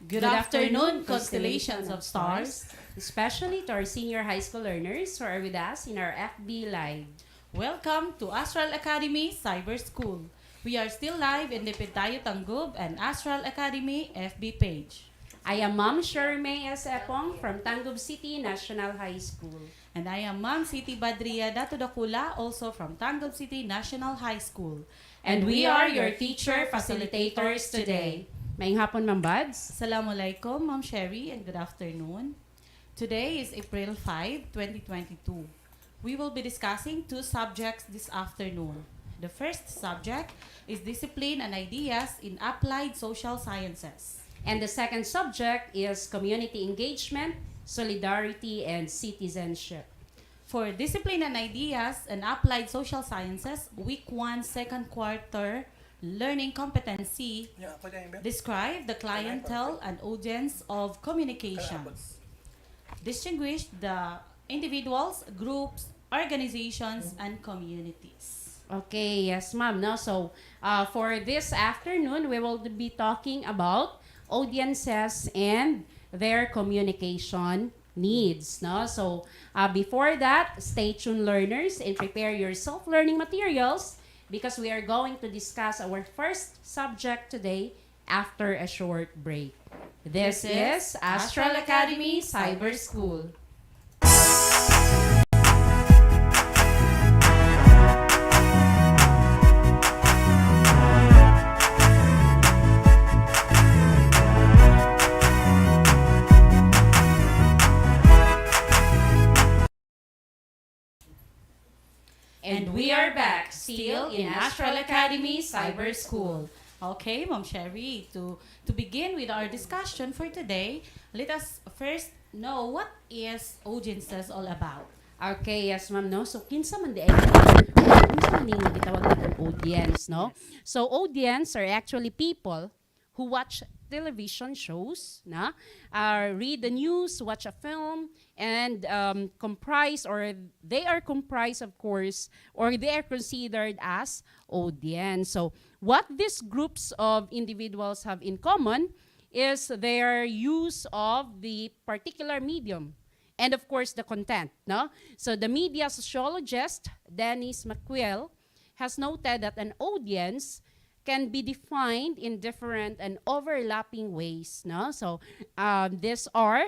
Good afternoon, constellations of stars, especially to our senior high school learners who are with us in our FB Live. Welcome to Astral Academy Cyber School. We are still live in the Pitayo Tanggub and Astral Academy FB page. I am Ma'am Shermay S. Epong from Tangub City National High School. And I am Ma'am Siti Badria Datudakula, also from Tanggub City National High School. And we are your teacher facilitators today. Maayong hapon, Ma'am Buds. Assalamualaikum, Ma'am Sherry, and good afternoon. Today is April 5, 2022. We will be discussing two subjects this afternoon. The first subject is discipline and ideas in applied social sciences. And the second subject is community engagement, solidarity, and citizenship. For discipline and ideas and applied social sciences, week 1, second quarter, learning competency, describe the clientele and audience of communications. Distinguish the individuals, groups, organizations, and communities. Okay, yes, ma'am. No? So, for this afternoon, we will be talking about audiences and their communication needs. No? So, before that, stay tuned, learners, and prepare your self-learning materials because we are going to discuss our first subject today after a short break. This is Astral Academy Cyber School. And we are back, still in Astral Academy Cyber School. Okay, Ma'am Sherry, to begin with our discussion for today, let us first know what is audiences all about. Okay, yes ma'am, no? So, kinsa man di ay kinsa man yung gitawag natin audience, no? So, audience are actually people who watch television shows, na? Read the news, watch a film, and they are comprised, of course, or they are considered as audience. So, what these groups of individuals have in common is their use of the particular medium and, of course, the content. No? So, the media sociologist Dennis McQuill has noted that an audience can be defined in different and overlapping ways. No? So, these are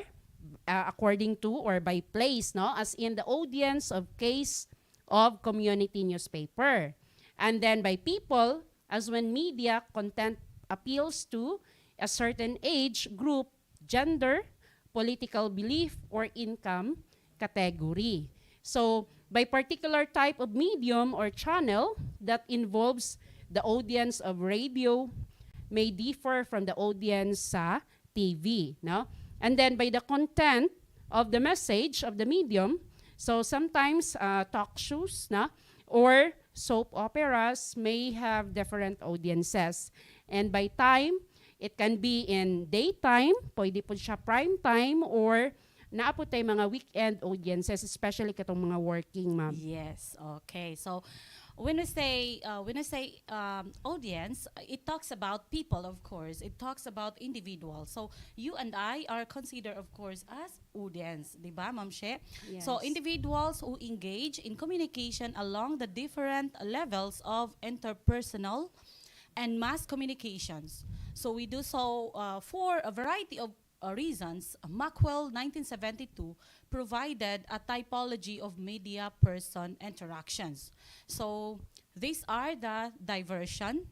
according to or by place, no? As in the audience of case of community newspaper. And then by people, as when media content appeals to a certain age, group, gender, political belief, or income category. So, by particular type of medium or channel that involves the audience of radio may differ from the audience sa TV, no? And then by the content of the message of the medium, so sometimes talk shows, na, or soap operas may have different audiences. And by time, it can be in daytime, pwede po siya prime time, or naapot tayo mga weekend audiences, especially katong mga working, ma'am. Yes, okay. So, when we say audience, it talks about people, of course. It talks about individuals. So you and I are considered, of course, as audience, di ba, Ma'am She? Yes. So individuals who engage in communication along the different levels of interpersonal and mass communications. So we do so for a variety of reasons. Mackwell, 1972, provided a typology of media-person interactions. So these are the diversion,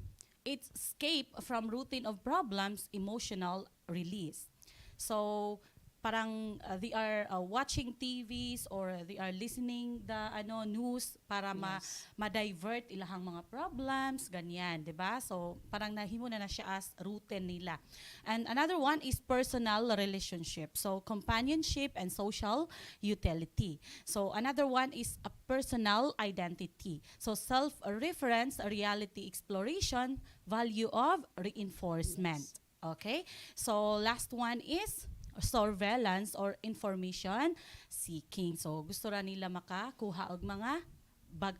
its escape from routine of problems, emotional release. So parang they are watching TVs or they are listening the news para Yes. ma-divert ilahang mga problems, ganyan, 'di ba? So parang nahimo na siya as routine nila. And another one is personal relationship. So companionship and social utility. So another one is a personal identity. So self-reference, reality exploration, value of reinforcement. Yes. Okay? So last one is surveillance or information seeking. So gusto ra nila makakuha og mga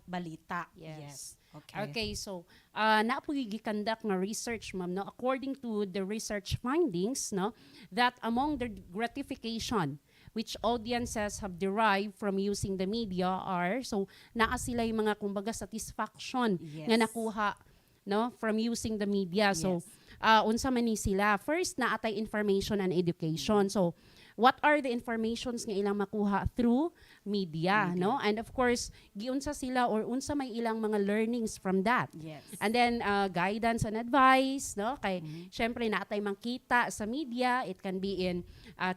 balita. Yes. Okay. Okay, so napoy gikandak nga research, ma'am, no? According to the research findings, no, that among the gratification which audiences have derived from using the media are, so naa sila yung mga kumbaga satisfaction nga Yes. nakuha, no, from using the media. So Yes. unsa man ni sila? First, naatay information and education. So what are the informations nga ilang makuha through media, no? And of course, giunsa sila or unsa may ilang mga learnings from that. Yes. And then guidance and advice, no? Kay syempre natay makita sa media, it can be in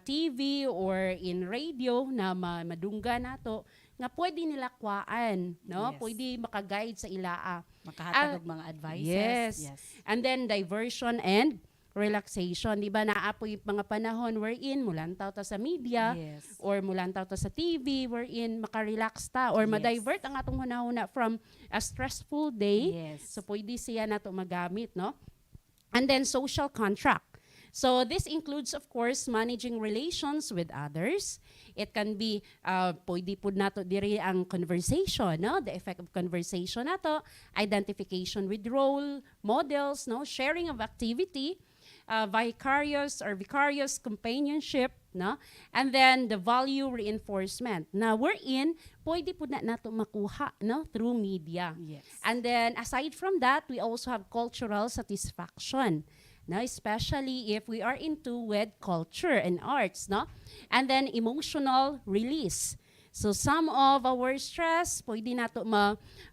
TV or in radio na madungga nato nga pwede nila kuhaan, no? Yes. Pwede maka-guide sa ilaa. Makahatag og mga advices. Yes. Yes. And then diversion and relaxation, di ba? Naapoy mga panahon wherein mulantaw ta sa media Yes. or mulantaw ta sa TV wherein makarelax ta or Yes. ma-divert ang atong hunahuna from a stressful day. Yes. So pwede siya nato magamit, no? And then social contract. So this includes, of course, managing relations with others. It can be, pwede po nato diri ang conversation, no? The effect of conversation nato, identification with role models, no? Sharing of activity, vicarious companionship, no? And then the value reinforcement. Now, wherein, pwede po nato makuha, no? Through media. Yes. And then, aside from that, we also have cultural satisfaction, no? Especially if we are into with culture and arts, no? And then, emotional release. So, some of our stress, pwede nato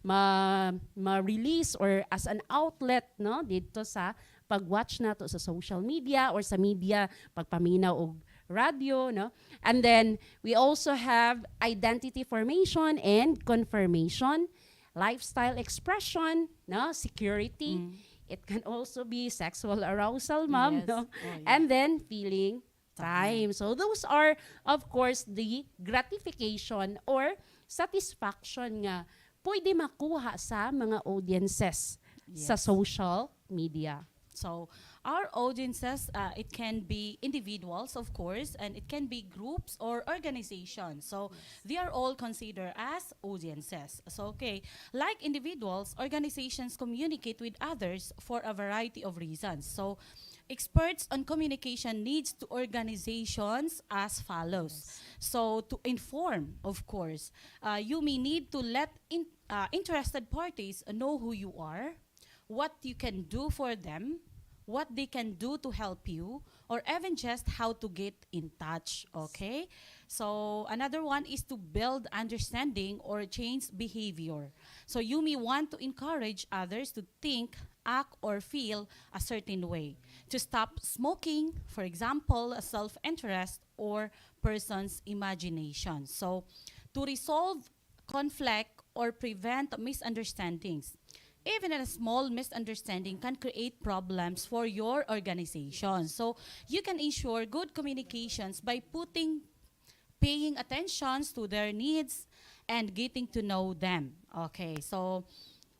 ma-release or as an outlet, no? Dito sa pag-watch nato sa social media or sa media, pagpaminaw og radio, no? And then, we also have identity formation and confirmation, lifestyle expression, no? Security. It can also be sexual arousal, ma'am, Yes. no? Oh, yeah. And then, feeling time. So, those are, of course, the gratification or satisfaction nga pwede makuha sa mga audiences sa Yes. social media. So our audiences, it can be individuals, of course, and it can be groups or organizations. So they are all considered as audiences. So like individuals, organizations communicate with others for a variety of reasons. So experts on communication needs to organizations as follows. So to inform, of course, you may need to let interested parties know who you are, what you can do for them, what they can do to help you, or even just how to get in touch, okay? So another one is to build understanding or change behavior. So you may want to encourage others to think, act, or feel a certain way. To stop smoking, for example, a self-interest or person's imagination. So to resolve conflict or prevent misunderstandings. Even a small misunderstanding can create problems for your organization. So you can ensure good communications by paying attention to their needs and getting to know them. Okay, so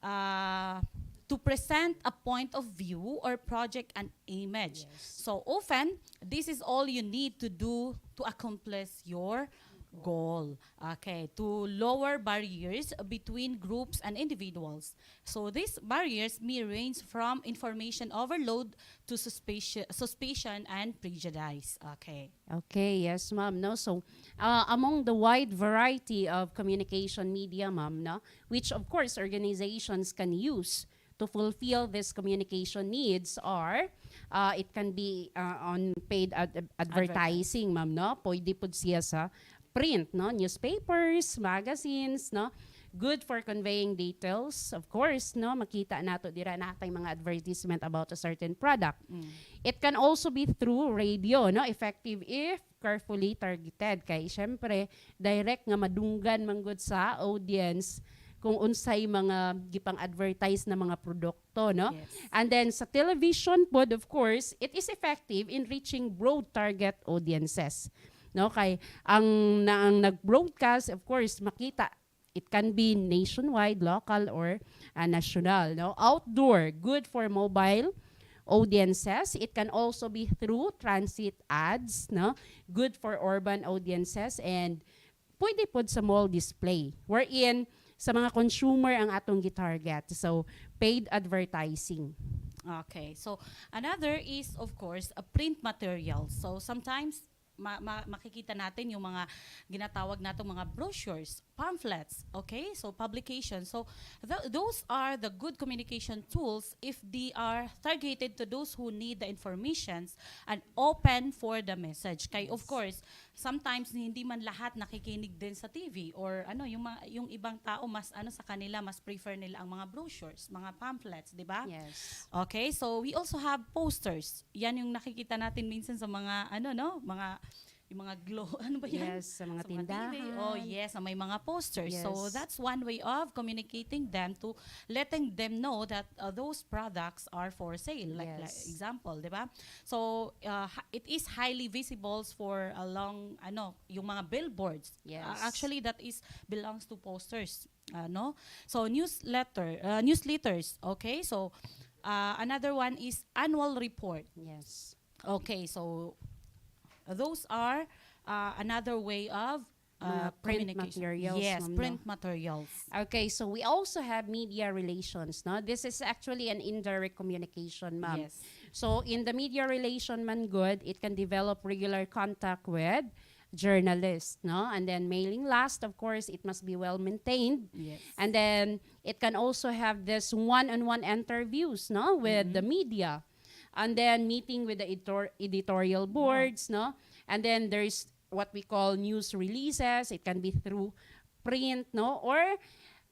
to present a point of view or project an image. So often, this is all you need to do to accomplish your goal. Okay, to lower barriers between groups and individuals. So these barriers may range from information overload to suspicion and prejudice. Okay. Okay, yes, ma'am. No, so among the wide variety of communication media, ma'am, no, which of course organizations can use to fulfill this communication needs are, it can be on paid advertising, ma'am, no? Pwede po siya sa print, no? Newspapers, magazines, no? Good for conveying details, of course, no? Makita nato dira natay mga advertisement about a certain product. It can also be through radio, no? Effective if carefully targeted. Kay syempre, direct nga madunggan manggod sa audience kung unsay mga gipang advertise na mga produkto, no? Yes. And then sa television pod, of course, it is effective in reaching broad target audiences. No, kay ang nag-broadcast, of course, makita it can be nationwide, local, or national. No, outdoor, good for mobile audiences. It can also be through transit ads. No, good for urban audiences, and pwede pod sa mall display, wherein sa mga consumer ang atong gitarget. So, paid advertising. Okay. So another is of course a print material. So sometimes makikita natin yung mga ginatawag natong mga brochures, pamphlets, okay? So publications. So those are the good communication tools if they are targeted to those who need the informations and open for the message. Kay of course, sometimes hindi man lahat nakikinig din sa TV or ano yung ibang tao mas ano sa kanila mas prefer nila ang mga brochures, mga pamphlets, di ba? Yes. Okay, so we also have posters. Yan yung nakikita natin minsan sa mga ano no, yung mga glow, ano ba yan? Yes, sa mga Sa TV. tindahan. Oh, yes, na may mga posters. So Yes. that's one way of communicating them to letting them know that those products are for sale. Like Yes. example, 'di ba? So it is highly visible for along ano, yung mga billboards. Yes. Actually that is belongs to posters, no? So newsletters, okay? So another one is annual report. Yes. Okay, so those are another way of Mga print communication. materials, Yes, ma'am, no? print materials. Okay, so we also have media relations, no? This is actually an indirect communication, ma'am. Yes. So in the media relation man good, it can develop regular contact with journalists, no? And then mailing list, of course, it must be well maintained. Yes. And then it can also have this one-on-one interviews, no, with the media. And then meeting with the editorial boards, no? And then there's what we call news releases. It can be through print, no? Or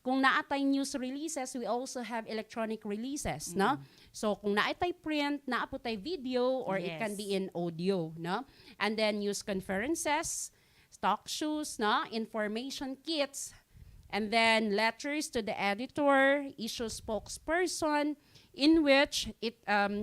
kung naatay news releases, we also have electronic releases, no? So kung naatay print, naapo tay video, or it can Yes. be in audio, no? And then news conferences, talk shows, no? Information kits, and then letters to the editor, issue spokesperson, in which it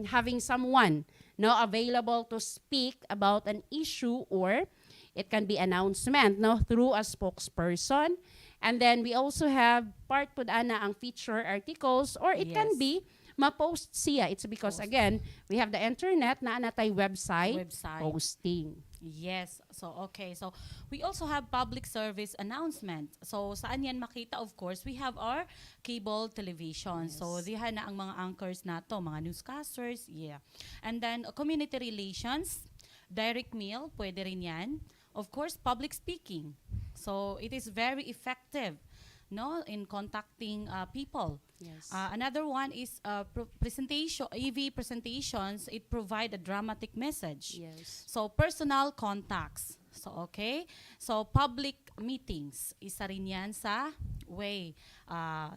having someone no available to speak about an issue, or it can be announcement no through a spokesperson. And then we also have part pud ana ang feature articles, or it can Yes. be ma-post siya. It's because again, we have the internet na anatay website posting. Yes. So, okay. So, we also have public service announcement. So, saan yan makita? Of course, we have our cable television. So, diha na ang mga anchors nato, mga newscasters. Yeah. And then, community relations, direct mail, pwede rin yan. Of course, public speaking. So, it is very effective no in contacting people. Yes. Another one is presentation, EV presentations. It provide a dramatic message. Yes. So, personal contacts. So, okay. So, public meetings. Isa rin yan sa way.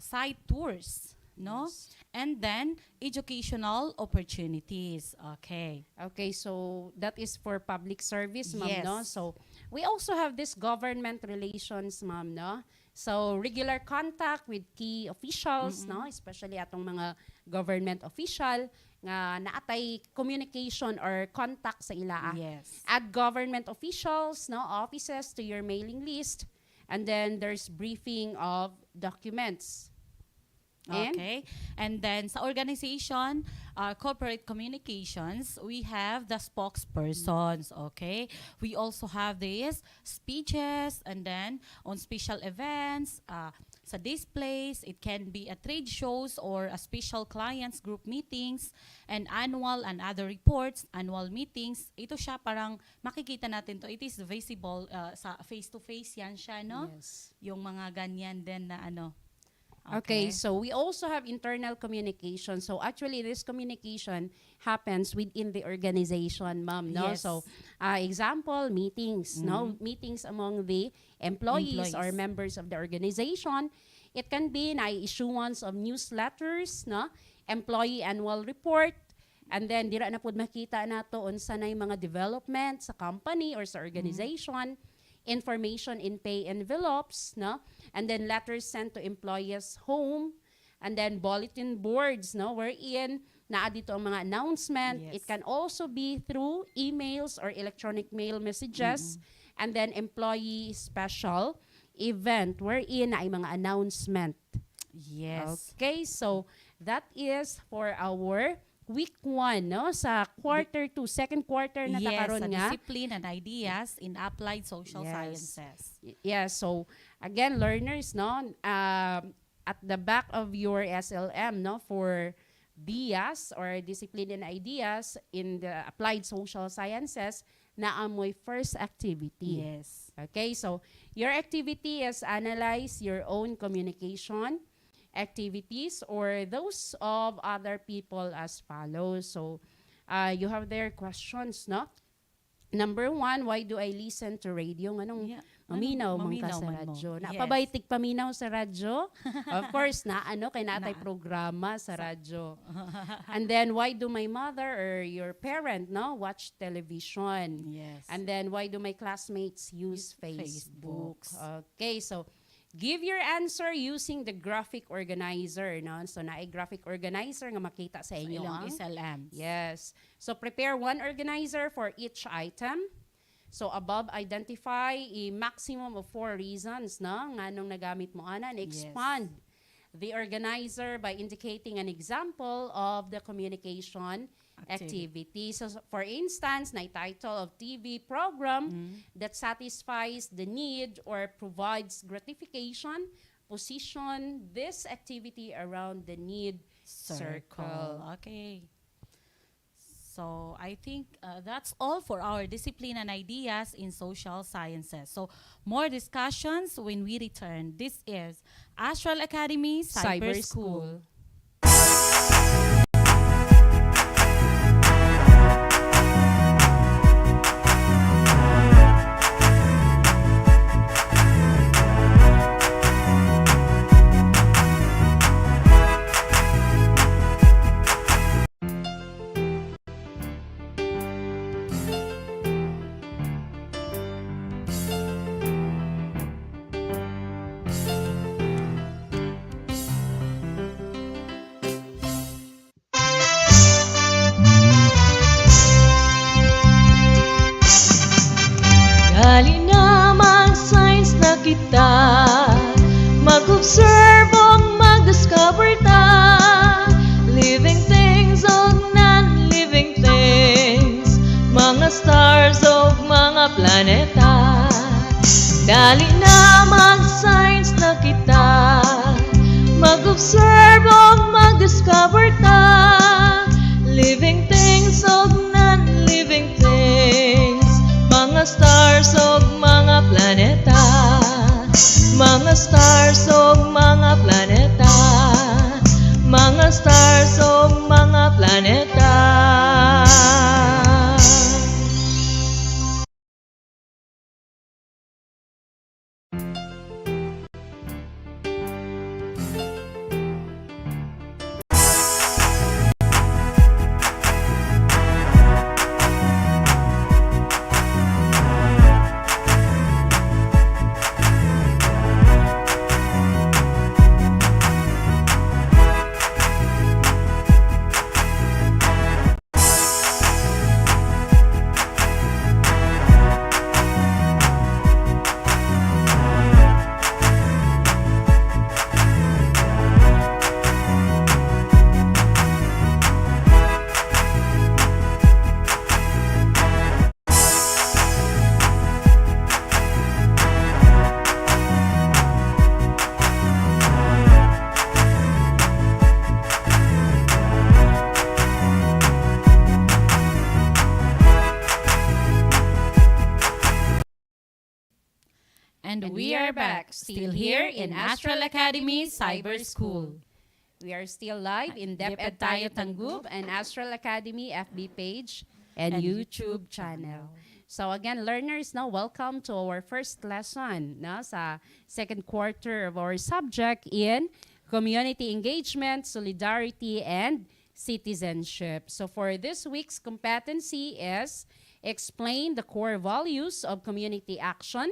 Site tours. No? Yes. And then, educational opportunities. Okay. Okay, so that is for public service, ma'am, Yes. no? So we also have this government relations, ma'am, no? So regular contact with key officials, no? Especially atong mga government official nga naatay communication or contact sa ilaa. Yes. Add government officials, no? Offices to your mailing list. And then there's briefing of documents. And Okay. And then sa organization, corporate communications, we have the spokespersons, okay? We also have these speeches, and then on special events, sa displays, it can be a trade shows or a special clients group meetings, and annual and other reports, annual meetings. Ito siya parang makikita natin to. It is visible sa face-to-face yan siya, no? yes. Yung mga ganyan din na ano. Okay, so we also have internal communication. So actually, this communication happens within the organization, ma'am. No, Yes. so example, meetings. No, meetings among the employees or Employees. members of the organization. It can be na issuance of newsletters, no, employee annual report. And then dira na pud makita nato unsa nay mga development sa company or sa organization. Information in pay envelopes, no? And then letters sent to employees' home, and then bulletin boards, no? Wherein naa dito ang mga announcement. Yes. It can also be through emails or electronic mail messages, and then employee special event wherein na ay mga announcement. Yes. Okay, so that is for our week 1, no? Sa quarter 2, second quarter na Yes, takaron sa nga. discipline and ideas in applied social Yes. sciences. Yeah, so again, learners, no, at the back of your SLM, no, for DIAS or Discipline and Ideas in the Applied Social Sciences, na amoy first activity. Yes. Okay, so your activity is analyze your own communication activities or those of other people as follows. So you have their questions, no? Number 1, why do I listen to radio? Anong Yeah. maminaw man ka Maminaw sa man mo. radyo? Yes. Napabaitig paminaw sa radyo? Of course, kay natay Na- programa sa radyo. And then, why do my mother or your parent, no, watch television? Yes. And then, why do my classmates use Facebook? Facebooks. Okay, so give your answer using the graphic organizer, no? So, naay graphic organizer nga makita sa inyo ilang ang SLMs. Yes. So prepare one organizer for each item. So above, identify a maximum of 4 reasons na nganong nagamit mo ana, and expand the organizer by indicating an example of the communication activity. So for instance, na title of TV program that satisfies the need or provides gratification, position this activity around the need circle. Okay. So I think that's all for our discipline and ideas in social sciences. So more discussions when we return. This is Astral Academy Cyber School. Gali na mag-science na kita, mag-observe o mag-discover ta, living things o non-living things, mga stars o mga planeta. Dali na mag-science na kita, mag-observe o mag-discover ta, living things o non-living things, mga stars o mga planeta, mga stars o mga planeta, mga stars o mga planeta. And we are back, still here in Astral Academy Cyber School. We are still live in DepEd Tayo Tanggub and Astral Academy FB page and YouTube channel. So again, learners, now welcome to our first lesson sa second quarter of our subject in community engagement, solidarity, and citizenship. So for this week's competency is explain the core values of community action,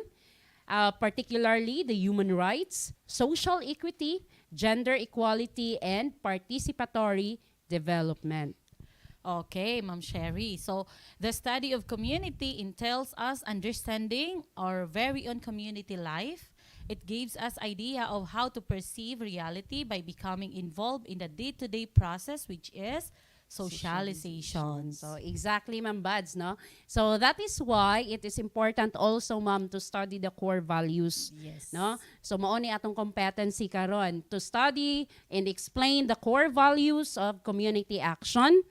particularly the human rights, social equity, gender equality, and participatory development. Okay, Ma'am Sherry. So the study of community entails us understanding our very own community life. It gives us idea of how to perceive reality by becoming involved in the day-to-day process, which is socialization. So exactly, Ma'am Bads, no? So that is why it is important also, Ma'am, to study the core values, Yes. no? So mao ni atong competency karon to study and explain the core values of community action,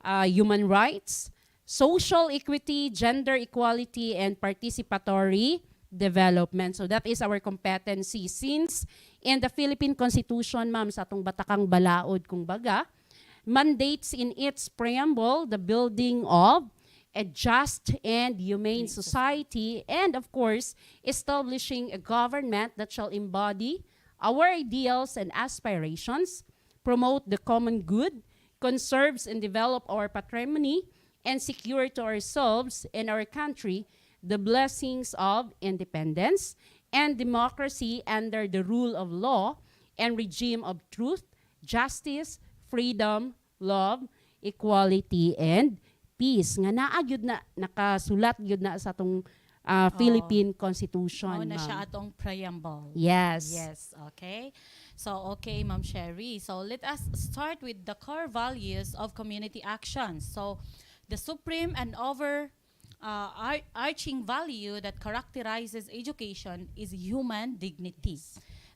human rights, social equity, gender equality, and participatory development. So that is our competency since in the Philippine Constitution, ma'am, sa atong batakang balaod kung baga, mandates in its preamble the building of a just and humane society and of course establishing a government that shall embody our ideals and aspirations, promote the common good, conserves and develop our patrimony, and secure to ourselves and our country the blessings of independence and democracy under the rule of law and regime of truth, justice, freedom, love, equality, and peace. Nga naa gyud na nakasulat gyud na sa atong Philippine Constitution. Mao na siya ma'am. atong preamble. Yes. Yes, okay. So, okay, Ma'am Sherry. So, let us start with the core values of community action. So, the supreme and overarching value that characterizes education is human dignity.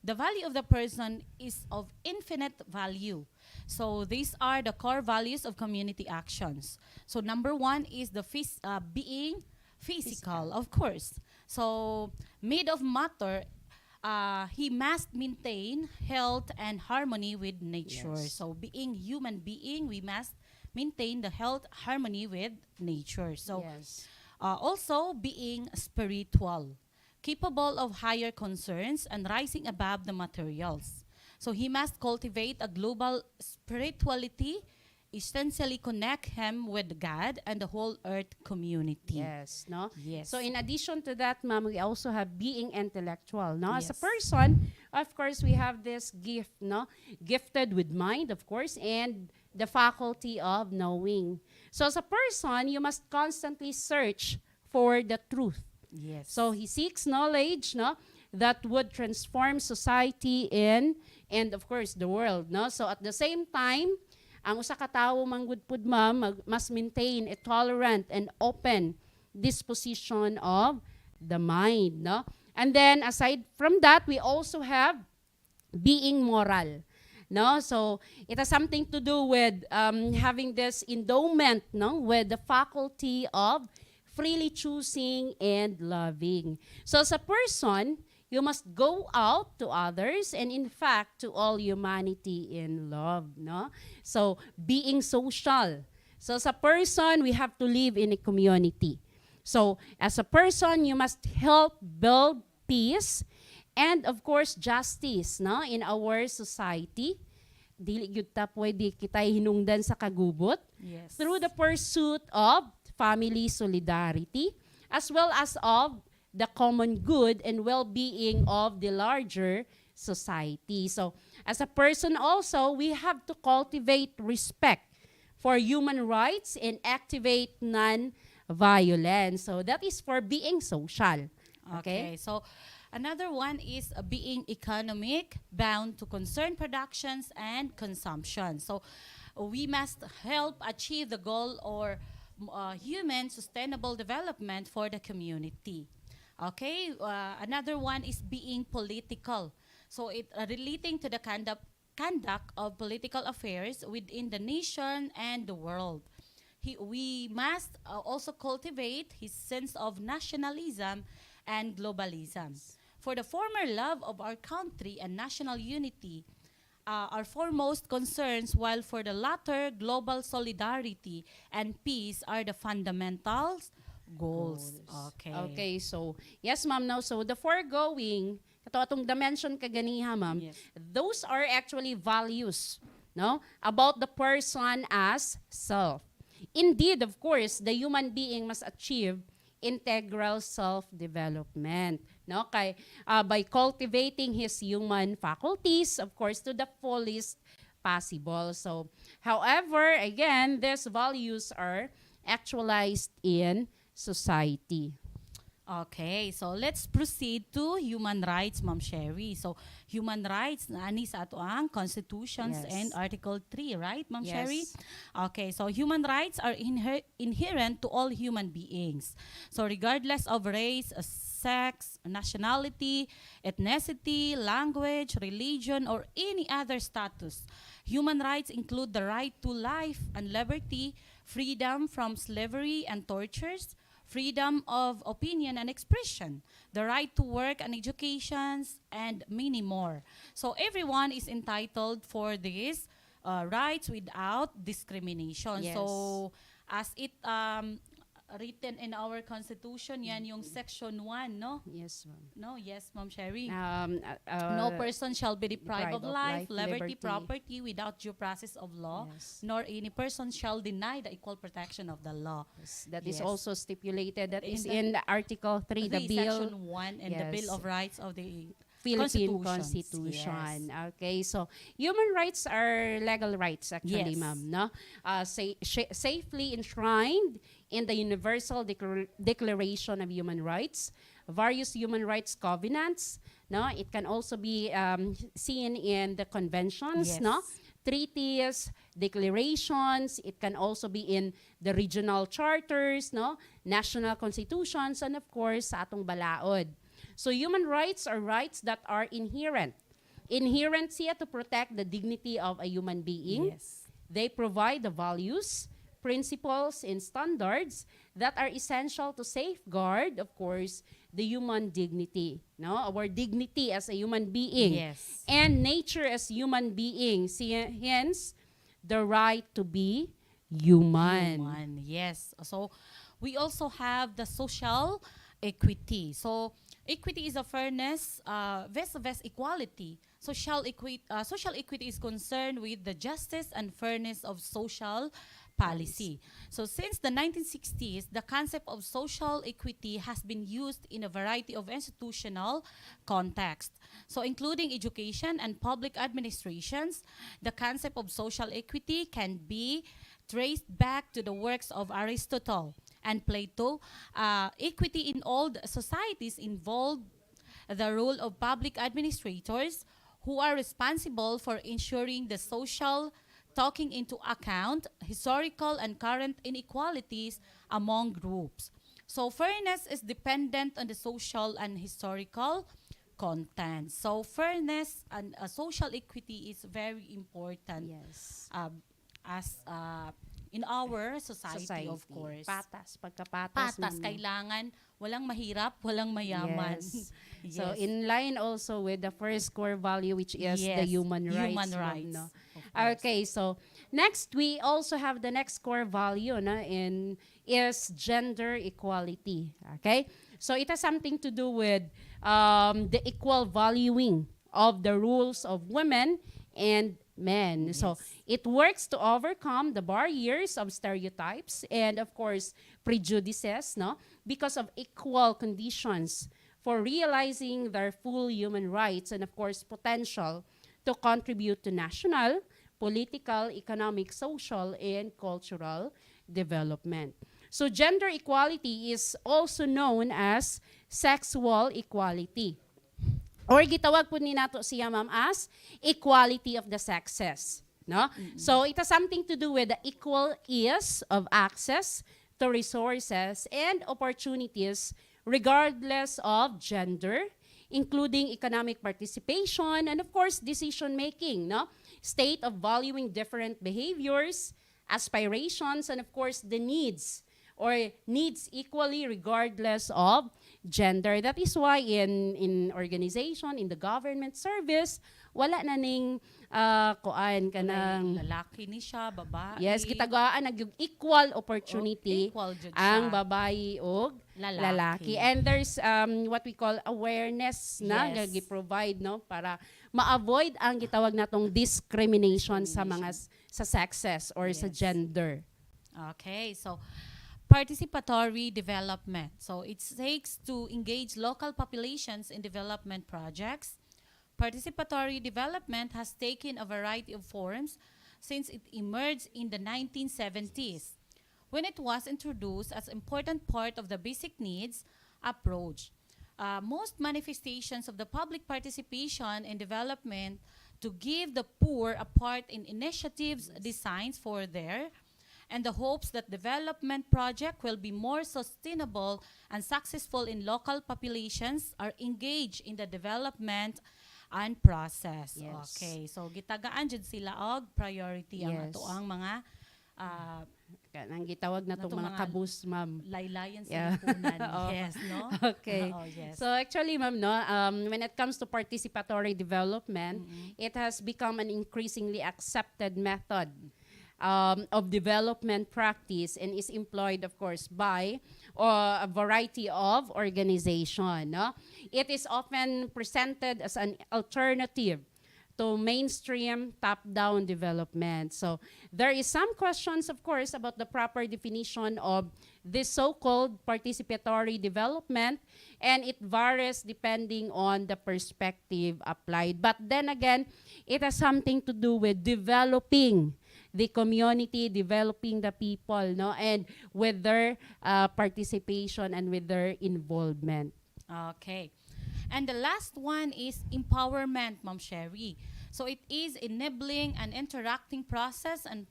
The value of the person is of infinite value. So, these are the core values of community actions. So, number one is the being physical, of course. So, made of matter, he must maintain health and harmony with nature. Yes. So, being human being, we must maintain the health harmony with nature. So, yes. also being spiritual, capable of higher concerns and rising above the materials. So, he must cultivate a global spirituality, essentially connect him with God and the whole earth community. Yes, no? Yes. So in addition to that, ma'am, we also have being intellectual, no? As a Yes. person, of course, we have this gift, no? Gifted with mind, of course, and the faculty of knowing. So as a person, you must constantly search for the truth. Yes. So he seeks knowledge, no, that would transform society and of course the world, no. So at the same time, ang usa ka tawo manggud pud ma'am must maintain a tolerant and open disposition of the mind, no. And then aside from that, we also have being moral. No, so it has something to do with having this endowment, no, with the faculty of freely choosing and loving. So as a person, you must go out to others and in fact to all humanity in love, no? So being social. So as a person, we have to live in a community. So as a person, you must help build peace and of course justice, no, in our society. Dili gyud ta pwede kitay hinungdan sa kagubot Yes. through the pursuit of family solidarity as well as of the common good and well-being of the larger society. So as a person also, we have to cultivate respect for human rights and activate non-violence. So that is for being social. Okay. So, another one is being economic, bound to concern productions and consumption. So, we must help achieve the goal or human sustainable development for the community. Okay. Another one is being political. So, it relating to the conduct of political affairs within the nation and the world. We must also cultivate his sense of nationalism and globalism. For the former, love of our country and national unity are foremost concerns, while for the latter, global solidarity and peace are the fundamental goals. Okay. Okay, so yes ma'am, now so the foregoing kato atong dimension kaganiha ma'am, Yes. those are actually values, no, about the person as self. Indeed, of course, the human being must achieve integral self-development, no, kay by cultivating his human faculties, of course, to the fullest possible. So however, again, these values are actualized in society. Okay, so let's proceed to human rights, Ma'am Sherry. So, human rights, ani sa ato ang constitutions Yes. and Article 3, right, Ma'am Yes. Sherry? Okay, so human rights are inherent to all human beings. So, regardless of race, sex, nationality, ethnicity, language, religion, or any other status, human rights include the right to life and liberty, freedom from slavery and tortures, freedom of opinion and expression, the right to work and educations, and many more. So everyone is entitled for these rights without discrimination. Yes. So as it written in our constitution, yan yung section 1, no? Yes, ma'am. No, yes, Ma'am Sherry. Uh, No person shall be deprived of life, liberty. liberty, property without due process of law, Yes. nor any person shall deny the equal protection of the law. Yes, that is Yes. also stipulated. That In is the- in the Article 3, the bill, Section 1 and the Yes. Bill of Rights of the Philippine Constitutions, Constitution. Okay, so human rights are legal rights actually, Yes. ma'am, no? Safely enshrined in the Universal Declaration of Human Rights, various human rights covenants, no? It can also be seen in the conventions, Yes. no? Treaties, declarations. It can also be in the regional charters, no? National constitutions, and of course, sa atong balaod. So human rights are rights that are inherent. Inherent siya to protect the dignity of a human being. Yes. They provide the values, principles, and standards that are essential to safeguard, of course, the human dignity. No, our dignity as a human being. Yes. And nature as human beings. Hence, the right to be human. Human, yes. So we also have the social equity. So equity is a fairness, vis-a-vis equality. Social equity is concerned with the justice and fairness of social policy. So since the 1960s, the concept of social equity has been used in a variety of institutional contexts. So including education and public administrations, the concept of social equity can be traced back to the works of Aristotle and Plato. Equity in old societies involved the role of public administrators who are responsible for ensuring the social, taking into account historical and current inequalities among groups. So fairness is dependent on the social and historical content. So fairness and social equity is very important Yes. as in our society, of course. Patas, pagkapatas. Patas, ma'am. kailangan walang mahirap, walang mayaman. Yes. Yes. So in line also with the first core value, which is the Yes, human rights. human ma'am, rights, no? of course. Okay, so next we also have the next core value is gender equality. Okay, so it has something to do with the equal valuing of the rules of women and men. So it works to overcome the barriers of stereotypes and of course prejudices, no, because of equal conditions for realizing their full human rights and of course potential to contribute to national, political, economic, social, and cultural development. So gender equality is also known as sexual equality. Or gitawag po ni nato siya, ma'am, as equality of the sexes. No? So it has something to do with the equal ease of access to resources and opportunities regardless of gender, including economic participation and of course decision making, no? State of valuing different behaviors, aspirations, and of course the needs equally regardless of gender. That is why in organization, in the government service, wala na ning kuan kanang lalaki ni siya, babae. yes, kitagaan nag equal opportunity Equal jud ang siya. babae ug Lalaki. lalaki. And there's what we call awareness na Yes. nga gi-provide, no, para ma-avoid ang gitawag natong discrimination sa mga sa sexes or sa Yes. gender. Okay, so participatory development. So it takes to engage local populations in development projects. Participatory development has taken a variety of forms since it emerged in the 1970s. When it was introduced as important part of the basic needs, approach. Most manifestations of the public participation in development to give the poor a part in initiatives designed for their and the hopes that development project will be more sustainable and successful in local populations are engaged in the development and process. Yes. Okay, so gitagaan jud sila og priority ang Yes. ato ang mga ah, Kanang gitawag na itong Natong mga mga kabus, ma'am. laylayan sa Yeah. lipunan. Oo. Yes, no? Okay. Oh, yes. So actually, ma'am, no, when it comes to participatory development, it has become an increasingly accepted method of development practice and is employed, of course, by a variety of organization. No? It is often presented as an alternative to mainstream top-down development. So there is some questions, of course, about the proper definition of this so-called participatory development, and it varies depending on the perspective applied. But then again, it has something to do with developing the community, developing the people, no, and with their participation and with their involvement. Okay. And the last one is empowerment, Ma'am Sherry. So it is enabling an interacting process and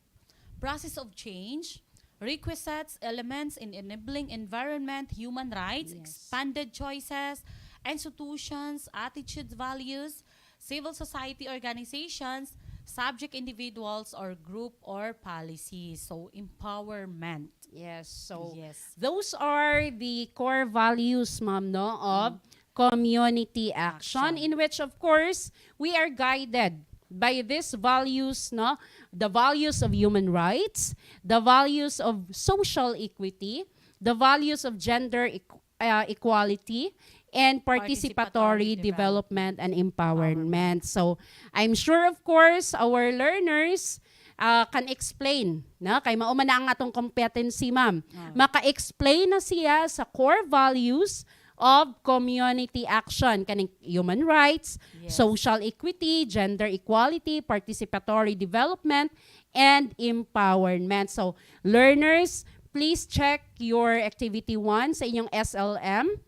process of change, requisites elements in enabling environment, human rights, Yes. expanded choices, institutions, attitudes, values, civil society organizations, subject individuals or group or policies. So empowerment. Yes, so Yes. those are the core values, ma'am, no, of community action, in which, of course, we are guided by these values, no, the values of human rights, the values of social equity, the values of gender equality, and participatory Participatory development and empowerment. So, I'm sure, of course, our learners can explain, na kay mao man na ang atong competency, ma'am. Maka-explain na siya sa core values of community action, kaning human rights, Yes. social equity, gender equality, participatory development, and empowerment. So, learners, please check your activity 1 sa inyong SLM.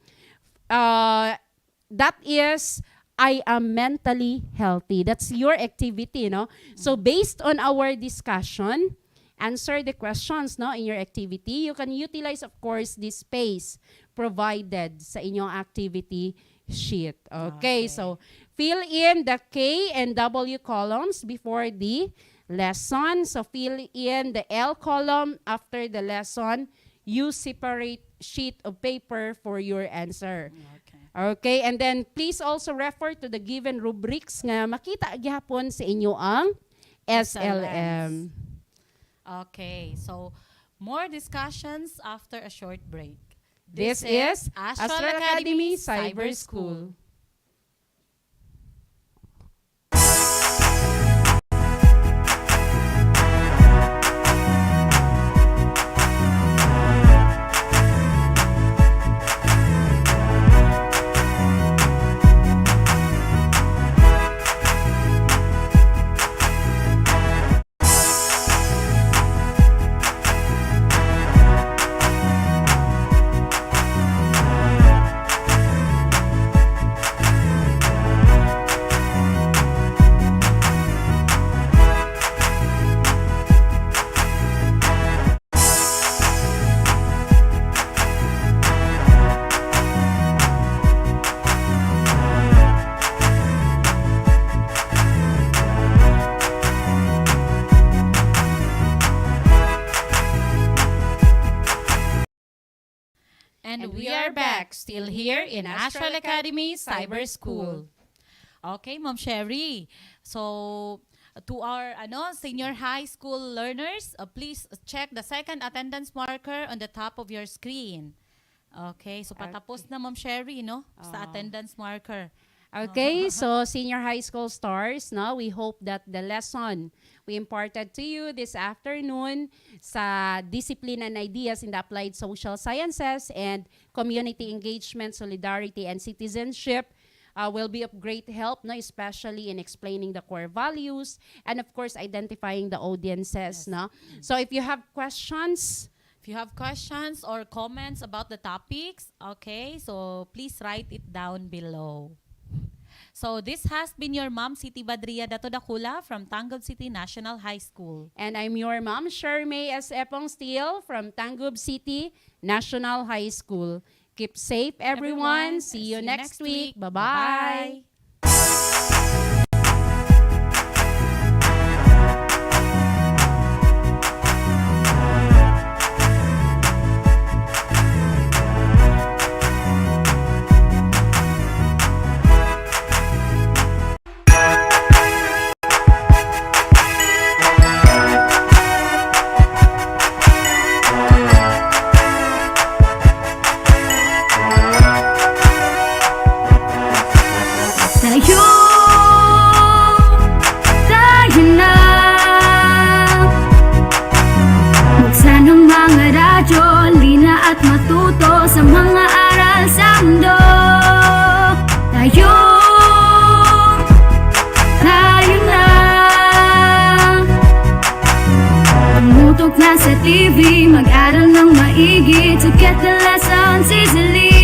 That is, I am mentally healthy. That's your activity, no? So, based on our discussion, answer the questions, no, in your activity. You can utilize, of course, this space provided sa inyong activity sheet. Okay, Okay. so fill in the K and W columns before the lesson. So fill in the L column after the lesson. Use separate sheet of paper for your answer. Okay. Okay, and then please also refer to the given rubrics nga makita gyapon sa inyo ang SLM. Okay, so more discussions after a short break. This is Astral Academy Cyber School. And we are back, still here in Astral Academy Cyber School. Okay, Ma'am Sherry. So, to our senior high school learners, please check the second attendance marker on the top of your screen. Okay, so patapos na, Ma'am Sherry, no? Sa attendance marker. Okay, so senior high school stars, no, we hope that the lesson we imparted to you this afternoon sa discipline and ideas in the applied social sciences and community engagement, solidarity, and citizenship will be of great help, no, especially in explaining the core values and, of course, identifying the audiences. No? So if you have questions, If you have questions or comments about the topics, okay, so please write it down below. So this has been your mom, Siti Badria Dato Dakula from Tangub City National High School. And I'm your mom, Shermay S. Epong Steele from Tangub City National High School. Keep safe, everyone. See you next week. Bye-bye. Tayo, tayo na. Buksan ang mga radyo, lina at matuto sa mga aral sa mundo. Tayo, tayo na. Tumutok na sa TV, mag-aral ng maigi to get the lessons easily.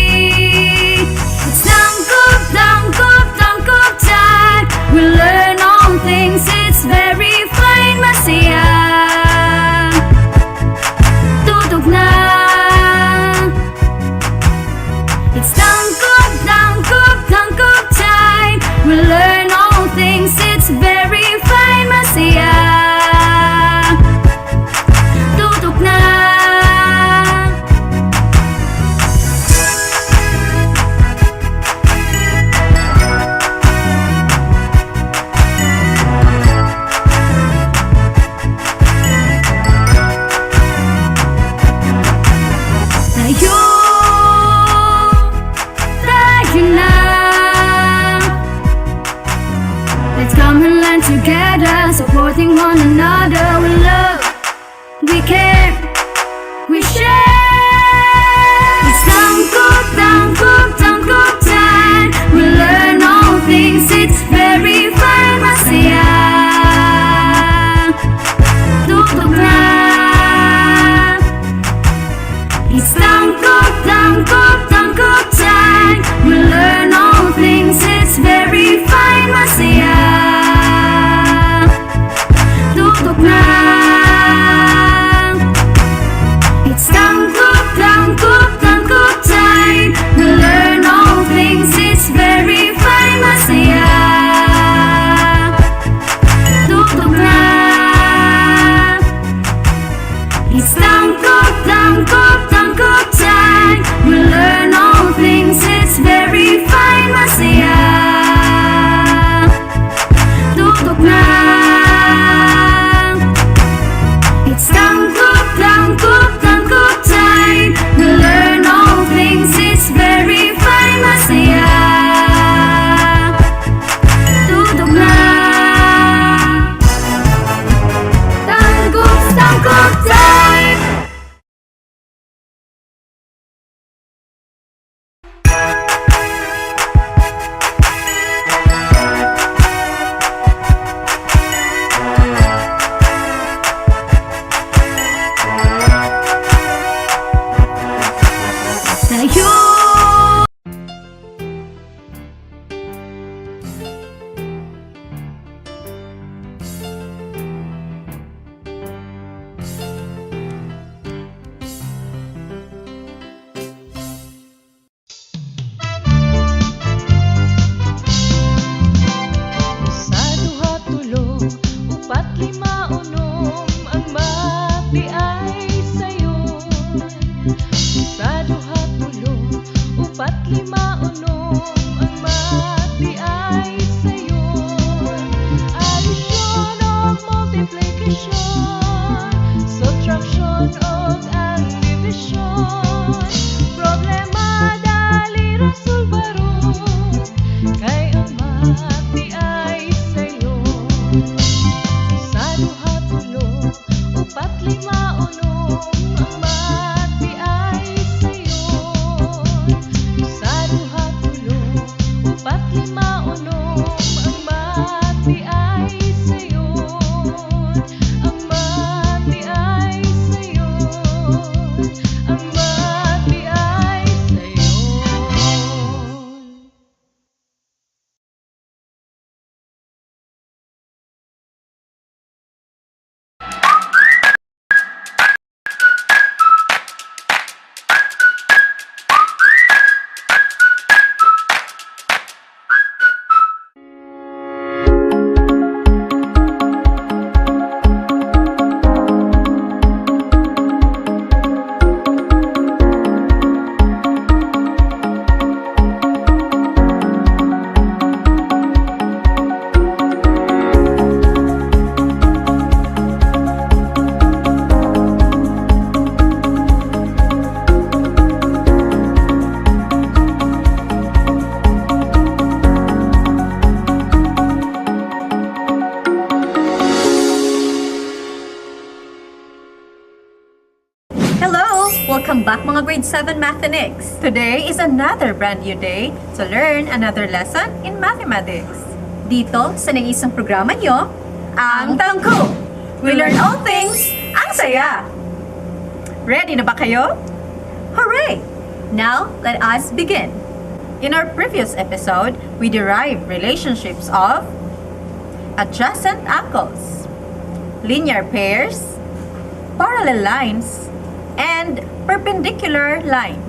It's tangkop, tangkop, tangkop time. We learn all things, it's very fine, masaya. Tutok na. It's tangkop, tangkop, tangkop time. We learn all things, it's very fine, masaya. Tutok na. Tayo, tayo na. Let's come and learn together, supporting one another. We love, we care, we share. It's tangkop, tangkop, tangkop time. We learn all things, it's very fun, masaya. Tutok na. It's tangkop, tangkop, tangkop time. We learn all things, it's very fine, masaya. Tutok na. It's tangkop, tangkop, tangkop time. We learn all things, it's very fine, masaya. Tutok na. It's tangkop, tangkop, tangkop time. We learn all things, it's very fine, masaya. Tutok na. It's tangkop, tangkop, tangkop time. We learn all things, it's very fine, masaya. Tutok na. Tangkop, tangkop time. Tayo. Sa duha tulo, upat lima unom, ang mati ay sayon. Sa duha tulo, upat lima unom, ang mati ay sayon. Addition o multiplication, subtraction o ang division. Problema dali ra sulbaron, kay ang mati ay sayon. Sa duha tulo, upat lima unom, ang mati ay sayon. Sa duha tulo, back mga grade 7 mathematics. Today is another brand new day to learn another lesson in mathematics. Dito sa nag-isang programa nyo, ang Tangko. We learn all things, ang saya. Ready na ba kayo? Hooray! Now, let us begin. In our previous episode, we derived relationships of adjacent angles, linear pairs, parallel lines, and perpendicular lines.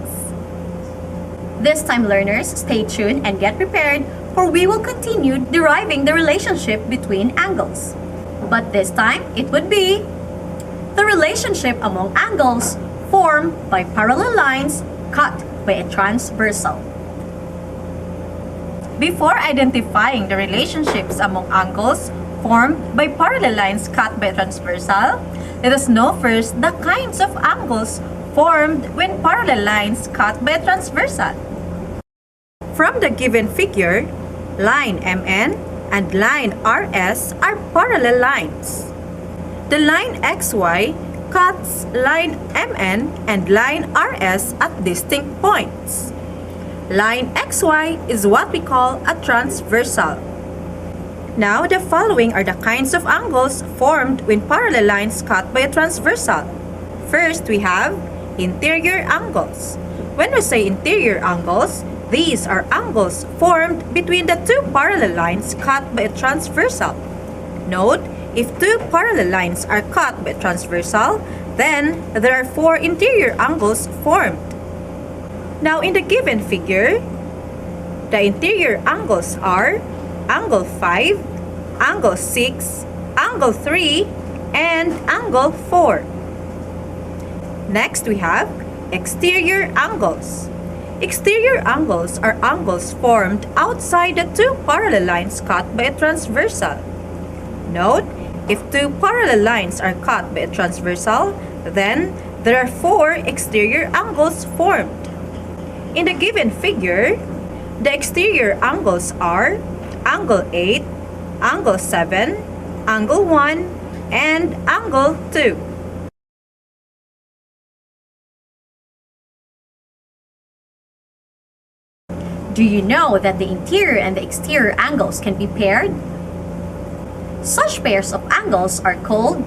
This time, learners, stay tuned and get prepared, for we will continue deriving the relationship between angles. But this time, it would be the relationship among angles formed by parallel lines cut by a transversal. Before identifying the relationships among angles formed by parallel lines cut by a transversal, let us know first the kinds of angles formed when parallel lines cut by a transversal. From the given figure, line MN and line RS are parallel lines. The line XY cuts line MN and line RS at distinct points. Line XY is what we call a transversal. Now, the following are the kinds of angles formed when parallel lines cut by a transversal. First, we have interior angles. When we say interior angles, these are angles formed between the two parallel lines cut by a transversal. Note, if two parallel lines are cut by a transversal, then there are four interior angles formed. Now, in the given figure, the interior angles are angle 5, angle 6, angle 3, and angle 4. Next, we have exterior angles. Exterior angles are angles formed outside the two parallel lines cut by a transversal. Note, if two parallel lines are cut by a transversal, then there are four exterior angles formed. In the given figure, the exterior angles are angle 8, angle 7, angle 1, and angle 2. Do you know that the interior and the exterior angles can be paired? Such pairs of angles are called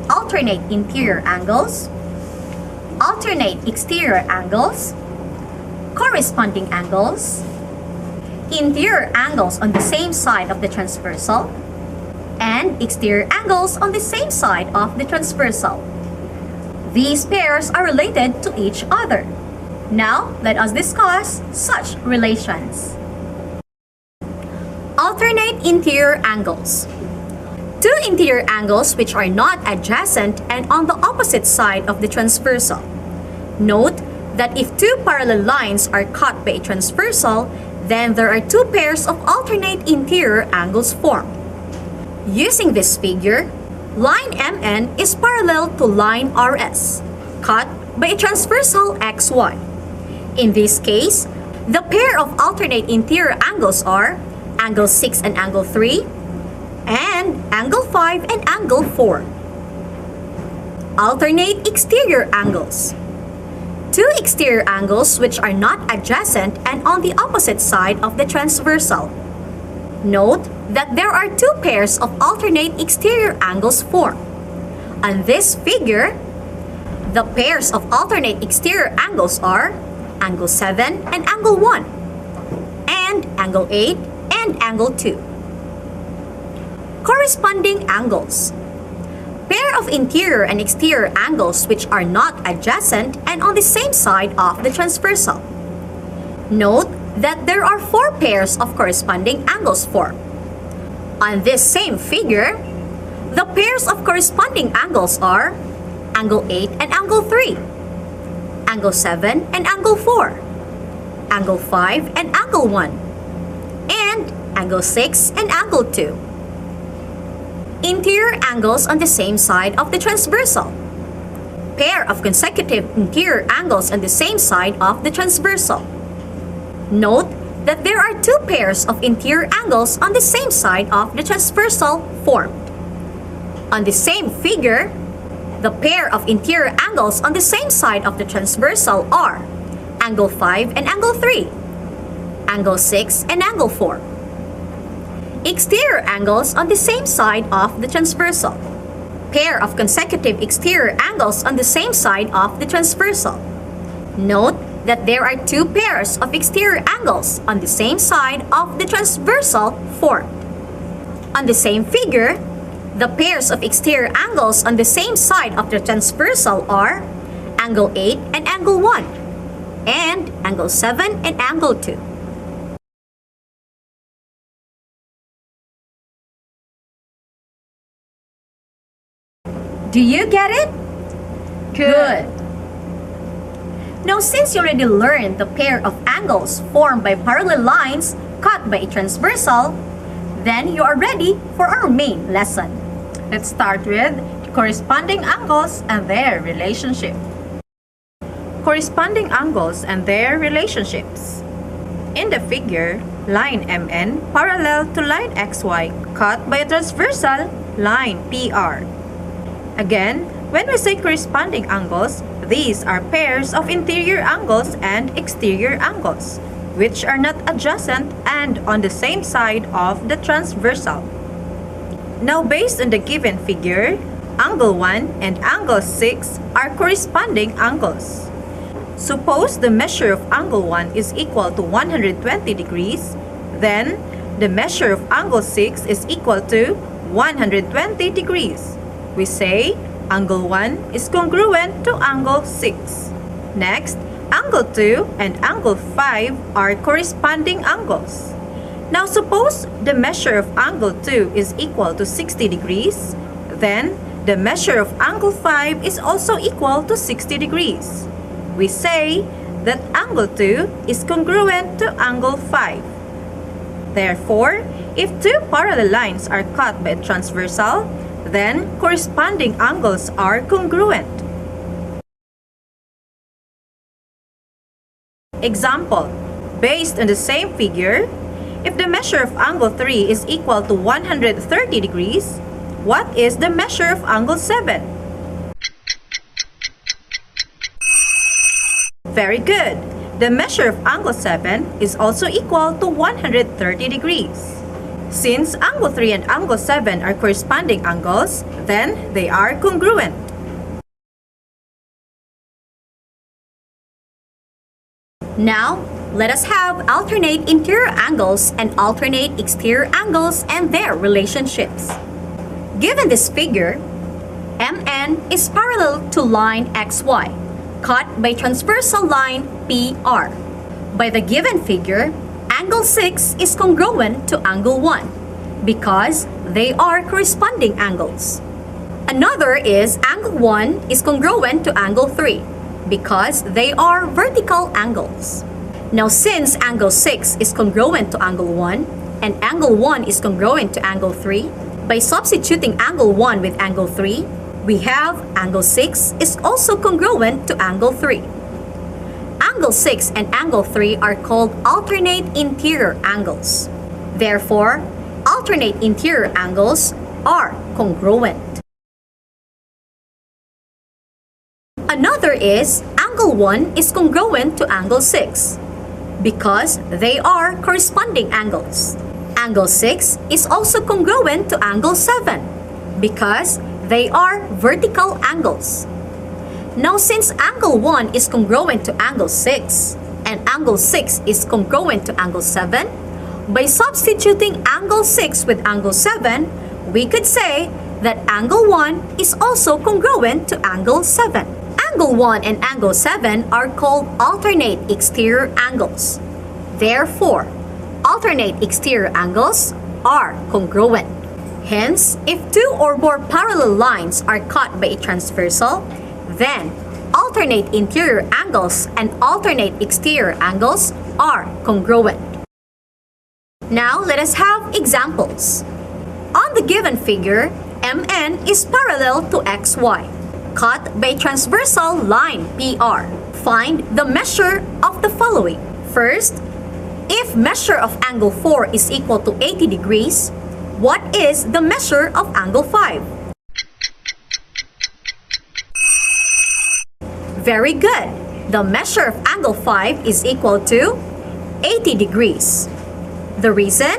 alternate interior angles, alternate exterior angles, corresponding angles, interior angles on the same side of the transversal, and exterior angles on the same side of the transversal. These pairs are related to each other. Now, let us discuss such relations. Alternate interior angles. Two interior angles which are not adjacent and on the opposite side of the transversal. Note that if two parallel lines are cut by a transversal, then there are two pairs of alternate interior angles formed. Using this figure, line MN is parallel to line RS, cut by a transversal XY. In this case, the pair of alternate interior angles are angle 6 and angle 3, and angle 5 and angle 4. Alternate exterior angles. Two exterior angles which are not adjacent and on the opposite side of the transversal. Note that there are two pairs of alternate exterior angles formed. On this figure, the pairs of alternate exterior angles are angle 7 and angle 1, and angle 8 and angle 2. Corresponding angles. Pair of interior and exterior angles which are not adjacent and on the same side of the transversal. Note that there are four pairs of corresponding angles formed. On this same figure, the pairs of corresponding angles are angle 8 and angle 3, angle 7 and angle 4, angle 5 and angle 1, and angle 6 and angle 2. Interior angles on the same side of the transversal. Pair of consecutive interior angles on the same side of the transversal. Note that there are two pairs of interior angles on the same side of the transversal formed. On the same figure, the pair of interior angles angles on the same side of the transversal are angle 5 and angle 3, angle 6 and angle 4. Exterior angles on the same side of the transversal. Pair of consecutive exterior angles on the same side of the transversal. Note that there are two pairs of exterior angles on the same side of the transversal formed. On the same figure, the pairs of exterior angles on the same side of the transversal are angle 8 and angle 1, and angle 7 and angle 2. Do you get it? Good. Now, since you already learned the pair of angles formed by parallel lines cut by a transversal, then you are ready for our main lesson. Let's start with the corresponding angles and their relationship. Corresponding angles and their relationships. In the figure, line MN parallel to line XY cut by a transversal line PR. Again, when we say corresponding angles, these are pairs of interior angles and exterior angles, which are not adjacent and on the same side of the transversal. Now, based on the given figure, angle 1 and angle 6 are corresponding angles. Suppose the measure of angle 1 is equal to 120 degrees, then the measure of angle 6 is equal to 120 degrees. We say angle 1 is congruent to angle 6. Next, angle 2 and angle 5 are corresponding angles. Now suppose the measure of angle 2 is equal to 60 degrees, then the measure of angle 5 is also equal to 60 degrees. We say that angle 2 is congruent to angle 5. Therefore, if two parallel lines are cut by a transversal, then corresponding angles are congruent. Example, based on the same figure, if the measure of angle 3 is equal to 130 degrees, what is the measure of angle 7? Very good. The measure of angle 7 is also equal to 130 degrees. Since angle 3 and angle 7 are corresponding angles, then they are congruent. Now, let us have alternate interior angles and alternate exterior angles and their relationships. Given this figure, MN is parallel to line XY, cut by transversal line PR. By the given figure, angle 6 is congruent to angle 1 because they are corresponding angles. Another is angle 1 is congruent to angle 3 because they are vertical angles. Now, since angle 6 is congruent to angle 1 and angle 1 is congruent to angle 3, by substituting angle 1 with angle 3, we have angle 6 is also congruent to angle 3. Angle 6 and angle 3 are called alternate interior angles. Therefore, alternate interior angles are congruent. Another is angle 1 is congruent to angle 6 because they are corresponding angles. Angle 6 is also congruent to angle 7 because they are vertical angles. Now, since angle 1 is congruent to angle 6 and angle 6 is congruent to angle 7, by substituting angle 6 with angle 7, we could say that angle 1 is also congruent to angle 7. Angle 1 and angle 7 are called alternate exterior angles. Therefore, alternate exterior angles are congruent. Hence, if two or more parallel lines are cut by a transversal, then alternate interior angles and alternate exterior angles are congruent. Now, let us have examples. On the given figure, MN is parallel to XY, cut by transversal line PR. Find the measure of the following. First, if measure of angle 4 is equal to 80 degrees, what is the measure of angle 5? Very good. The measure of angle 5 is equal to 80 degrees. The reason?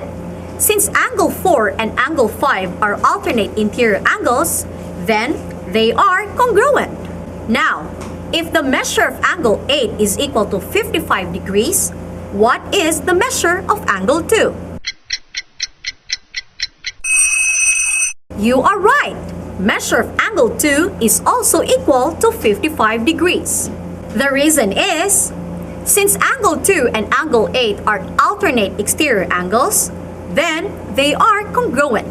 Since angle 4 and angle 5 are alternate interior angles, then they are congruent. Now, if the measure of angle 8 is equal to 55 degrees, what is the measure of angle 2? You are right. Measure of angle 2 is also equal to 55 degrees. The reason is, since angle 2 and angle 8 are alternate exterior angles, then they are congruent.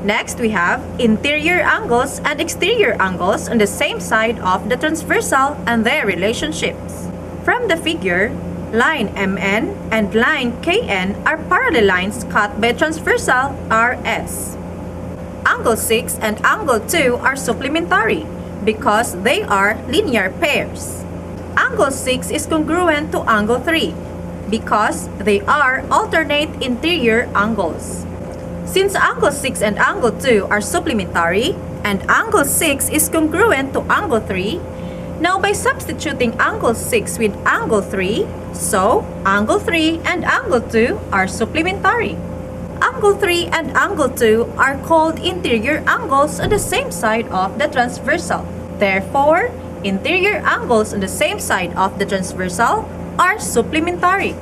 Next, we have interior angles and exterior angles on the same side of the transversal and their relationships. From the figure, line MN and line KN are parallel lines cut by a transversal RS. Angle 6 and angle 2 are supplementary because they are linear pairs. Angle 6 is congruent to angle 3 because they are alternate interior angles. Since angle 6 and angle 2 are supplementary and angle 6 is congruent to angle 3, now by substituting angle 6 with angle 3, so angle 3 and angle 2 are supplementary. Angle 3 and angle 2 are called interior angles on the same side of the transversal. Therefore, interior angles on the same side of the transversal are supplementary.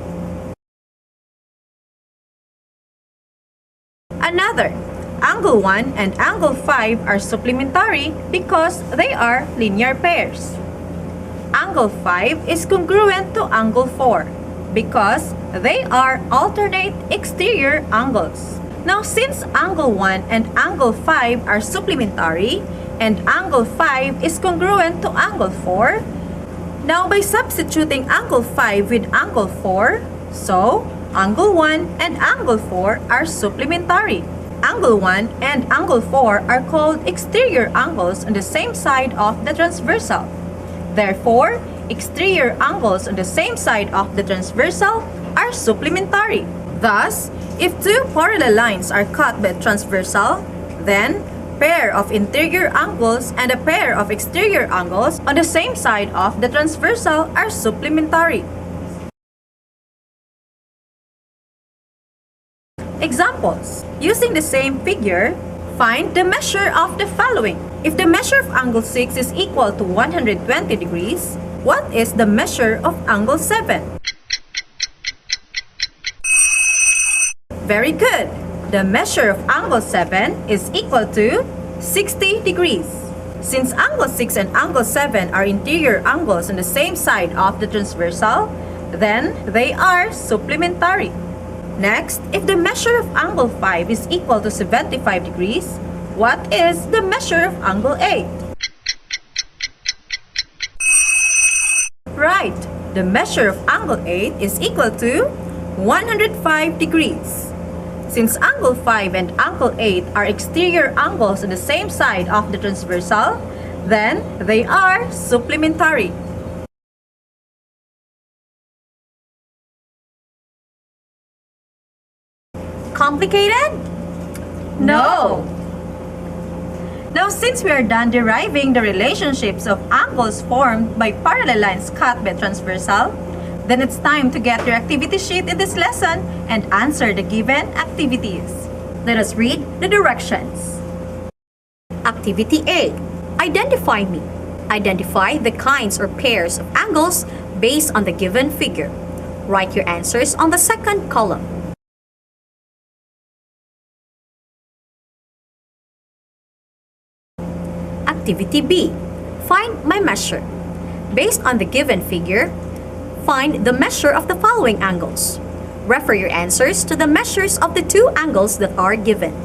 Another, angle 1 and angle 5 are supplementary because they are linear pairs. Angle 5 is congruent to angle 4 because they are alternate exterior angles. Now, since angle 1 and angle 5 are supplementary and angle 5 is congruent to angle 4, now by substituting angle 5 with angle 4, so angle 1 and angle 4 are supplementary. Angle 1 and angle 4 are called exterior angles on the same side of the transversal. Therefore, exterior angles on the same side of the transversal are supplementary. Thus, if two parallel lines are cut by a transversal, then pair of interior angles and a pair of exterior angles on the same side of the transversal are supplementary. Examples. Using the same figure, find the measure of the following. If the measure of angle 6 is equal to 120 degrees, what is the measure of angle 7? Very good. The measure of angle 7 is equal to 60 degrees. Since angle 6 and angle 7 are interior angles on the same side of the transversal, then they are supplementary. Next, if the measure of angle 5 is equal to 75 degrees, what is the measure of angle 8? Right, the measure of angle 8 is equal to 105 degrees. Since angle 5 and angle 8 are exterior angles on the same side of the transversal, then they are supplementary. Complicated? No! Now, since we are done deriving the relationships of angles formed by parallel lines cut by transversal, then it's time to get your activity sheet in this lesson and answer the given activities. Let us read the directions. Activity A. Identify me. Identify the kinds or pairs of angles based on the given figure. Write your answers on the second column. Activity B. Find my measure. Based on the given figure, find the measure of the following angles. Refer your answers to the measures of the two angles that are given.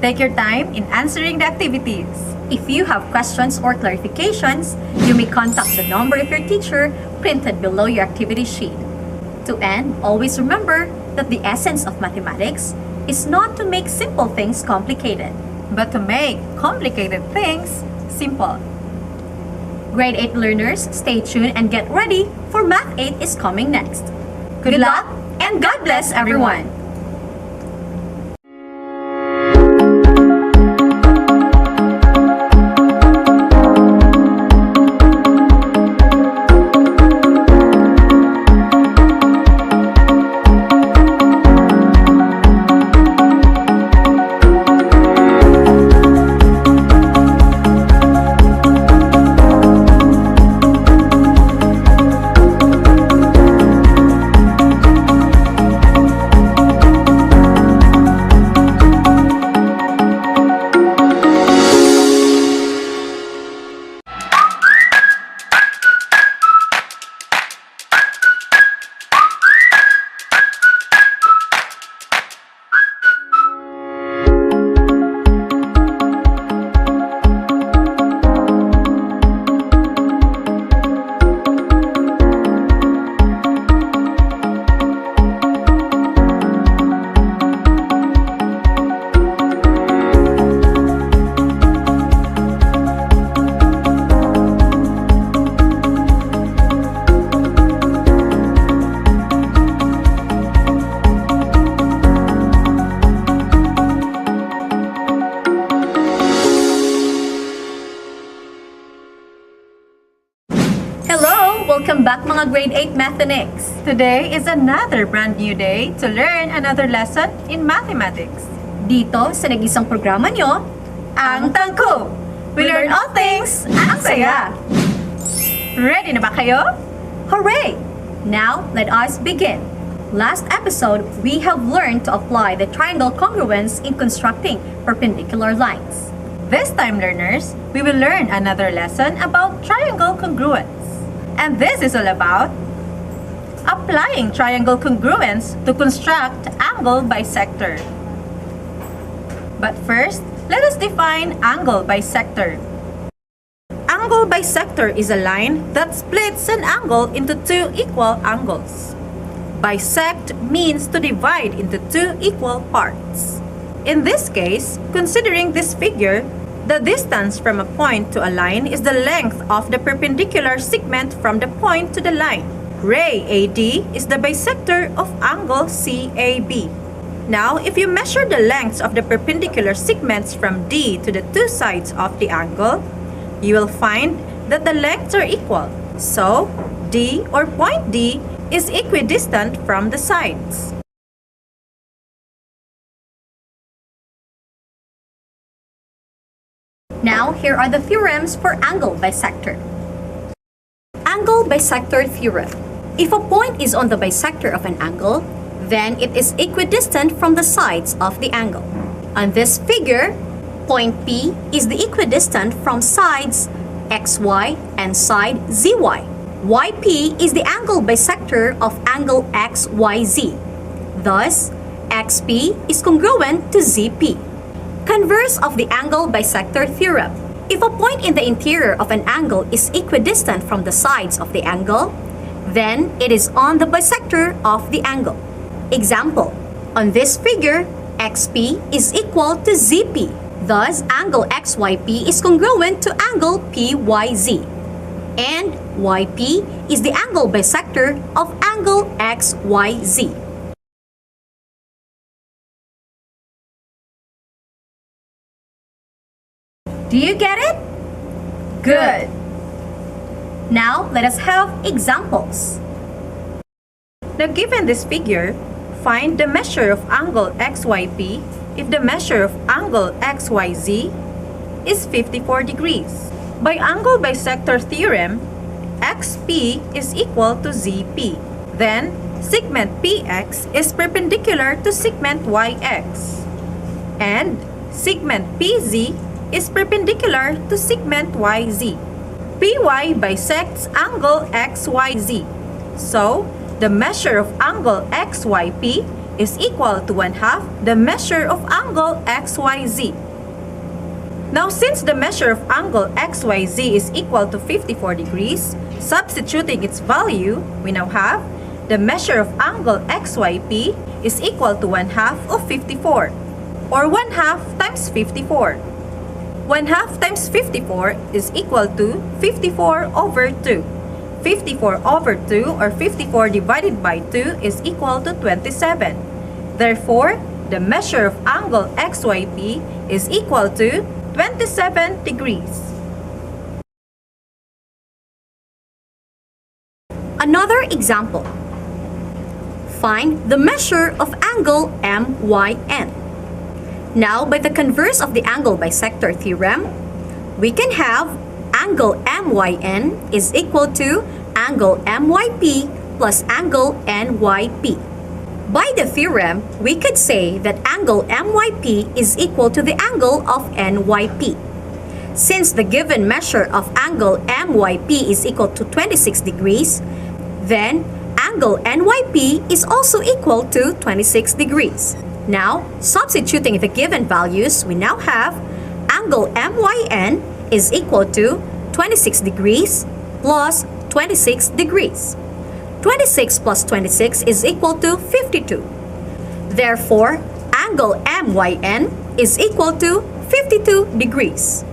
Take your time in answering the activities. If you have questions or clarifications, you may contact the number of your teacher printed below your activity sheet. To end, always remember that the essence of mathematics is not to make simple things complicated, but to make complicated things simple. Grade 8 learners, stay tuned and get ready for Math 8 is coming next. Good luck and God bless everyone! Welcome back mga grade 8 Mathematics! Today is another brand new day to learn another lesson in mathematics. Dito sa nag-isang programa nyo, Ang Tangko! We learn all things ang saya! Ready na ba kayo? Hooray! Now, let us begin. Last episode, we have learned to apply the triangle congruence in constructing perpendicular lines. This time, learners, we will learn another lesson about triangle congruence. And this is all about applying triangle congruence to construct angle bisector. But first, let us define angle bisector. Angle bisector is a line that splits an angle into two equal angles. Bisect means to divide into two equal parts. In this case, considering this figure, the distance from a point to a line is the length of the perpendicular segment from the point to the line. Ray AD is the bisector of angle CAB. Now, if you measure the lengths of the perpendicular segments from D to the two sides of the angle, you will find that the lengths are equal. So, D or point D is equidistant from the sides. Now, here are the theorems for angle bisector. Angle bisector theorem. If a point is on the bisector of an angle, then it is equidistant from the sides of the angle. On this figure, point P is the equidistant from sides XY and side ZY. YP is the angle bisector of angle XYZ. Thus, XP is congruent to ZP. Converse of the angle bisector theorem. If a point in the interior of an angle is equidistant from the sides of the angle, then it is on the bisector of the angle. Example, on this figure, XP is equal to ZP. Thus, angle XYP is congruent to angle PYZ. And YP is the angle bisector of angle XYZ. Do you get it? Good! Now, let us have examples. Now, given this figure, find the measure of angle XYP if the measure of angle XYZ is 54 degrees. By angle bisector theorem, XP is equal to ZP. Then, segment PX is perpendicular to segment YX. And segment PZ is perpendicular to segment YZ. PY bisects angle XYZ. So, the measure of angle XYP is equal to 1/2 the measure of angle XYZ. Now, since the measure of angle XYZ is equal to 54 degrees, substituting its value, we now have the measure of angle XYP is equal to 1/2 of 54, or 1/2 times 54. 1/2 times 54 is equal to 54 over 2. 54 over 2 or 54 divided by 2 is equal to 27. Therefore, the measure of angle XYP is equal to 27 degrees. Another example. Find the measure of angle MYN. Now, by the converse of the angle bisector theorem, we can have angle MYN is equal to angle MYP plus angle NYP. By the theorem, we could say that angle MYP is equal to the angle of NYP. Since the given measure of angle MYP is equal to 26 degrees, then angle NYP is also equal to 26 degrees. Now, substituting the given values, we now have angle MYN is equal to 26 degrees plus 26 degrees. 26 plus 26 is equal to 52. Therefore, angle MYN is equal to 52 degrees.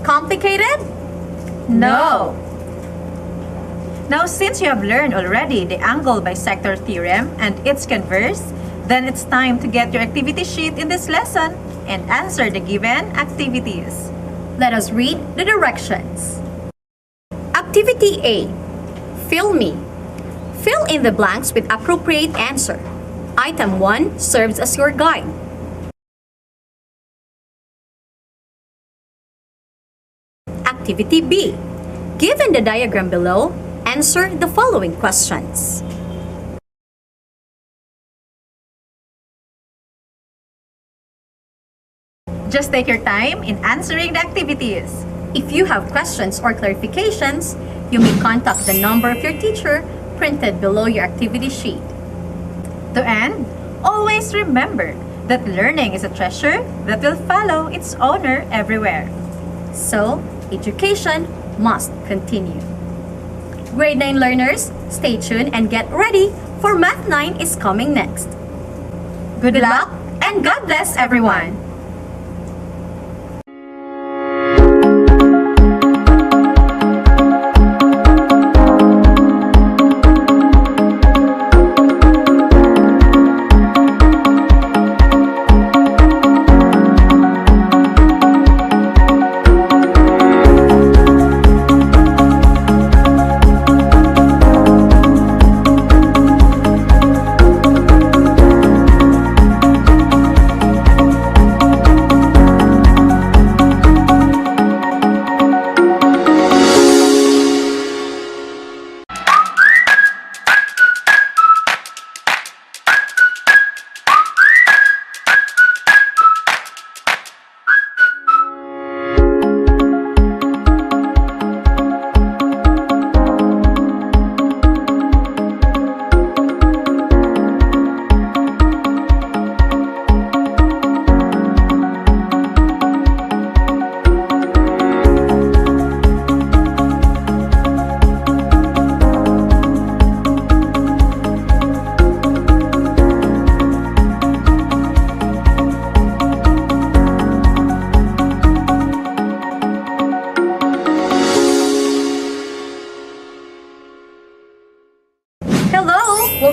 Complicated? No! Now, since you have learned already the angle bisector theorem and its converse, Then it's time to get your activity sheet in this lesson and answer the given activities. Let us read the directions. Activity A. Fill me. Fill in the blanks with appropriate answer. Item 1 serves as your guide. Activity B. Given the diagram below, answer the following questions. Just take your time in answering the activities. If you have questions or clarifications, you may contact the number of your teacher printed below your activity sheet. To end, always remember that learning is a treasure that will follow its owner everywhere. So, education must continue. Grade 9 learners, stay tuned and get ready for Math 9 is coming next. Good luck and God bless everyone!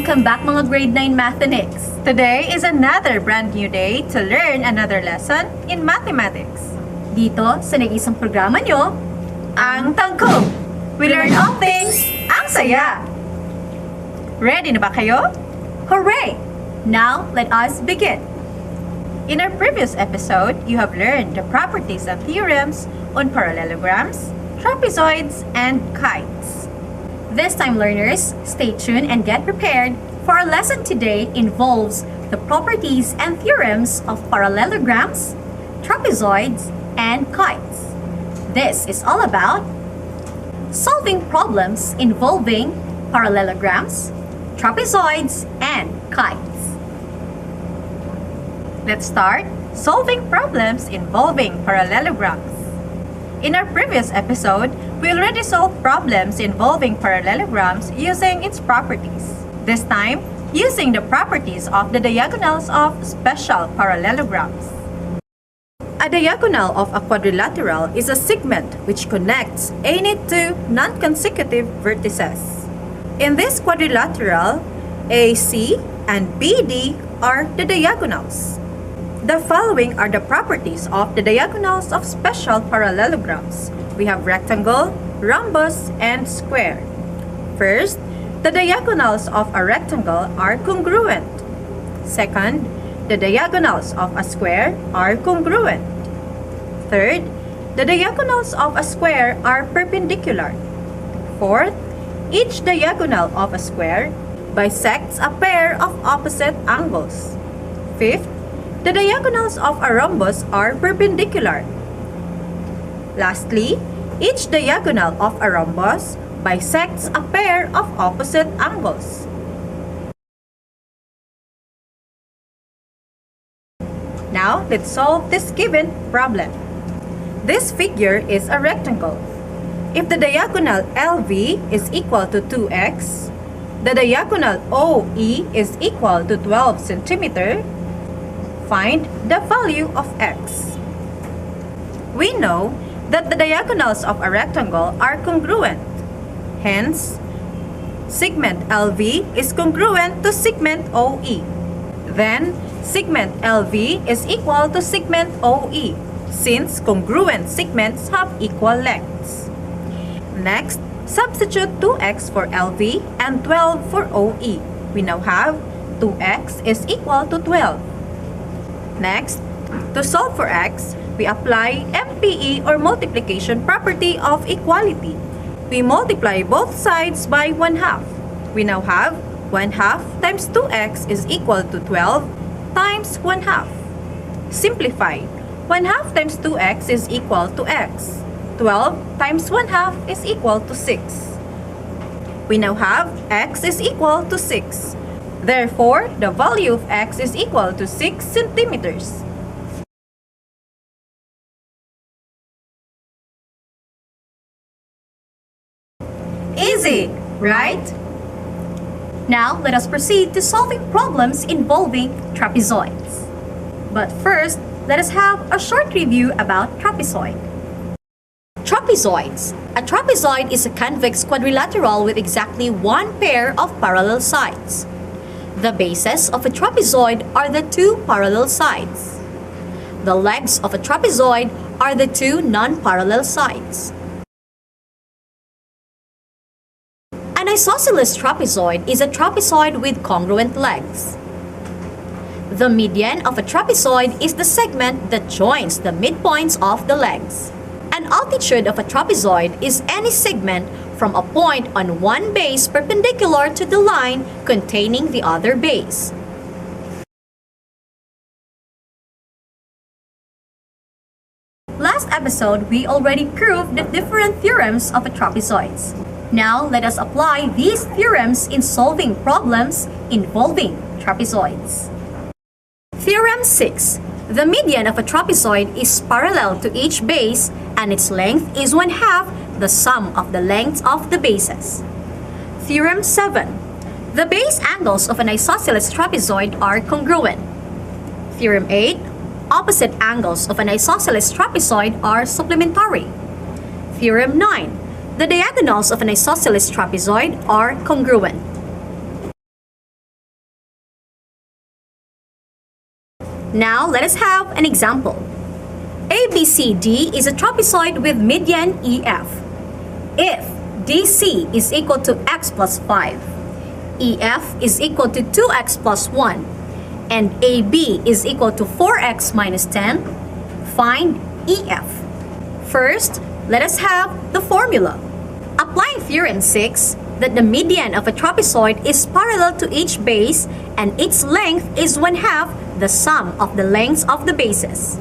Welcome back mga grade 9 Mathenics. Today is another brand new day to learn another lesson in mathematics. Dito sa nag-isang programa nyo, Ang Tangko! We learn all things ang saya! Ready na ba kayo? hooray! Now, let us begin. In our previous episode, you have learned the properties and theorems on parallelograms, trapezoids, and kites. This time, learners, stay tuned and get prepared for our lesson today involves the properties and theorems of parallelograms, trapezoids, and kites. This is all about solving problems involving parallelograms, trapezoids, and kites. Let's start solving problems involving parallelograms. In our previous episode, we already solved problems involving parallelograms using its properties. This time, using the properties of the diagonals of special parallelograms. A diagonal of a quadrilateral is a segment which connects any two non-consecutive vertices. In this quadrilateral, AC and BD are the diagonals. The following are the properties of the diagonals of special parallelograms. We have rectangle, rhombus, and square. First, the diagonals of a rectangle are congruent. Second, the diagonals of a square are congruent. Third, the diagonals of a square are perpendicular. Fourth, each diagonal of a square bisects a pair of opposite angles. Fifth, the diagonals of a rhombus are perpendicular. Lastly, each diagonal of a rhombus bisects a pair of opposite angles. Now, let's solve this given problem. This figure is a rectangle. If the diagonal LV is equal to 2x, the diagonal OE is equal to 12 cm, find the value of x. We know that the diagonals of a rectangle are congruent. Hence, segment LV is congruent to segment OE. Then, segment LV is equal to segment OE, since congruent segments have equal lengths. Next, substitute 2x for LV and 12 for OE. We now have 2x is equal to 12. Next, to solve for x, we apply MPE or multiplication property of equality. We multiply both sides by 1/2. We now have 1/2 times 2x is equal to 12 times 1/2. Simplify. 1/2 times 2x is equal to x. 12 times 1/2 is equal to 6. We now have x is equal to 6. Therefore, the value of x is equal to 6 centimeters. Easy, right? Now, let us proceed to solving problems involving trapezoids. But first, let us have a short review about trapezoid. Trapezoids. A trapezoid is a convex quadrilateral with exactly one pair of parallel sides. The bases of a trapezoid are the two parallel sides. The legs of a trapezoid are the two non-parallel sides. An isosceles trapezoid is a trapezoid with congruent legs. The median of a trapezoid is the segment that joins the midpoints of the legs. An altitude of a trapezoid is any segment from a point on one base perpendicular to the line containing the other base. Last episode, we already proved the different theorems of a trapezoids. Now, let us apply these theorems in solving problems involving trapezoids. Theorem 6. The median of a trapezoid is parallel to each base and its length is 1/2 the sum of the lengths of the bases. Theorem 7. The base angles of an isosceles trapezoid are congruent. Theorem 8. Opposite angles of an isosceles trapezoid are supplementary. Theorem 9. The diagonals of an isosceles trapezoid are congruent. Now, let us have an example. ABCD is a trapezoid with median EF. If DC is equal to x plus 5, EF is equal to 2x plus 1, and AB is equal to 4x minus 10, find EF. First, let us have the formula. Applying theorem 6, that the median of a trapezoid is parallel to each base and its length is 1/2 the sum of the lengths of the bases.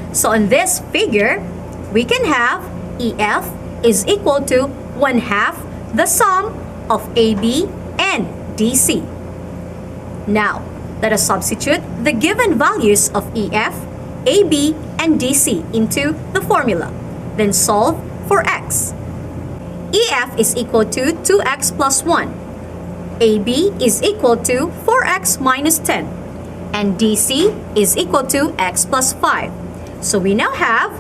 So in this figure, we can have EF is equal to 1/2 the sum of AB and DC. Now, let us substitute the given values of EF, AB, and DC into the formula. Then solve for x. EF is equal to 2x plus 1. AB is equal to 4x minus 10. And DC is equal to x plus 5. So we now have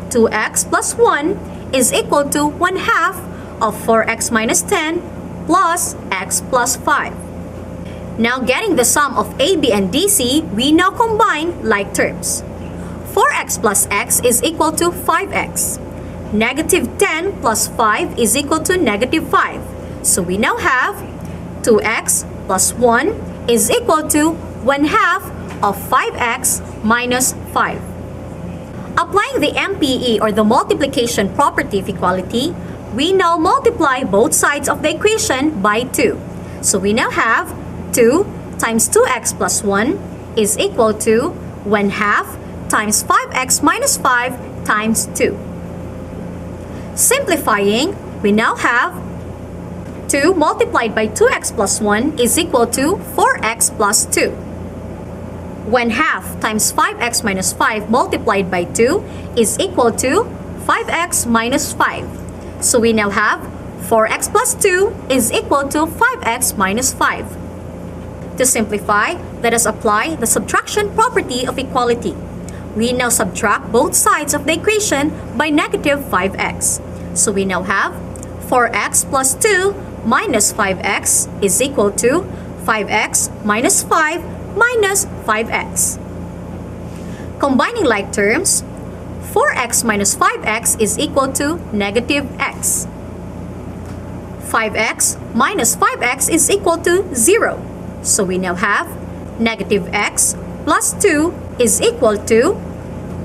2x plus 1 is equal to 1/2 of 4x minus 10 plus x plus 5. Now getting the sum of AB and DC, we now combine like terms. 4x plus x is equal to 5x. Negative 10 plus 5 is equal to negative 5. So we now have 2x plus 1 is equal to 1/2 of 5x minus 5. Applying the MPE or the multiplication property of equality, we now multiply both sides of the equation by 2. So we now have 2 times 2x plus 1 is equal to 1/2 times 5x minus 5 times 2. Simplifying, we now have 2 multiplied by 2x plus 1 is equal to 4x plus 2. 1/2 times 5x minus 5 multiplied by 2 is equal to 5x minus 5. So we now have 4x plus 2 is equal to 5x minus 5. To simplify, let us apply the subtraction property of equality. We now subtract both sides of the equation by negative 5x. So we now have 4x plus 2 minus 5x is equal to 5x minus 5 minus 5x. Combining like terms, 4x minus 5x is equal to negative x. 5x minus 5x is equal to 0. So we now have negative x plus 2 is equal to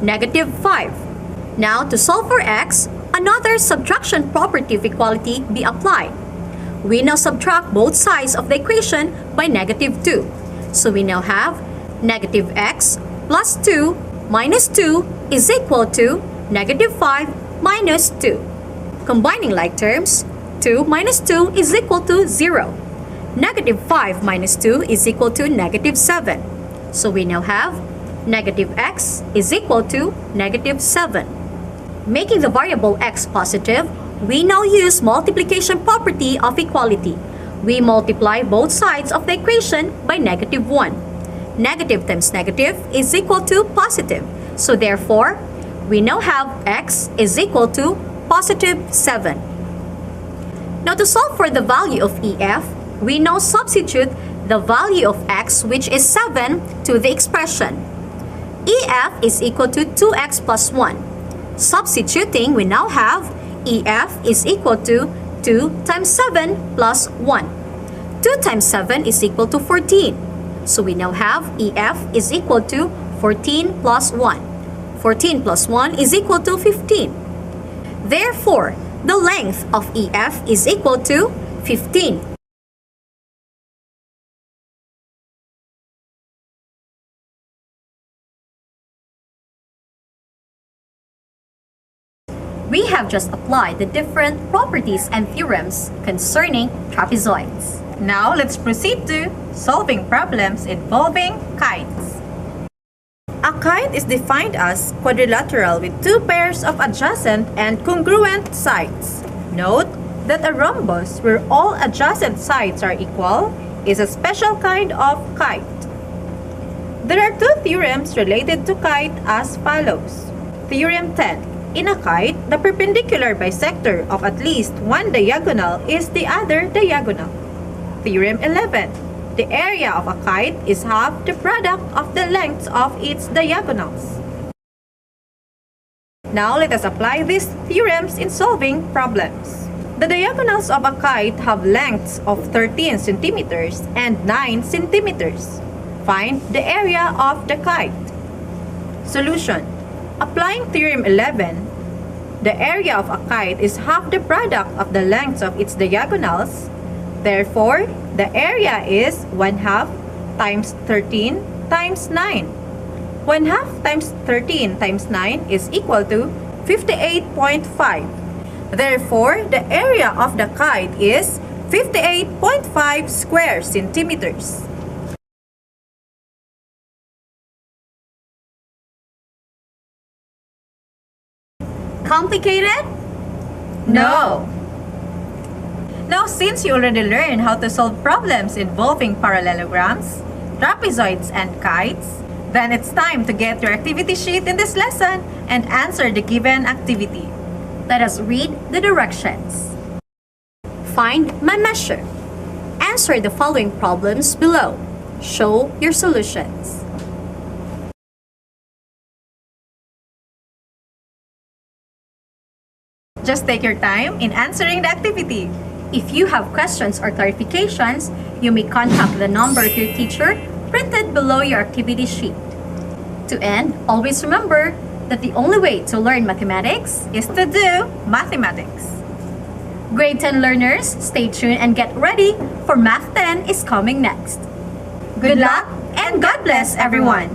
negative 5. Now to solve for x, another subtraction property of equality be applied. We now subtract both sides of the equation by negative 2. So we now have negative x plus 2 minus 2 is equal to negative 5 minus 2. Combining like terms, 2 minus 2 is equal to 0. Negative 5 minus 2 is equal to negative 7. So we now have negative x is equal to negative 7. Making the variable x positive, we now use multiplication property of equality. We multiply both sides of the equation by negative 1. Negative times negative is equal to positive. So therefore, we now have x is equal to positive 7. Now to solve for the value of EF, we now substitute the value of x, which is 7, to the expression. EF is equal to 2x plus 1. Substituting, we now have EF is equal to 2 times 7 plus 1. 2 times 7 is equal to 14. So we now have EF is equal to 14 plus 1. 14 plus 1 is equal to 15. Therefore, the length of EF is equal to 15. We have just applied the different properties and theorems concerning trapezoids. Now let's proceed to solving problems involving kites. A kite is defined as quadrilateral with two pairs of adjacent and congruent sides. Note that a rhombus where all adjacent sides are equal is a special kind of kite. There are two theorems related to kite as follows. Theorem 10. In a kite, the perpendicular bisector of at least one diagonal is the other diagonal. Theorem 11. The area of a kite is half the product of the lengths of its diagonals. Now let us apply these theorems in solving problems. The diagonals of a kite have lengths of 13 centimeters and 9 centimeters. Find the area of the kite. Solution. Applying Theorem 11, the area of a kite is half the product of the lengths of its diagonals. Therefore, the area is 1/2 times 13 times 9. 1/2 times 13 times 9 is equal to 58.5. Therefore, the area of the kite is 58.5 square centimeters. Complicated? No! Now, since you already learned how to solve problems involving parallelograms, trapezoids, and kites, then it's time to get your activity sheet in this lesson and answer the given activity. Let us read the directions. Find my measure. Answer the following problems below. Show your solutions. Just take your time in answering the activity. If you have questions or clarifications, you may contact the number of your teacher printed below your activity sheet. To end, always remember that the only way to learn mathematics Is to do mathematics. Grade 10 learners, stay tuned and get ready for Math 10 is coming next. Good luck and God bless everyone!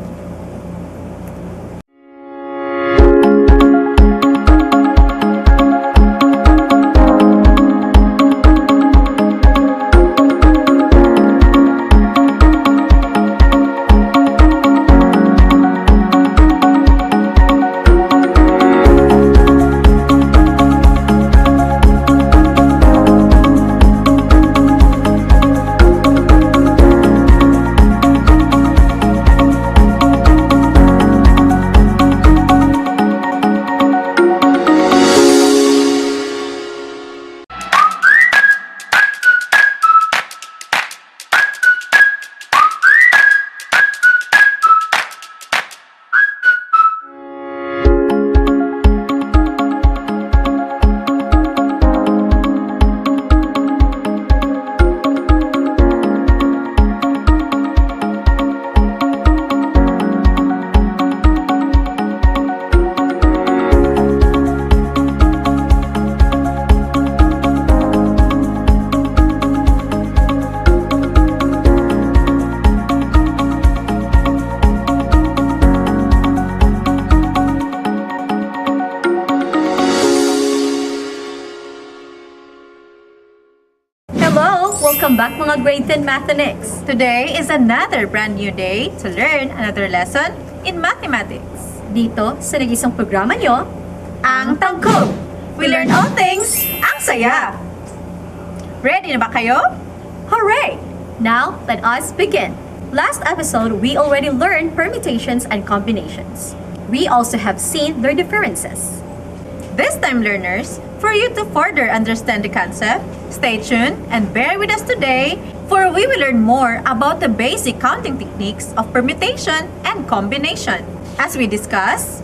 back mga grade 10 Mathenics! Today is another brand new day to learn another lesson in mathematics. Dito sa nag-isang programa nyo, Ang Tangkog! We learn all things, ang saya! Ready na ba kayo? hooray! Now, let us begin. Last episode, we already learned permutations and combinations. We also have seen their differences. This time, learners, for you to further understand the concept, stay tuned and bear with us today, for we will learn more about the basic counting techniques of permutation and combination as we discuss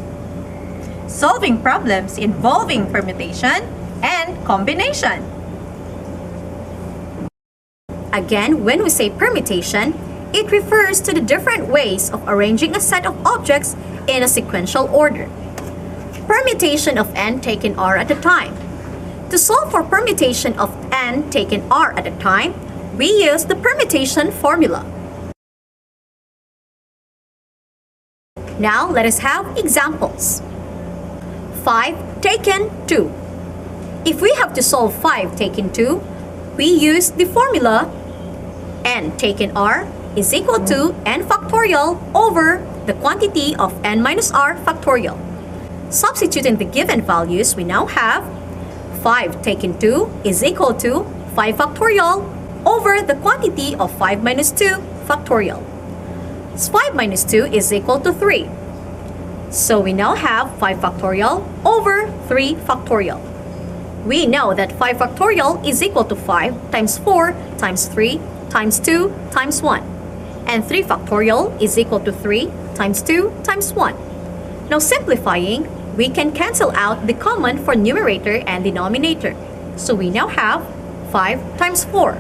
solving problems involving permutation and combination. Again, when we say permutation, it refers to the different ways of arranging a set of objects in a sequential order. Permutation of n taken r at a time. To solve for permutation of n taken r at a time, we use the permutation formula. Now, let us have examples. 5 taken 2. If we have to solve 5 taken 2, we use the formula n taken r is equal to n factorial over the quantity of n minus r factorial. Substituting the given values, we now have 5 taken 2 is equal to 5 factorial over the quantity of 5 minus 2 factorial. 5 minus 2 is equal to 3. So we now have 5 factorial over 3 factorial. We know that 5 factorial is equal to 5 times 4 times 3 times 2 times 1. And 3 factorial is equal to 3 times 2 times 1. Now simplifying, we can cancel out the common for numerator and denominator. So we now have 5 times 4.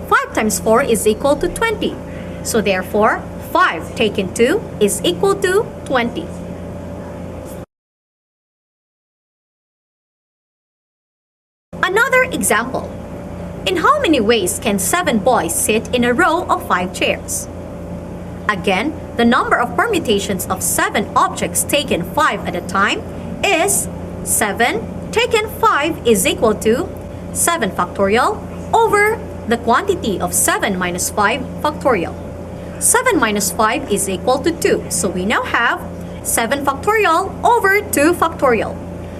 5 times 4 is equal to 20. So therefore, 5 taken 2 is equal to 20. Another example. In how many ways can 7 boys sit in a row of 5 chairs? Again, the number of permutations of 7 objects taken 5 at a time is 7 taken 5 is equal to 7 factorial over the quantity of 7 minus 5 factorial. 7 minus 5 is equal to 2, so we now have 7 factorial over 2 factorial.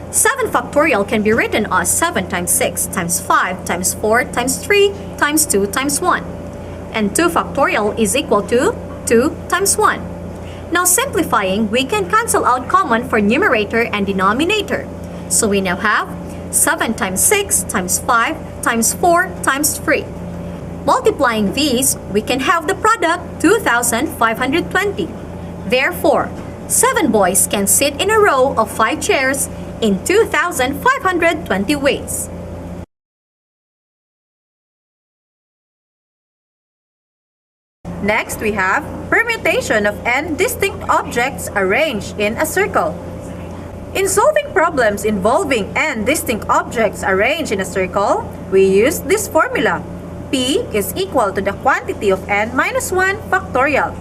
7 factorial can be written as 7 times 6 times 5 times 4 times 3 times 2 times 1. And 2 factorial is equal to 2 times 1. Now simplifying, we can cancel out common for numerator and denominator. So we now have 7 times 6 times 5 times 4 times 3. Multiplying these, we can have the product 2,520. Therefore, 7 boys can sit in a row of 5 chairs in 2,520 ways. Next, we have permutation of n distinct objects arranged in a circle. In solving problems involving n distinct objects arranged in a circle, we use this formula. P is equal to the quantity of n minus 1 factorial.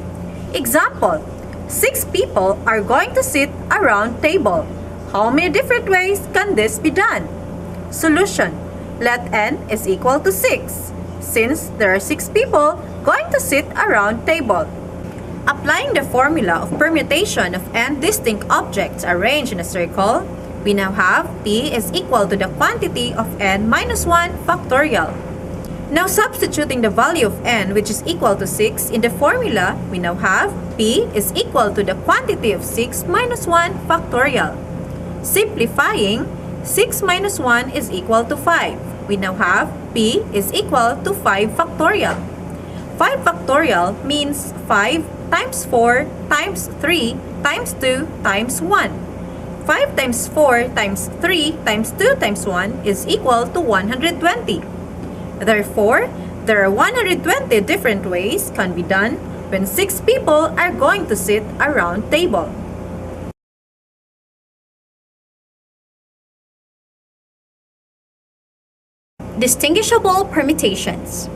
Example, 6 people are going to sit around table. How many different ways can this be done? Solution, let n is equal to 6. Since there are 6 people going to sit around table. Applying the formula of permutation of n distinct objects arranged in a circle, we now have P is equal to the quantity of n minus 1 factorial. Now substituting the value of n, which is equal to 6, in the formula, we now have P is equal to the quantity of 6 minus 1 factorial. Simplifying, 6 minus 1 is equal to 5. We now have P is equal to 5 factorial. 5 factorial means 5 times 4 times 3 times 2 times 1. 5 times 4 times 3 times 2 times 1 is equal to 120. Therefore, there are 120 different ways can be done when 6 people are going to sit around table. Distinguishable permutations.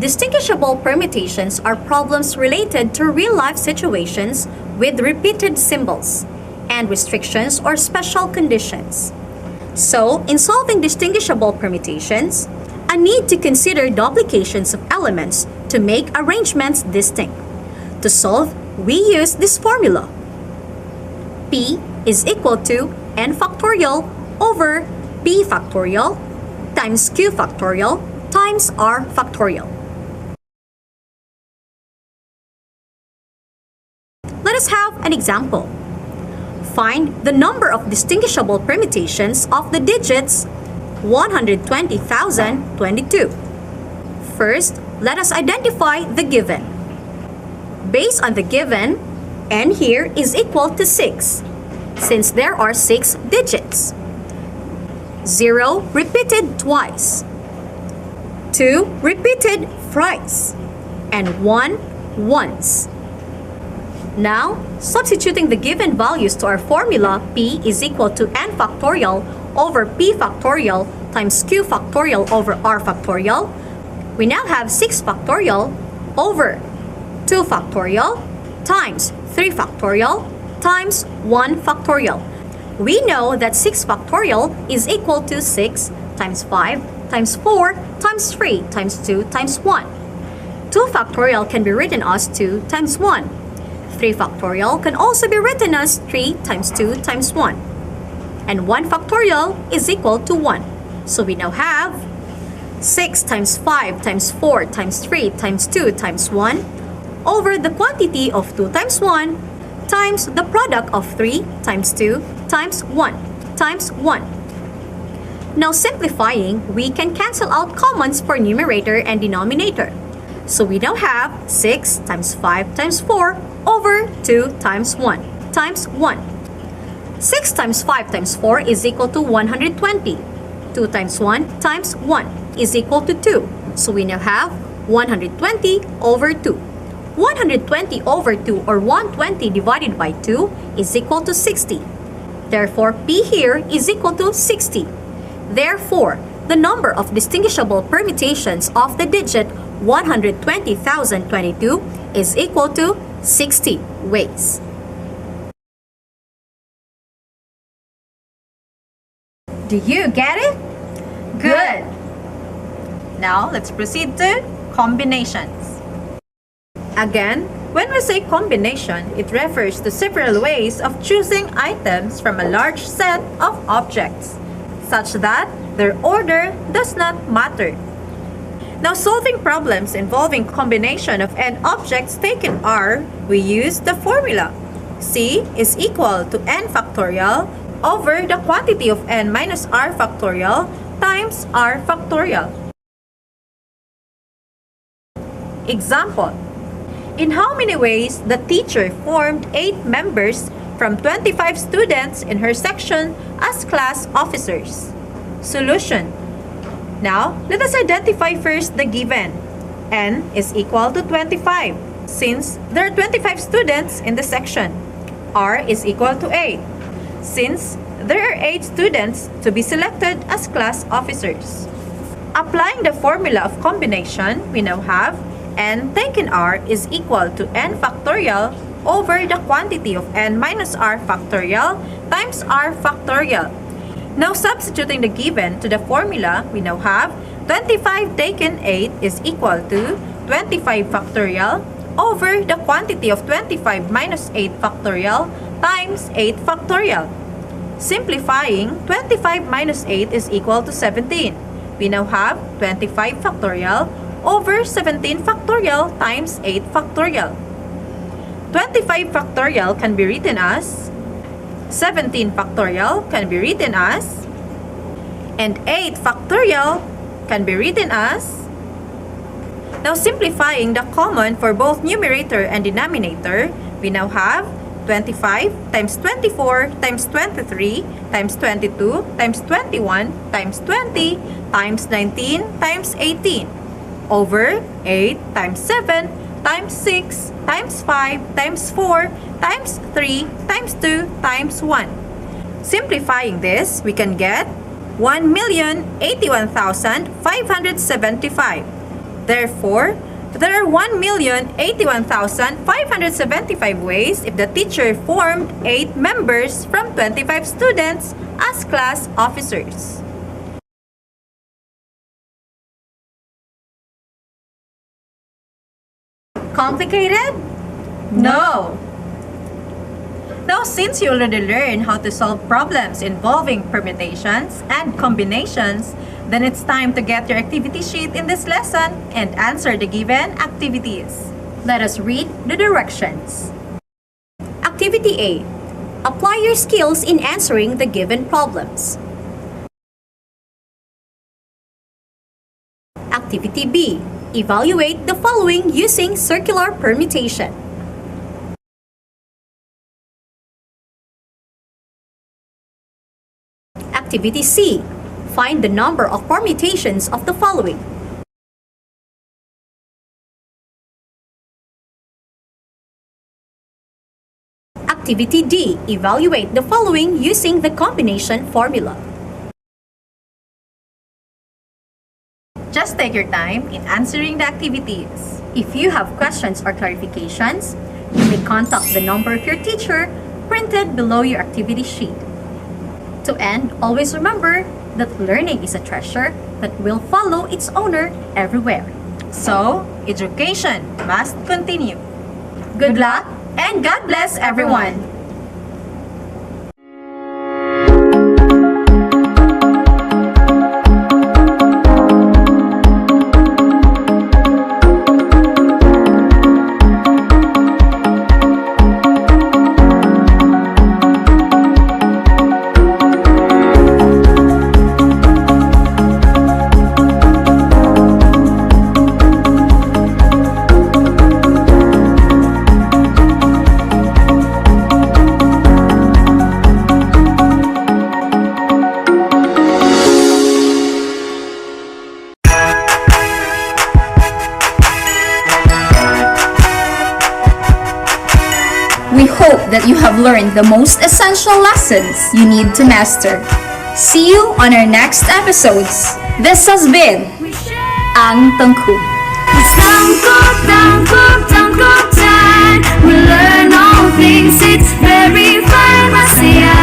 Distinguishable permutations are problems related to real-life situations with repeated symbols and restrictions or special conditions. So, in solving distinguishable permutations, a need to consider duplications of elements to make arrangements distinct. To solve, we use this formula. P is equal to n factorial over p factorial times q factorial times r factorial. Let us have an example. Find the number of distinguishable permutations of the digits 120,022. First, let us identify the given. Based on the given, n here is equal to 6, since there are 6 digits. 0 repeated twice, 2 repeated thrice, and 1 once. Now, substituting the given values to our formula, p is equal to n factorial over p factorial times q factorial over r factorial, we now have 6 factorial over 2 factorial times 3 factorial times 1 factorial. We know that 6 factorial is equal to 6 times 5 times 4 times 3 times 2 times 1. 2 factorial can be written as 2 times 1. 3 factorial can also be written as 3 times 2 times 1. And 1 factorial is equal to 1. So we now have 6 times 5 times 4 times 3 times 2 times 1 over the quantity of 2 times 1 times the product of 3 times 2 times 1 times 1. Now simplifying, we can cancel out commons for numerator and denominator. So we now have 6 times 5 times 4 over 2 times 1 times 1. 6 times 5 times 4 is equal to 120. 2 times 1 times 1 is equal to 2. So we now have 120 over 2. 120 over 2 or 120 divided by 2 is equal to 60. Therefore, P here is equal to 60. Therefore, the number of distinguishable permutations of the digit 120,022 is equal to 60 ways. Do you get it? Good! Now, let's proceed to combinations. Again, when we say combination, it refers to several ways of choosing items from a large set of objects, such that their order does not matter. Now, solving problems involving combination of n objects taken are, we use the formula. C is equal to n factorial over the quantity of n minus r factorial times r factorial. Example. In how many ways the teacher formed 8 members from 25 students in her section as class officers? Solution. Now, let us identify first the given. N is equal to 25, since there are 25 students in the section. R is equal to 8, since there are 8 students to be selected as class officers. Applying the formula of combination, we now have n taken r is equal to n factorial over the quantity of n minus r factorial times r factorial. Now substituting the given to the formula, we now have 25 taken 8 is equal to 25 factorial over the quantity of 25 minus 8 factorial times 8 factorial. Simplifying, 25 minus 8 is equal to 17. We now have 25 factorial over 17 factorial times 8 factorial. 25 factorial can be written as 17 factorial can be written as, and 8 factorial can be written as. Now simplifying the common for both numerator and denominator, we now have 25 times 24 times 23 times 22 times 21 times 20 times 19 times 18 over 8 times 7 times 6 times 5 times 4 times 3 times 2 times 1. Simplifying this, we can get 1,081,575. Therefore, there are 1,081,575 ways if the teacher formed 8 members from 25 students as class officers. complicated? No. Now, since you already learned how to solve problems involving permutations and combinations, then it's time to get your activity sheet in this lesson and answer the given activities. Let us read the directions. Activity A. Apply your skills in answering the given problems. Activity B. Evaluate the following using circular permutation. Activity C. Find the number of permutations of the following. Activity D. Evaluate the following using the combination formula. Just take your time in answering the activities. If you have questions or clarifications, you may contact the number of your teacher printed below your activity sheet. To end, always remember that learning is a treasure that will follow its owner everywhere. So, education must continue. Good luck and God bless everyone! We hope that you have learned the most essential lessons you need to master. See you on our next episodes. This has been Ang Tangkub. It's Tangkub, Tangkub, Tangkub time. We learn all things, it's very fun, masaya.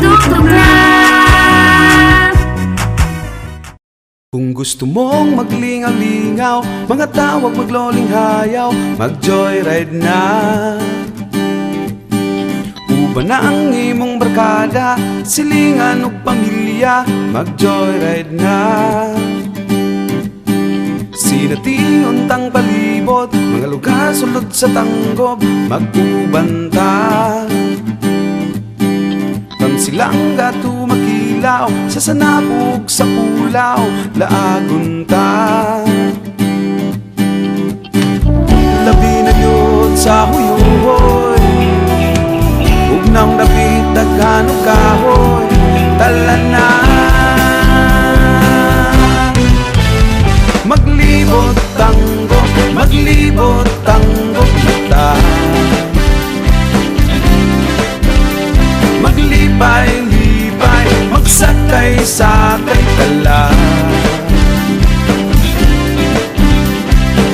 Tugtog na. Kung gusto mong maglingaw-lingaw, mga tawag magloling hayaw, mag-joyride na. Uba na ang imong barkada, silingan o pamilya, mag-joyride na. Sinatiuntang palibot, mga lugar sulod sa tanggob, mag-ubanta. Silang gato makilaw sa sanabog sa pulaw, laagunta. Labi na yun sa huyuhoy, ugnang dapit daghanong kahoy, tala na. Maglibot tango, maglibot tango kita. Maglipay-lipay, magsakay-sakay tala.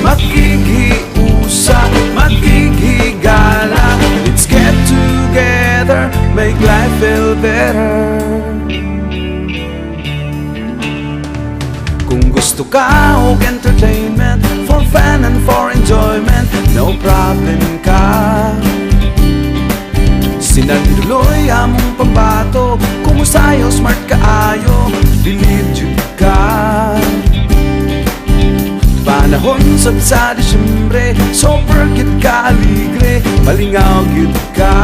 Maghihiusa, maghihigala. Let's get together, make life feel better. Kung gusto ka og entertainment, for fun and for enjoyment, no problem ka. Sinagduloy among pambato, kung usayo smart kaayo, believe jud ka. Panahon sab sa Disyembre, super kit ka aligre, malingaw gyud ka.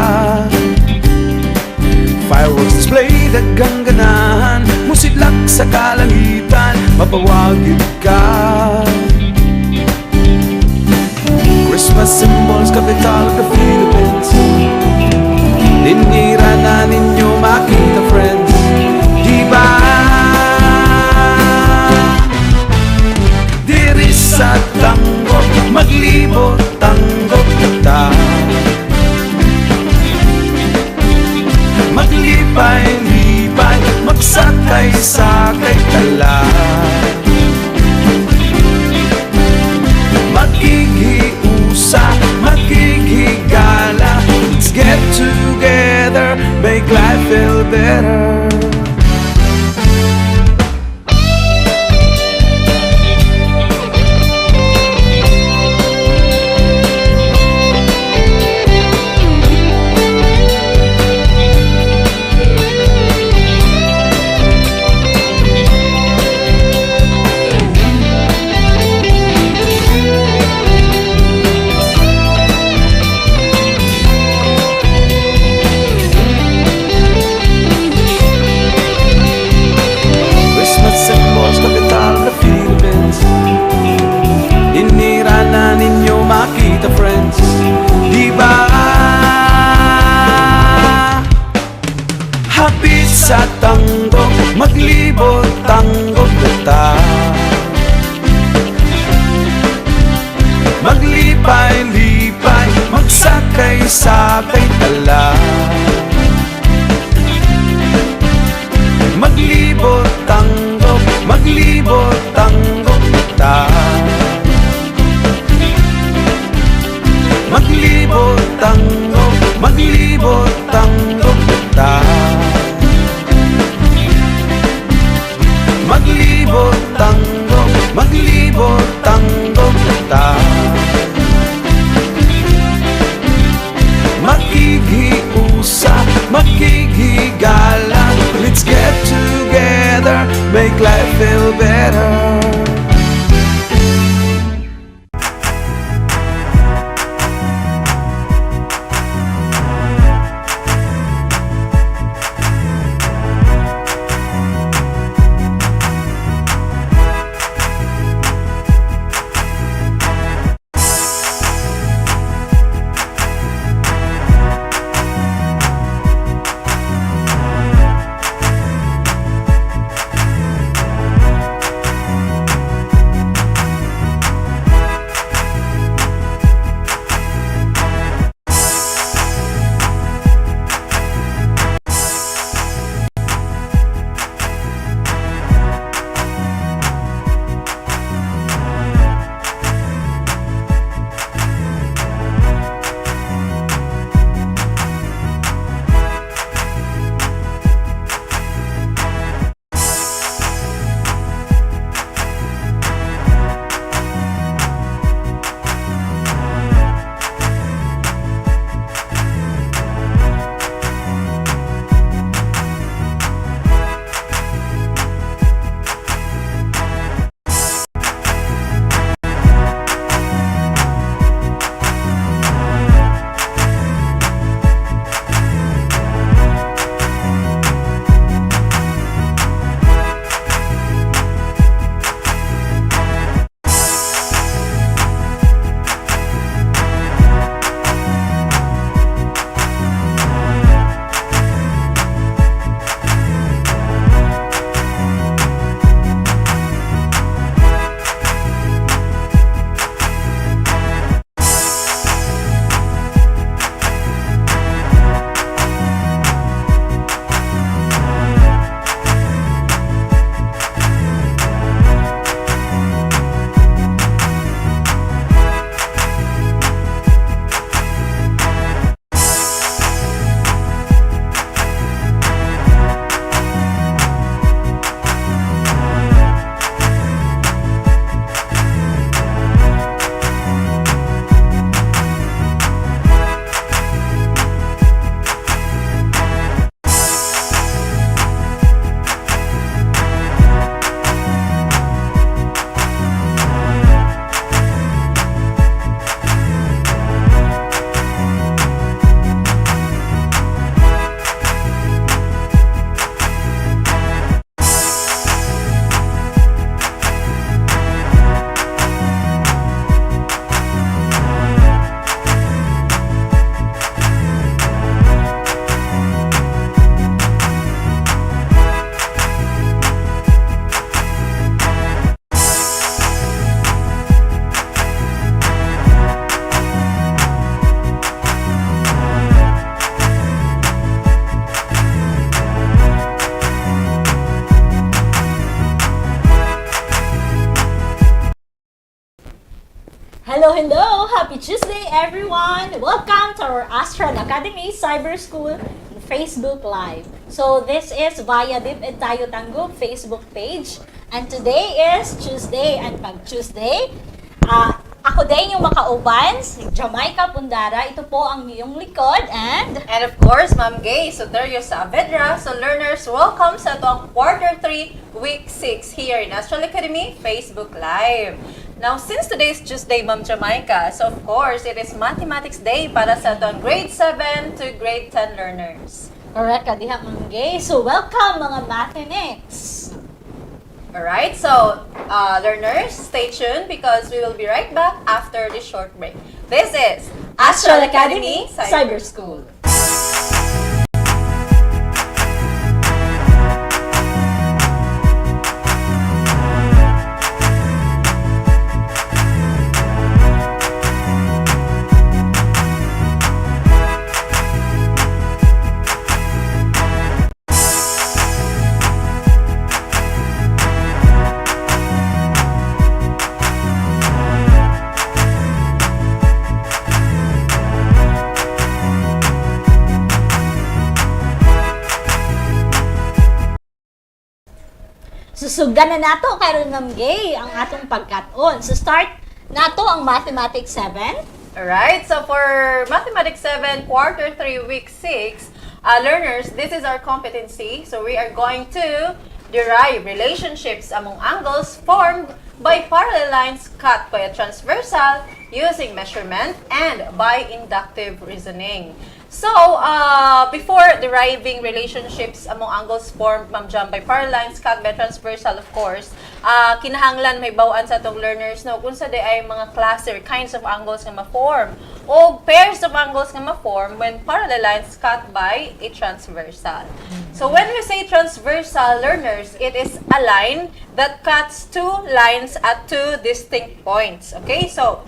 Fireworks display daghang ganahan, musidlak sa kalangitan, mapawag gyud ka. Christmas symbols, capital of the Philippines. Ninira na ninyo makita friends, diba? Diri sa tango, maglibot tango kita. Maglipay-lipay, magsakay-sakay tala. Maghihiusa, maghihigala. Let's get together, make life feel better. maglibot tanggol ta. Maglipay-lipay, magsakay-sakay tala. Maglibot tanggol ta. Maglibot tanggol ta. Maglibot tanggol ta. Makikiusa, makikigala. Let's get together, make life feel better. Hello, hello! Happy Tuesday, everyone! Welcome to our Astral Academy Cyber School Facebook Live. So, this is via Dip and Tayo Tanggop Facebook page. And today is Tuesday. And pag Tuesday, ako din yung makauban, si Jamaica Pundara. Ito po ang iyong likod. And of course, Ma'am Gay Soterio Saavedra. So learners, welcome sa itong Quarter 3, Week 6 here in Astral Academy Facebook Live. Now, since today is Tuesday, Ma'am Jamaica, so of course, it is Mathematics Day para sa itong Grade 7 to Grade 10 learners. correct ka diha, Ma'am Gay. So, welcome mga Mathenics! Alright, so learners, stay tuned because we will be right back after this short break. This is Astral Academy Cyber School. Isugdan na nato karon Ma'am Gay ang atong pagkat-on. So start nato ang Mathematics 7. Alright, so for Mathematics 7, Quarter 3, Week 6, learners, this is our competency. So we are going to derive relationships among angles formed by parallel lines cut by a transversal using measurement and by inductive reasoning. So, before deriving relationships among angles formed, Ma'am Jam, by parallel lines cut by transversal, of course, kinahanglan may bawaan sa itong learners, no, kung sa di ay mga klase or kinds of angles nga ma-form o pairs of angles nga ma-form when parallel lines cut by a transversal. So, when we say transversal, learners, it is a line that cuts two lines at two distinct points. Okay, so,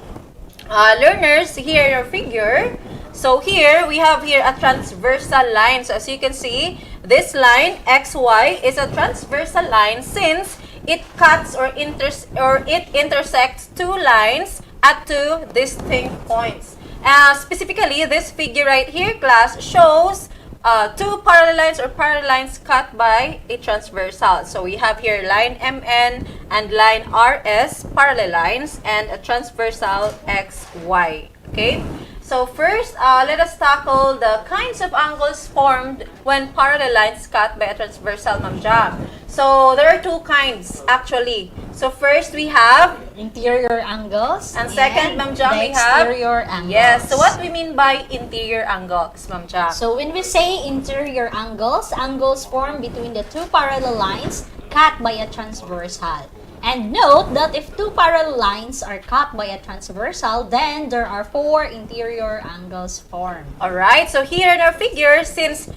learners, here your figure. So here, we have here a transversal line. So as you can see, this line, XY, is a transversal line since it cuts or it intersects two lines at two distinct points. Specifically, this figure right here, class, shows two parallel lines or parallel lines cut by a transversal. So we have here line MN and line RS, parallel lines, and a transversal XY. Okay? So first, let us tackle the kinds of angles formed when parallel lines cut by a transversal, Ma'am Jam. So there are two kinds actually. So first we have Interior angles. and second, Ma'am Jam, the we have exterior angles. yes. So what we mean by interior angles, Ma'am Jam? So when we say interior angles, angles formed between the two parallel lines cut by a transversal. And note that if two parallel lines are cut by a transversal, then there are four interior angles formed. Alright, so here in our figure, since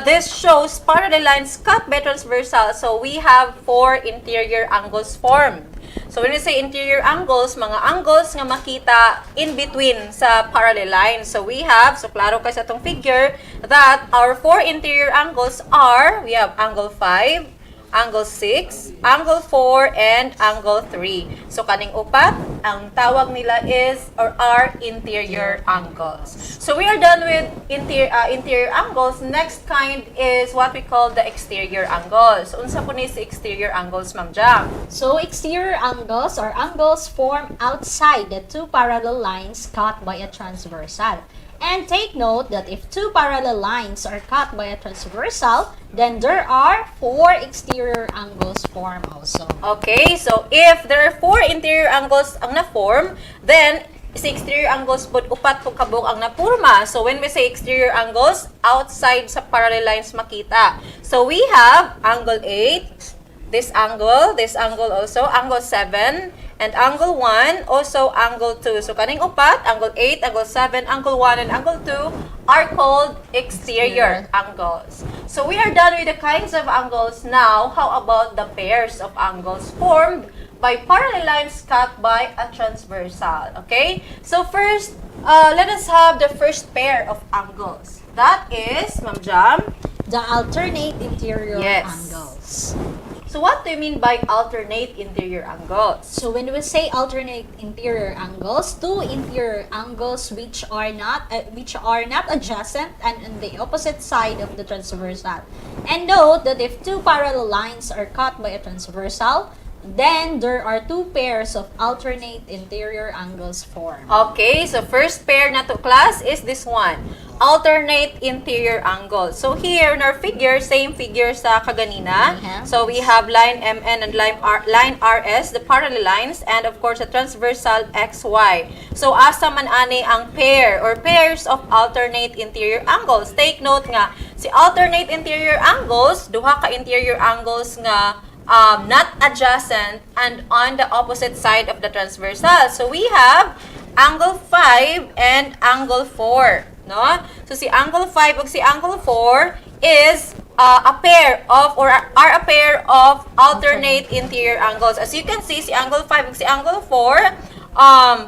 this shows parallel lines cut by transversal, so we have four interior angles formed. So when we say interior angles, mga angles nga makita in between sa parallel lines. So we have, so klaro kayo sa itong figure, that our four interior angles are, we have angle 5, angle 6, angle 4, and angle 3. So kaning upat, ang tawag nila is or are interior angles. So we are done with interior angles. Next kind is what we call the exterior angles. Unsa po ni sa exterior angles, Ma'am Jam? So exterior angles are angles formed outside the two parallel lines cut by a transversal. And take note that if two parallel lines are cut by a transversal, then there are four exterior angles formed also. Okay, so if there are four interior angles ang na-form, then sa exterior angles pod upat po kabuk ang napurma. So when we say exterior angles, outside sa parallel lines makita. So we have angle 8, this angle also, angle 7, and angle 1, also angle 2. So kaning upat, angle 8, angle 7, angle 1, and angle 2 are called exterior angles. So we are done with the kinds of angles. Now, how about the pairs of angles formed by parallel lines cut by a transversal? Okay? So first, let us have the first pair of angles. That is, Ma'am Jam, The alternate interior Yes. angles. so what do you mean by alternate interior angles? So when we say alternate interior angles, two interior angles which are not adjacent and on the opposite side of the transversal. And note that if two parallel lines are cut by a transversal, then there are two pairs of alternate interior angles formed. Okay, so first pair na to class is this one. Alternate interior angle. So here in our figure, same figure sa kaganina. Mhm. So we have line MN and line RS, the parallel lines, and of course the transversal XY. So asa man ani ang pair or pairs of alternate interior angles. Take note nga, si alternate interior angles, duha ka interior angles nga not adjacent and on the opposite side of the transversal. So we have angle 5 and angle 4. No? So si angle 5 ug si angle 4 is a pair of or are a pair of alternate interior angles. As you can see, si angle 5 ug si angle 4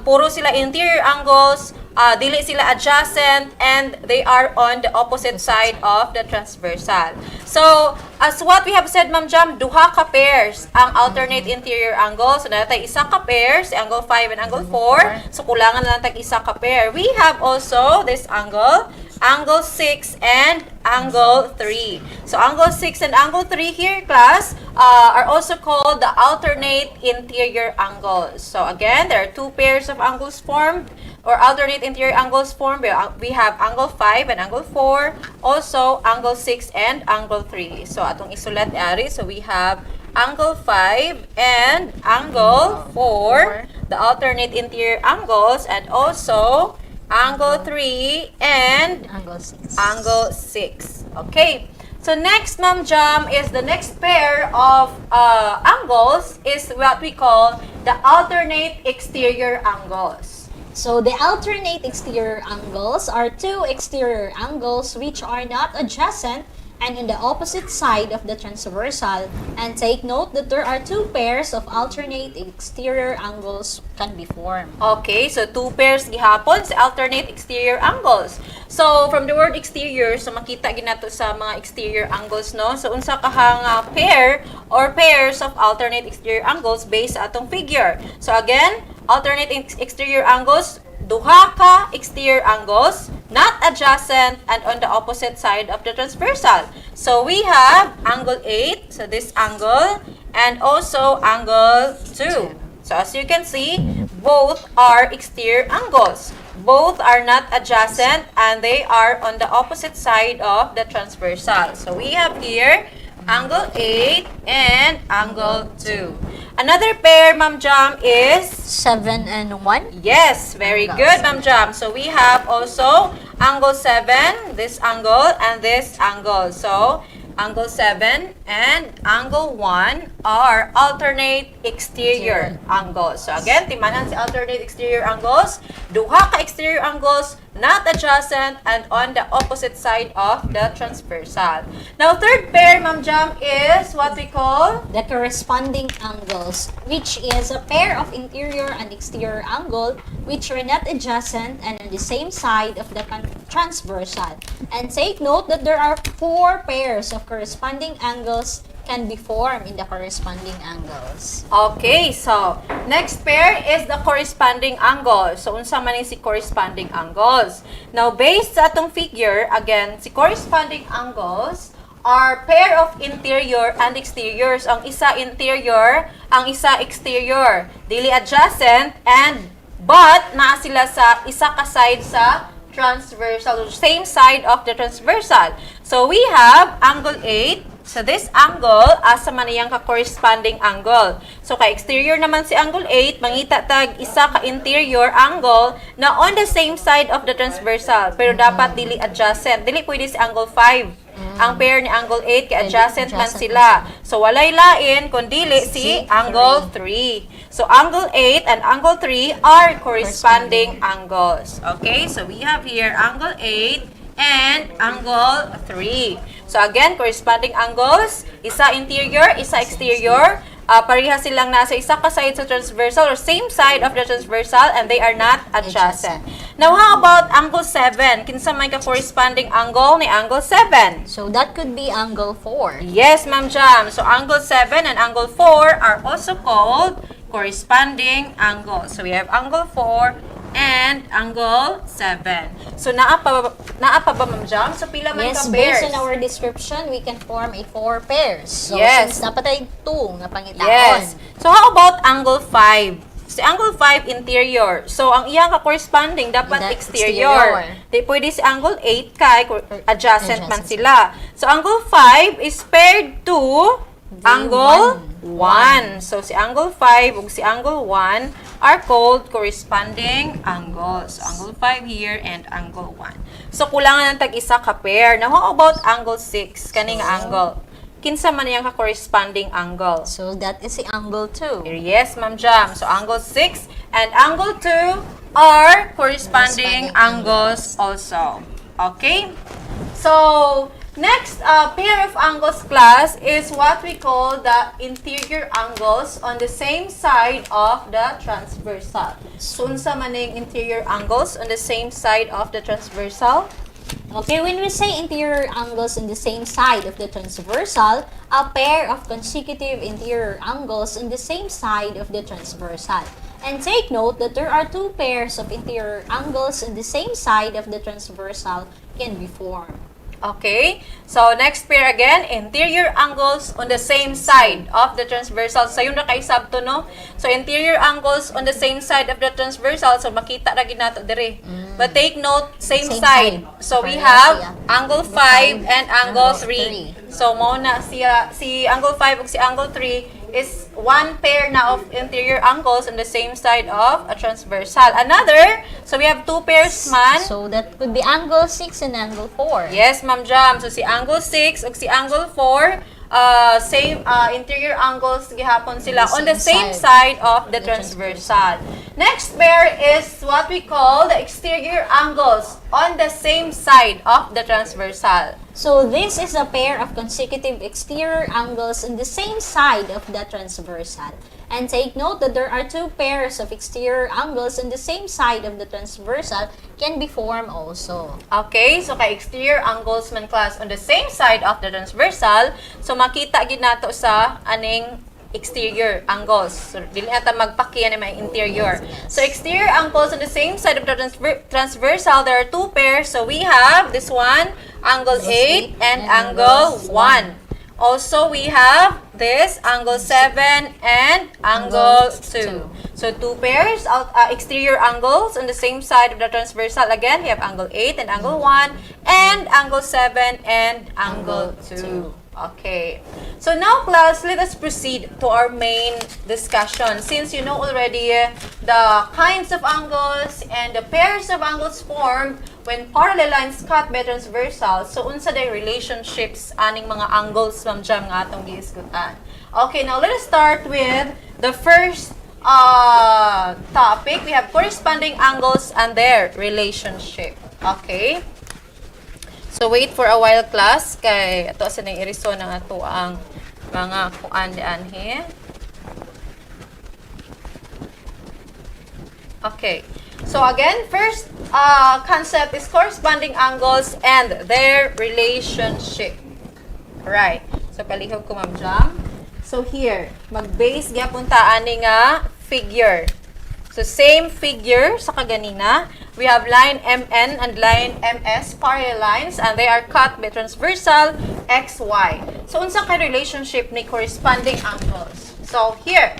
puro sila interior angles, dili sila adjacent, and they are on the opposite side of the transversal. So as what we have said, Ma'am Jam, duha ka pairs ang alternate interior angle. So, natay isa ka pairs, angle 5 and angle 4. So, kulangan na lang tag isa ka pair. We have also this angle 6 and angle 3. So, angle 6 and angle 3 here, class, are also called the alternate interior angles. So, again, there are two pairs of angles formed, or alternate interior angles formed. We have angle 5 and angle 4, also angle 6 and angle 3. So, atong isulat ari. So, we have angle 5 and angle 4, the alternate interior angles, and also angle 3 and Angle 6. angle 6. Okay. So, next, Ma'am Jam, is the next pair of angles is what we call the alternate exterior angles. So the alternate exterior angles are two exterior angles which are not adjacent and on the opposite side of the transversal. And take note that there are two pairs of alternate exterior angles can be formed. Okay, so two pairs gihapon sa alternate exterior angles. So, from the word exterior, so makita ginato sa mga exterior angles, no? So, unsa kahang pair or pairs of alternate exterior angles based sa atong figure. So, again, alternate exterior angles, duha ka exterior angles, not adjacent and on the opposite side of the transversal. So, we have angle 8, so this angle, and also angle 2. So, as you can see, both are exterior angles. Both are not adjacent and they are on the opposite side of the transversal. So, we have here angle 8 and angle 2. Another pair, Ma'am Jam, is 7 and 1. yes, very Angles. good, Ma'am Jam. So, we have also angle 7, this angle, and this angle. So, angle 7 and angle 1 are alternate exterior angles. So, again, timanan si alternate exterior angles. Duha ka exterior angles, not adjacent, and on the opposite side of the transversal. Now, third pair, Ma'am Jam, is what we call The corresponding angles, which is a pair of interior and exterior angle which are not adjacent and on the same side of the transversal. And take note that there are four pairs of corresponding angles can be formed in the corresponding angles. okay, so next pair is the corresponding angle. So, unsa man ni si corresponding angles? Now, based sa atong figure, again, si corresponding angles are pair of interior and exteriors. Ang isa interior, ang isa exterior. Dili adjacent and but naa sila sa isa ka side sa transversal, same side of the transversal. So, we have angle 8. So, this angle, asa man iyang ka-corresponding angle. So, ka-exterior naman si angle 8, mangita tag isa ka-interior angle na on the same side of the transversal. Pero dapat dili adjacent. Dili pwede si angle 5. Ang pair ni angle 8, ka-adjacent man sila. So, walay lain, kundili si angle 3. So, angle 8 and angle 3 are corresponding angles. Okay? So, we have here angle 8 and angle 3. So, again, corresponding angles, isa interior, isa exterior. Pareha silang nasa isa ka side sa transversal or same side of the transversal and they are not adjacent. Now, how about angle 7? Kinsa may ka-corresponding angle ni angle 7? So that could be angle 4. Yes, Ma'am Jam. So, angle 7 and angle 4 are also called corresponding angles. So, we have angle 4 and angle 7. So, naa pa ba, Ma'am Jam? So, pila man Yes, ka pairs? based on our description, we can form a 4 pairs. So, Yes. since dapat ay 2 nga pangitaon. Yes. So, how about angle 5? Si angle 5, interior. So, ang iyang ka-corresponding dapat exterior. Di pwede si angle 8 kay adjacent man sila. So, angle 5 is paired to angle 1. So, si angle 5 ug si angle 1 are called corresponding angles. So, angle 5 here and angle 1. So, kulangan ng tag-isa ka pair. Now, how about angle 6? Kaning angle. Kinsa man yang ka-corresponding angle? So that is the angle 2. Yes, Ma'am Jam. So, angle 6 and angle 2 are corresponding angles also. Okay? So, next pair of angles, class, is what we call the interior angles on the same side of the transversal. So, unsa man yung interior angles on the same side of the transversal? Okay, when we say interior angles on the same side of the transversal, a pair of consecutive interior angles on the same side of the transversal. And take note that there are two pairs of interior angles on the same side of the transversal can be formed. Okay, so next pair again, interior angles on the same side of the transversal. So yung nakaisab to, no? So interior angles on the same side of the transversal. So makita ra gid nato dire. But take note, same Same side. side. So we Pareha have siya. angle 5 and angle 3. So mo na si angle 5 ug si angle 3 is one pair na of interior angles on the same side of a transversal. Another, so we have two pairs man. So that could be angle 6 and angle 4. Yes, Ma'am Jam. So si angle 6 ug si angle 4, same interior angles gihapon sila on the same side of the transversal. Next pair is what we call the exterior angles on the same side of the transversal. So this is a pair of consecutive exterior angles on the same side of the transversal. And take note that there are two pairs of exterior angles on the same side of the transversal can be formed also. Okay, so kay exterior angles man class on the same side of the transversal, so makita gid nato sa aning exterior angles. So dili ata magpakiya ni may interior. So exterior angles on the same side of the transversal, there are two pairs. So we have this one, angle 8 and angle 1. Also, we have this angle 7 and angle 2. So, two pairs of exterior angles on the same side of the transversal. Again, we have angle 8 and angle 1, and angle 7 and angle 2. Okay. So now, class, let us proceed to our main discussion. Since you know already the kinds of angles and the pairs of angles formed when parallel lines cut by transversal, so unsa day relationships aning mga angles Ma'am Jam nga atong giisgutan. Okay, now let us start with the first topic. We have corresponding angles and their relationship. Okay? So wait for a while, class, kay ato sa nang iriso ng ato ang mga kuan dianhi. Okay. So again, first concept is corresponding angles and their relationship. Right. So palihog ko Ma'am Jam. So here, mag-base gyapon ta ani nga figure. So same figure sa kaganina. We have line MN and line MS, parallel lines, and they are cut by transversal XY. So unsa ka relationship ni corresponding angles? So here,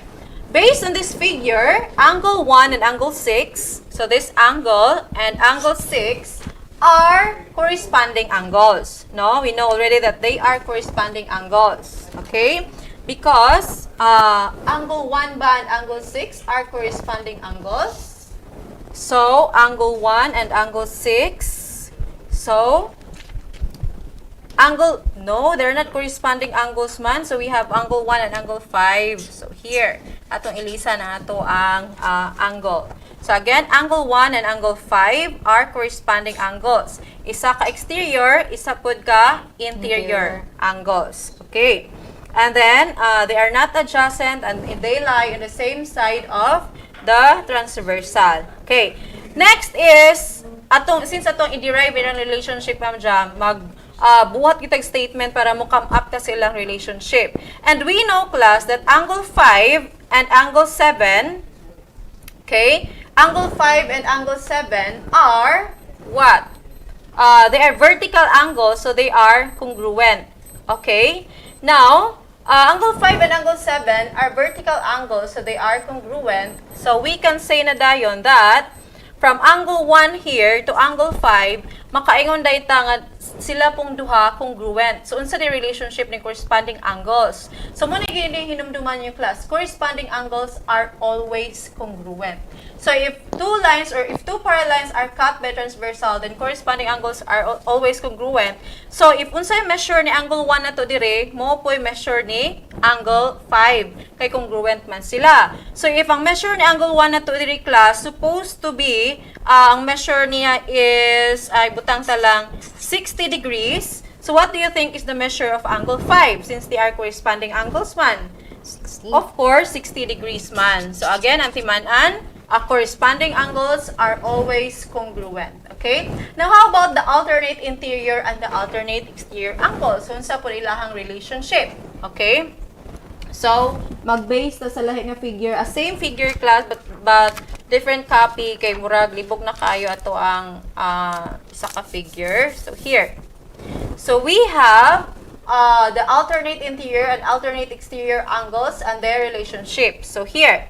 based on this figure, angle 1 and angle 6, so this angle and angle 6 are corresponding angles. No, we know already that they are corresponding angles. Okay? Because angle 1 ba and angle 6 are corresponding angles. So, angle 1 and angle 6. So, no, they're not corresponding angles man. So, we have angle 1 and angle 5. So, here, atong ilisa na ato ang angle. So, again, angle 1 and angle 5 are corresponding angles. Isa ka exterior, isa pud ka interior angles. Okay. And then, they are not adjacent and they lie on the same side of the transversal. Okay. Next is, since atong i-derive ang relationship, Ma'am Jam, buhat kitag statement para mo come up ta silang relationship. And we know, class, that angle 5 and angle 7, okay, angle 5 and angle 7 are what? They are vertical angles, so they are congruent. Okay? Now, angle 5 and angle 7 are vertical angles, so they are congruent. So, we can say na dayon that from angle 1 here to angle 5, makaingon dayta nga sila pong duha congruent. So, unsa di relationship ni corresponding angles? So, muna gini hinumduman yung class. Corresponding angles are always congruent. So, if two lines or if two parallel lines are cut by transversal, then corresponding angles are always congruent. So, if unsay measure ni angle 1 na to dire, mo po'y measure ni angle 5. Kay congruent man sila. So, if ang measure ni angle 1 na to dire, class, supposed to be, ang measure niya is, ay butang talang 60 degrees. So, what do you think is the measure of angle 5 since they are corresponding angles man? 60. Of course, 60 degrees man. So, again, ang timanan, corresponding angles are always congruent. Okay? Now, how about the alternate interior and the alternate exterior angles? So, unsa po ilahang relationship? Okay? So, mag-base ta sa lahi nga figure, same figure class but different copy kay murag libog na kayo ato ang isa ka figure. So, here. So, we have the alternate interior and alternate exterior angles and their relationship. So, here.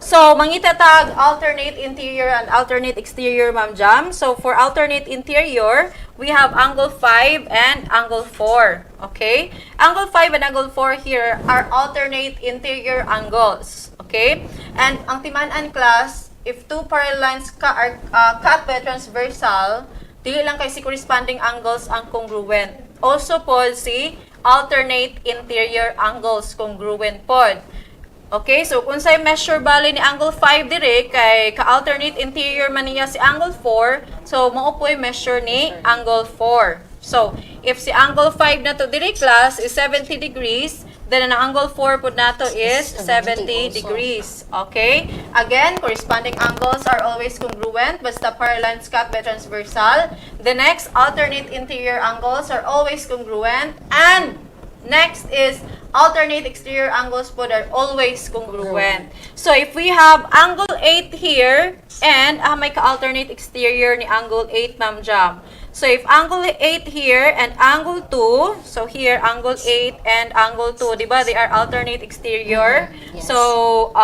So, mangitatag alternate interior and alternate exterior, Ma'am Jam. So, for alternate interior, we have angle 5 and angle 4. Okay? Angle 5 and angle 4 here are alternate interior angles. Okay? And ang timan-an class, if two parallel lines are cut by transversal, dili lang kay si corresponding angles ang congruent. Also po si alternate interior angles congruent pod. Okay, so kung sa'y measure bali ni angle 5 dire, kay ka-alternate interior man niya si angle 4, so mao po measure ni angle 4. So, if si angle 5 na to dire class is 70 degrees, then ang angle 4 po na to is 70 degrees. Okay? Again, corresponding angles are always congruent, basta parallel cut by transversal. The next, alternate interior angles are always congruent, and next is alternate exterior angles po are always congruent. So, if we have angle 8 here, and may ka-alternate exterior ni angle 8, Ma'am Jam. So, if angle 8 here and angle 2, so here, angle 8 and angle 2, di ba? They are alternate exterior. Yes. So,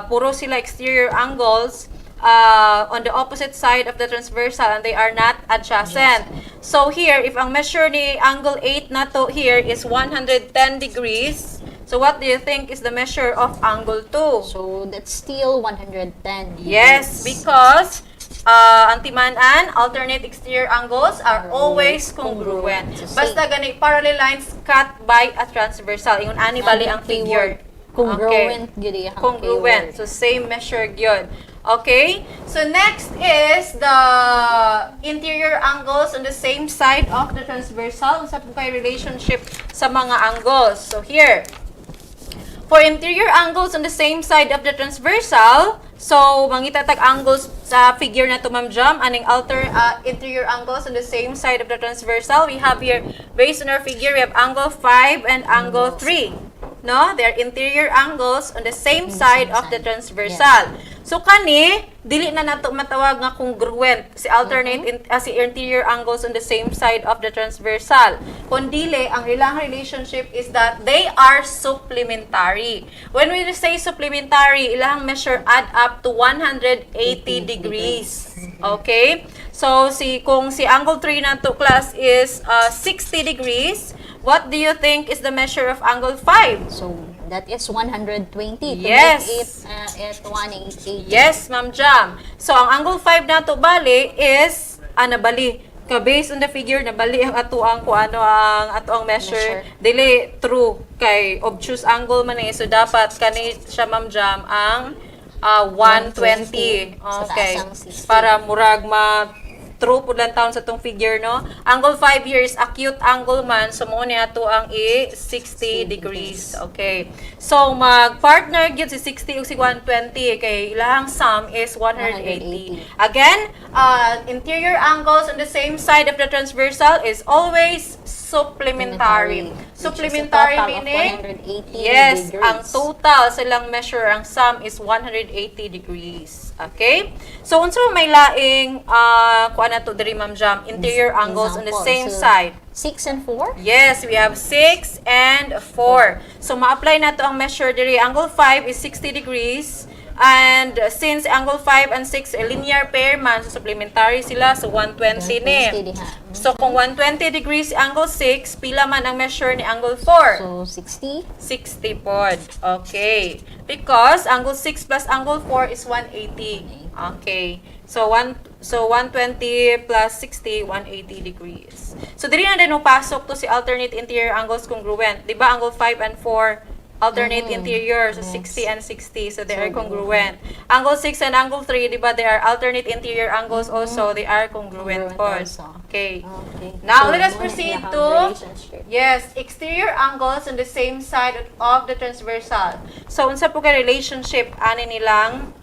puro sila exterior angles on the opposite side of the transversal and they are not adjacent. So here, if ang measure ni angle 8 na to here is 110 degrees, so what do you think is the measure of angle 2? So that's still 110 degrees. Yes, because ang timan-an, alternate exterior angles are always congruent. Basta gani parallel lines cut by a transversal. Ingon ani bali ang figure. Congruent gyud ang congruent. So same measure gyud. Okay? So next is the interior angles on the same side of the transversal. Unsa po kay relationship sa mga angles? So here, for interior angles on the same side of the transversal, so mangitatag angles sa figure na to, Ma'am Jam, aning interior angles on the same side of the transversal. We have here, based on our figure, we have angle 5 and angle 3. No? They are interior angles on the same side of the transversal. So kani, dili na nato matawag nga congruent si alternate si interior angles on the same side of the transversal. Kundili, ang ilang relationship is that they are supplementary. When we say supplementary, ilang measure add up to 180 degrees. Okay? So kung si angle 3 na to class is 60 degrees, what do you think is the measure of angle 5? So that is 120 to Yes. make it 180. Yes, Ma'am Jam. So, ang angle 5 na to bali is, nabali. Based on the figure, nabali ang atuang kung ano ang atuang measure. Dili true kay obtuse angle man eh. So, dapat kani siya, Ma'am Jam, ang 120. Okay. Para murag true po lang taon sa tong figure, no? Angle 5 here is acute angle man, so mo niya to ang 60 degrees. Okay. So, mag-partner gyud si 60 ug si 120, kay ilahang sum is 180. Again, interior angles on the same side of the transversal is always supplementary. Supplementary meaning, yes, degrees. ang total silang measure, ang sum is 180 degrees. Okay? So, unsa may laing, kuan na to diri, Ma'am Jam, interior angles on the same side. 6 and 4? Yes, we have 6 and 4. So, ma-apply na to ang measure diri. Angle 5 is 60 degrees. And since angle 5 and 6 a linear pair man, so supplementary sila, so 120 ni. So, kung 120 degrees angle 6, pila man ang measure ni angle 4? So 60? 60 pod. Okay. Because angle 6 plus angle 4 is 180. Okay. So 120 plus 60, 180 degrees. So diri na din pasok to si alternate interior angles congruent. 'Di ba angle 5 and 4 alternate interior, so 60 and 60, so they are congruent. Angle 6 and angle 3, 'di ba, they are alternate interior angles also, they are congruent pod. Okay. Now, So, let us mo proceed yung to relationship. yes, exterior angles on the same side of the transversal. So, unsa po ka relationship ani nilang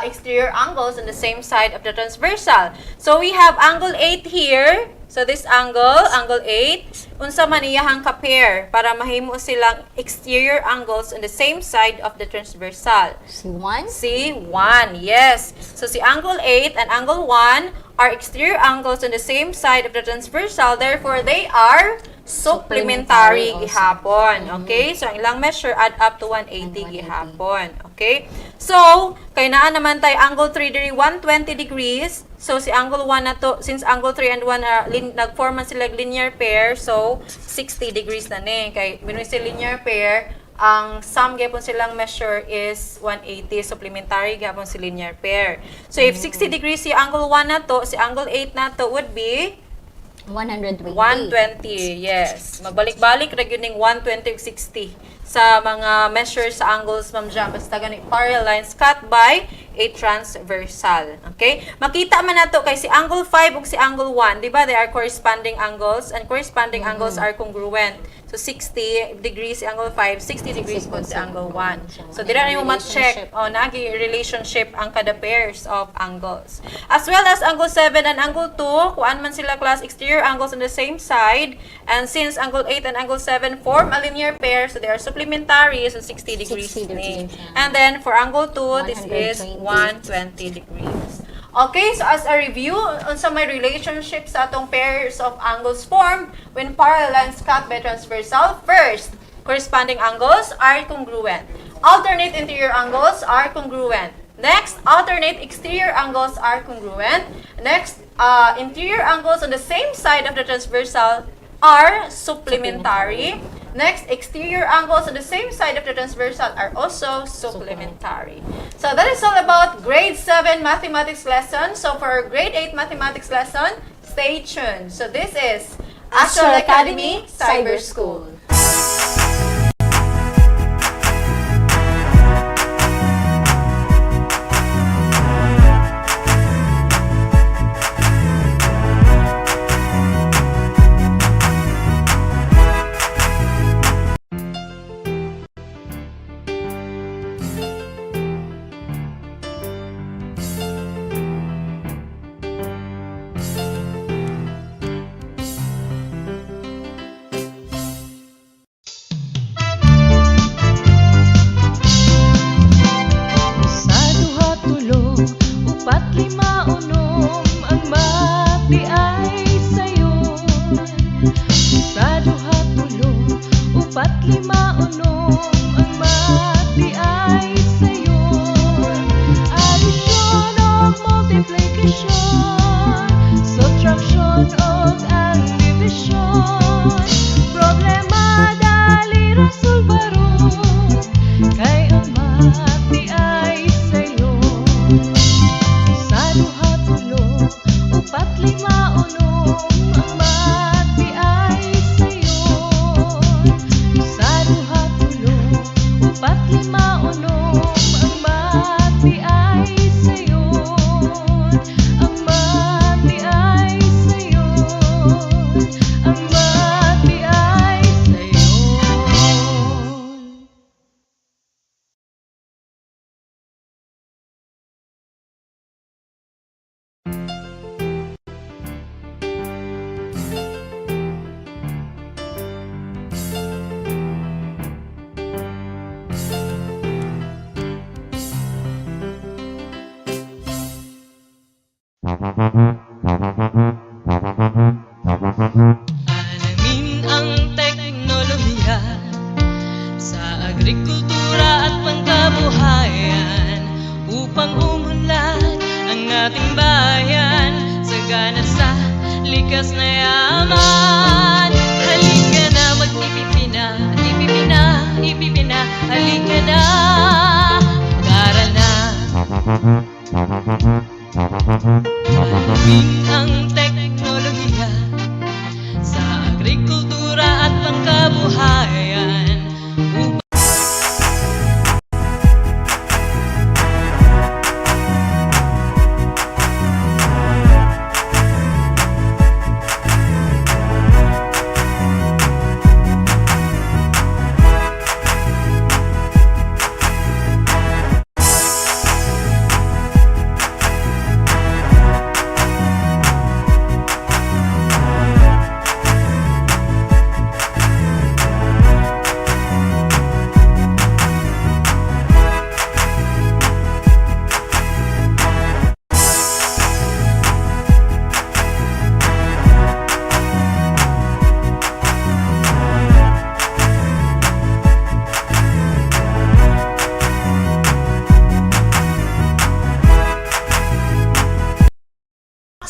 exterior angles on the same side of the transversal. So we have angle 8 here. So this angle 8, unsa man iyahang ka-pair para mahimo silang exterior angles on the same side of the transversal. C1? C1, yes. So si angle 8 and angle 1 are exterior angles on the same side of the transversal. Therefore, they are supplementary gihapon. Okay? So, ang ilang measure add up to 180 gihapon. Okay? So, kay naa naman tayo angle 3 diri 120 degrees. So, si angle 1 na to, since angle 3 and 1 nag-form man sila linear pair, so 60 degrees na ni. Kay binuwi si linear pair, ang sum gapon silang measure is 180, supplementary gapon si linear pair. So, if 60 degrees si angle 1 na to, si angle 8 na to would be 120. 120, yes. Magbalik-balik, reguling 120 ug 60 sa mga measures sa angles, ma'am Jam. Basta gani parallel lines cut by a transversal. Okay? Makita man nato kay si angle 5 ug si angle 1, di ba? They are corresponding angles and corresponding angles are congruent. So 60 degrees si angle 5, 60 degrees po si angle 1. So dira na mo ma-check nagi relationship ang kada pairs of angles. As well as angle 7 and angle 2, kuan man sila class exterior angles on the same side, and since angle 8 and angle 7 form a linear pair, so they are supplementary, so 60 degrees. 60 degrees. And then for angle 2, this is 120 degrees. Okay, so as a review, unsa may relationship sa atong pairs of angles formed when parallel lines cut by transversal. First, corresponding angles are congruent. Alternate interior angles are congruent. Next, alternate exterior angles are congruent. Next, interior angles on the same side of the transversal are supplementary. Next, exterior angles on the same side of the transversal are also supplementary. So that is all about grade 7 mathematics lesson. So for our grade 8 mathematics lesson, stay tuned. So this is Astral Academy Cyber School. Sa duha tulo, upat lima unom, ang mati ay sayon. Sa duha tulo, upat lima unom, ang mati ay sayon. Addition o multiplication, subtraction o ang division. Problema dali ra sulbaron, kay ang mati ay sayon. Sa duha tulo, upat lima unom, ang mati ay sayon. Sa duha tulo, upat lima unom, ang mati ay sayon. Ang mati ay sayon. Ang mati ay sayon. Alamin ang teknolohiya sa agrikultura at pangkabuhayan upang umunlad ang ating bayan sagana sa likas na yaman. Halika na magtipid na, tipid na, ipipid na. Halika na, mag-aral na. Alamin ang teknolohiya sa agrikultura at pangkabuhayan upang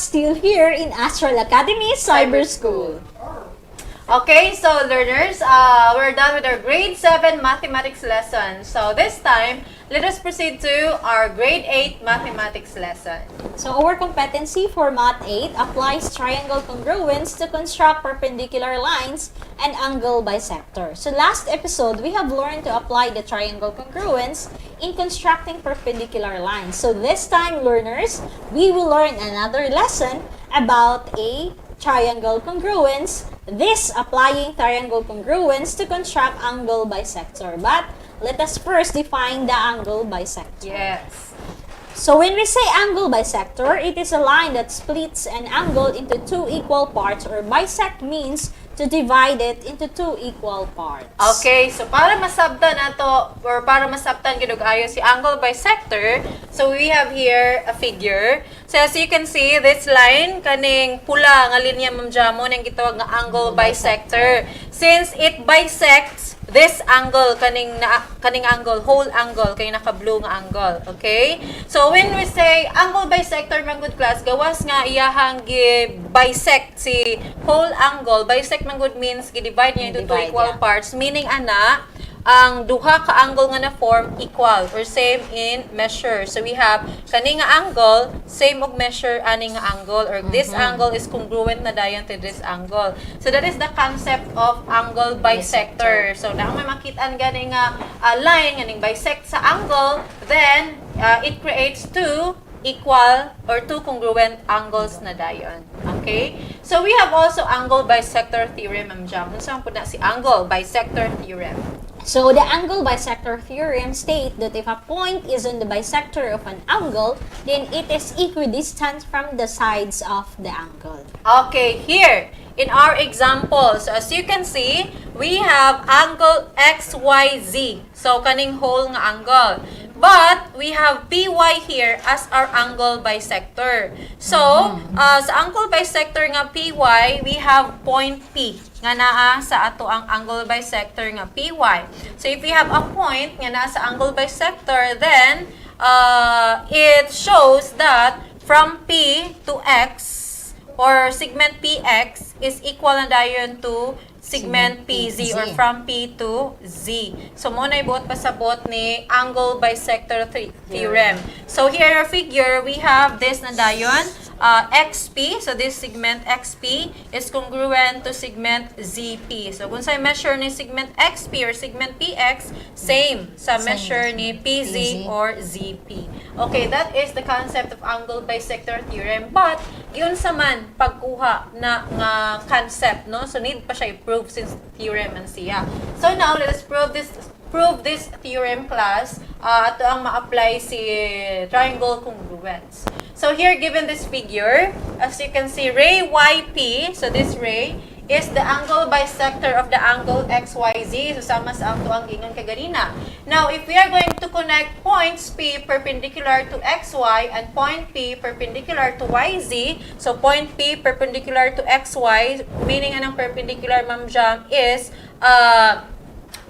still here in Astral Academy Cyber School. Okay, so learners, we're done with our grade 7 mathematics lesson. So this time, let us proceed to our grade 8 mathematics lesson. So our competency for Math 8 applies triangle congruence to construct perpendicular lines and angle bisector. So last episode, we have learned to apply the triangle congruence in constructing perpendicular lines. So this time, learners, we will learn another lesson about a triangle congruence, this applying triangle congruence to construct angle bisector. But let us first define the angle bisector. Yes. So when we say angle bisector, it is a line that splits an angle into two equal parts, or bisect means to divide it into two equal parts. Okay, so para masabtan nato or para masabtan gid ayo si angle bisector, so we have here a figure. So as you can see, this line kaning pula nga linya Ma'am Jamon ang gitawag nga angle bisector. Since it bisects this angle kaning angle, whole angle kay naka-blue nga angle, okay? So when we say angle bisector man good class, gawas nga iyahang bisect si whole angle. Bisect man good means gi-divide niya into two Divide, equal yeah. parts, meaning ana ang duha ka angle nga na form equal or same in measure. So we have kani nga angle same og measure ani nga angle, or this angle is congruent na dayon to this angle. So that is the concept of angle bisector. So na may makit-an gani nga line nga ning bisect sa angle, then it creates two equal or two congruent angles na dayon. Okay? So we have also angle bisector theorem, Ma'am Jam. Unsa po na si angle bisector theorem? So the angle bisector theorem states that if a point is on the bisector of an angle, then it is equidistant from the sides of the angle. Okay, here in our example, so as you can see, we have angle XYZ. So kaning whole nga angle. But we have PY here as our angle bisector. So, sa angle bisector nga PY, we have point P nga naa sa ato ang angle bisector nga PY. So, if we have a point nga naa sa angle bisector, then it shows that from P to X or segment PX is equal na dayon to segment PZ or from P to Z. So, muna ibuot pasabot ni angle bisector theorem. So, here in our figure, we have this na dayon, XP. So, this segment XP is congruent to segment ZP. So, kung sa measure ni segment XP or segment PX, same sa measure ni PZ or ZP. Okay, that is the concept of angle bisector theorem. But, yun sa man, pagkuha na nga concept, no? So, need pa siya i-prove since theorem man siya. So, now, let us prove this theorem, class. Ito ang ma-apply si triangle congruence. So, here, given this figure, as you can see, ray YP, so this ray, is the angle bisector of the angle XYZ. So, sama sa ato ang gingon kaganina. Now, if we are going to connect points P perpendicular to XY and point P perpendicular to YZ, so point P perpendicular to XY, meaning anong perpendicular, Ma'am Jam, is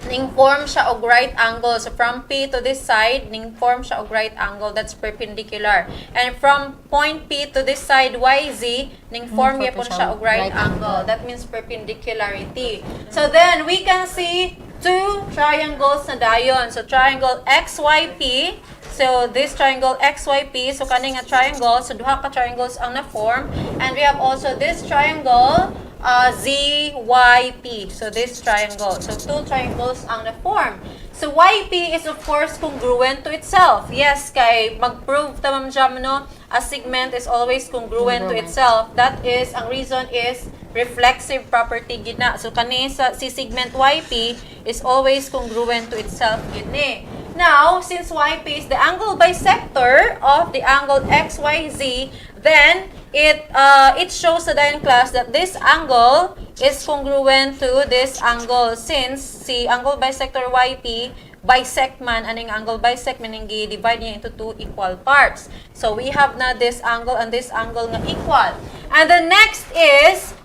ning-form siya og right angle. So, from P to this side, ning-form siya og right angle. That's perpendicular. And from point P to this side, YZ, ning-form yapon siya og right angle. That means perpendicularity. So, then, we can see two triangles na dayon. So, triangle XYP. So, this triangle XYP. So, kaning nga triangle. So, duha ka triangles ang na-form. And we have also this triangle ZYP. So, this triangle. So, two triangles ang na-form. So, YP is of course congruent to itself. Yes, kay mag-prove ta Ma'am Jam, no? A segment is always congruent to itself. That is, ang reason is reflexive property gina. So, kani si segment YP is always congruent to itself gini. Now, since YP is the angle bisector of the angle XYZ, then it shows sa dayon class that this angle is congruent to this angle, since si angle bisector YP bisect man, aning angle bisect meaning divide niya into two equal parts. So we have na this angle and this angle nga equal. And the next is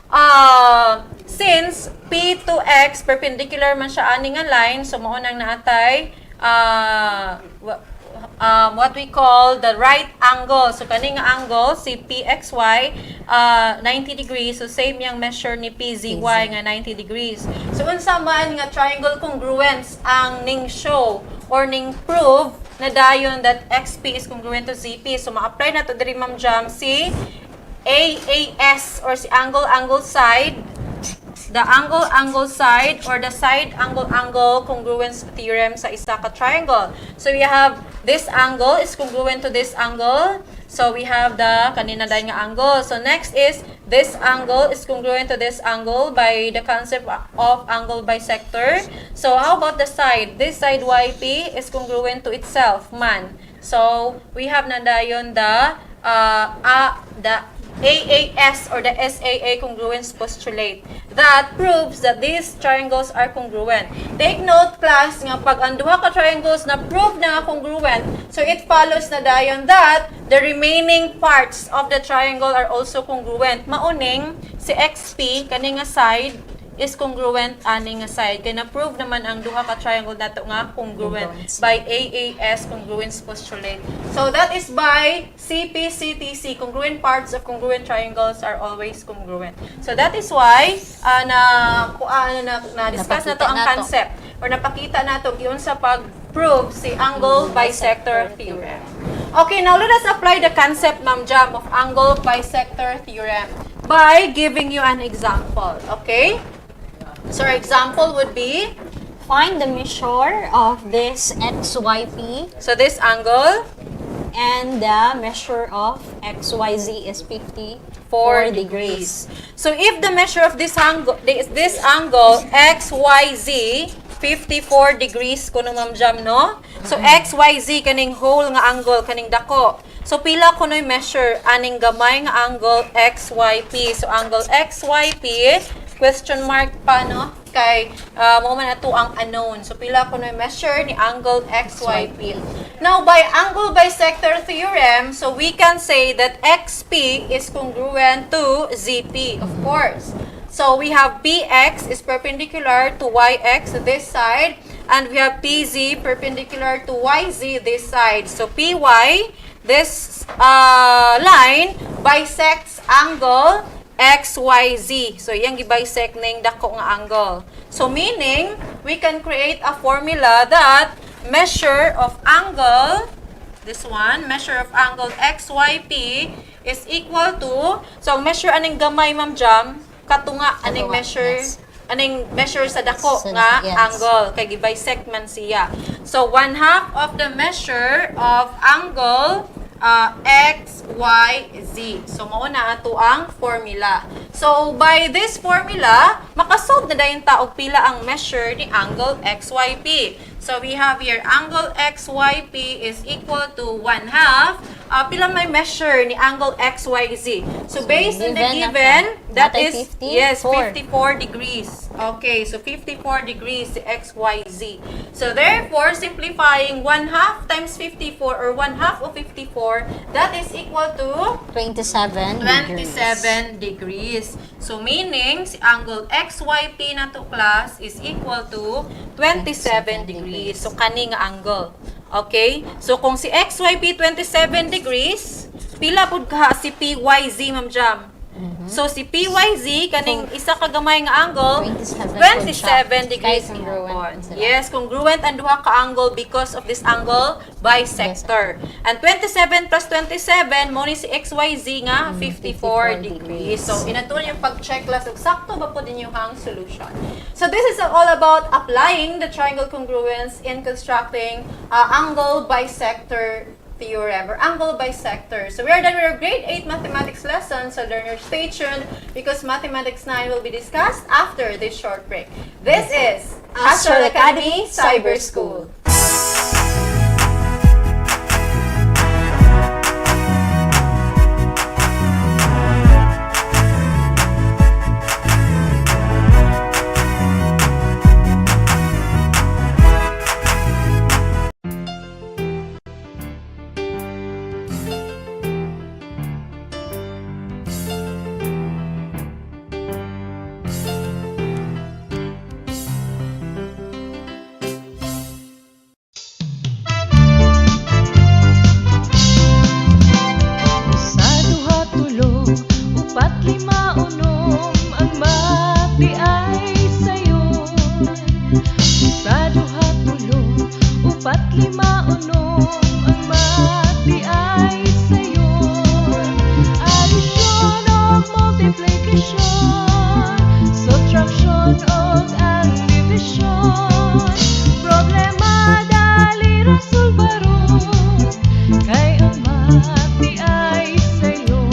since P to X perpendicular man siya ani nga line, so mao nang naatay what we call the right angle. So kani nga angle si PXY 90 degrees. So same yang measure ni PZY nga 90 degrees. So unsa man nga triangle congruence ang ning show or ning prove na dayon that XP is congruent to ZP. So ma-apply na to diri Ma'am Jam si AAS or si angle side, the angle side or the side angle congruence theorem sa isa ka triangle. So we have this angle is congruent to this angle. So we have the kanina dayon nga angle. So next is this angle is congruent to this angle by the concept of angle bisector. So how about the side? This side YP is congruent to itself man. So we have na dayon the AAS or the SAA congruence postulate that proves that these triangles are congruent. Take note class nga pag ang duha ka triangles na prove na congruent, so it follows na dayon that the remaining parts of the triangle are also congruent. Mauning si XP kani nga side is congruent ani nga side. Kaya na-prove naman ang duha ka triangle nato nga congruent by AAS congruence postulate. So that is by CP-CTC. Congruent parts of congruent triangles are always congruent. So that is why na-discuss na to ang concept or napakita nato giun sa pag-prove si angle bisector theorem. Okay, now let us apply the concept, Ma'am Jam, of angle bisector theorem by giving you an example. Okay? So our example would be, Find the measure of this XYP so this angle, and the measure of XYZ is 54 4 degrees. So if the measure of this angle XYZ 54 degrees kuno Ma'am Jam, no? So XYZ kaning whole nga angle kaning dako. So pila kunoy measure aning gamay nga angle XYP. So angle XYP question mark pa, no? Kay mo man ato ang unknown. So pila kunoy measure ni angle XYP. Now by angle bisector theorem, so we can say that XP is congruent to ZP, of course. So we have PX is perpendicular to YX this side, and we have PZ perpendicular to YZ this side. So PY, this line bisects angle XYZ. So yang gi-bisect ning dako nga angle. So meaning we can create a formula that measure of angle, this one, measure of angle XYP is equal to, so measure aning gamay Ma'am Jam, katunga aning measure, aning measure sa dako nga angle, kay gi-bisect man siya. So 1/2 of the measure of angle XYZ. So mao na ato ang formula. So by this formula, makasolve na dayon ta og pila ang measure ni angle XYP. So we have here angle XYP is equal to 1/2. Pila may measure ni angle XYZ. So based on the given, that is 54 degrees. Okay, so 54 degrees si XYZ. So therefore, simplifying 1/2 times 54 or 1/2 of 54, that is equal to 27 degrees. So meaning si angle XYP na to class is equal to 27 degrees. So kani nga angle. Okay? So kung si XYP 27 degrees, pila pud ka si PYZ Ma'am Jam? So si PYZ kaning isa ka gamay nga angle 27 degrees congruent. Yes, congruent ang duha ka angle because of this angle bisector. And 27 plus 27 mo ni si XYZ nga 54 degrees. So inatuon yung pag-check class ug sakto ba po din yung hang solution. So this is all about applying the triangle congruence in constructing angle bisector theorem or angle bisector. So we are done with our grade 8 mathematics lesson. So learners, stay tuned because mathematics 9 will be discussed after this short break. This is Astral Academy Cyber School. upat lima unom ang mati ay sayon. Sa duha tulo, upat lima unom ang mati ay sayon. Addition of multiplication, subtraction of ang division. Problema dali rasulbaron, kay ang mati ay sayon.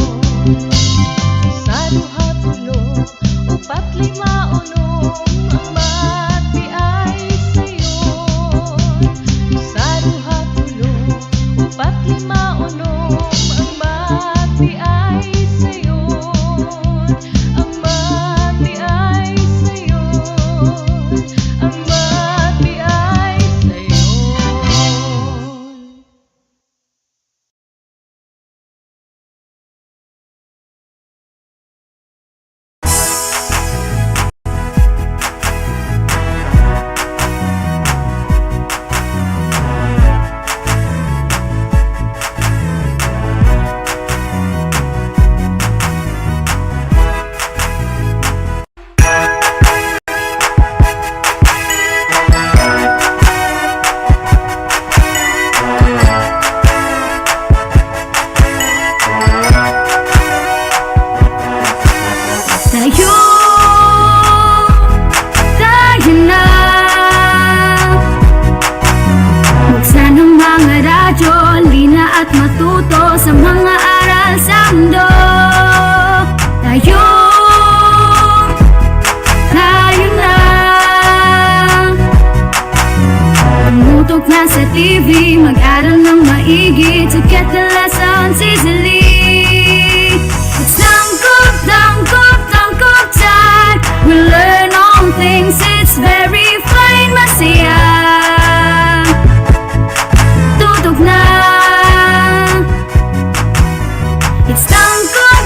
Sa duha tulo, upat lima unom ang mati ay sayon. Sa duha tulo, upat lima unom ang mati ay sayon. Ang mati ay sayon. Ang mati ay sayon. Tayo, tayo na. Buksan ang mga radyo, lina at matuto sa mga aral sa mundo. Tayo, tayo na. Pumutok na sa TV, mag-aral ng maigi to get the lessons easily. It's tangkop time. We learn all things, it's very fine, masaya. Tutok na. It's tangkop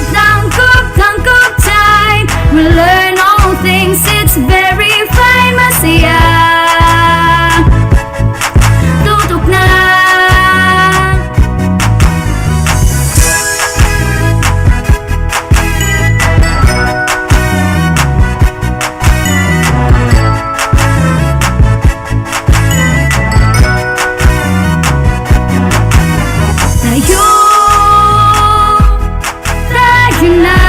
time. We learn all things, it's very fine, masaya. Tutok na. Tayo, tayo na.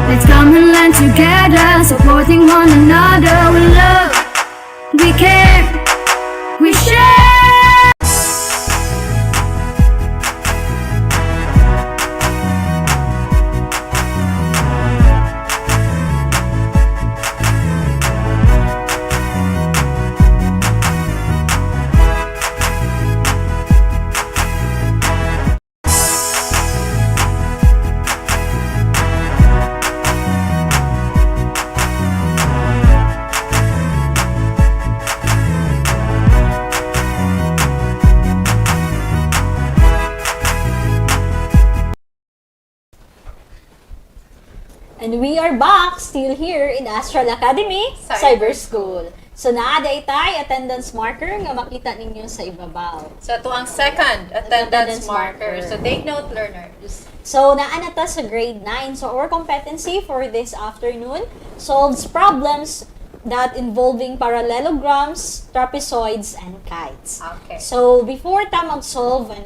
Let's come and learn together, supporting one another. We love, we care, we share. And we are back, still here in Astral Academy, Cyber School. So naaday tay attendance marker nga makita ninyo sa ibabaw. So ito ang second attendance marker. So take note, learners. So naa na ta sa grade 9. So our competency for this afternoon solves problems that involving parallelograms, trapezoids, and kites. Okay. So before ta mag-solve ang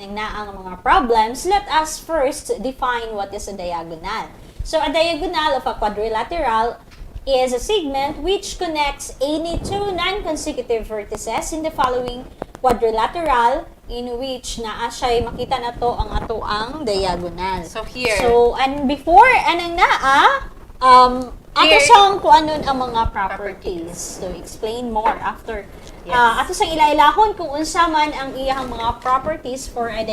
mga problems, let us first define what is a diagonal. So a diagonal of a quadrilateral is a segment which connects any two non-consecutive vertices in the following quadrilateral in which naa siya makita na to ang ato ang diagonal. So here. So and before anang naa ato Here. siyang kung ano ang mga properties. So explain more after. Ato sang ilailahon kung unsa man ang iyang mga properties for a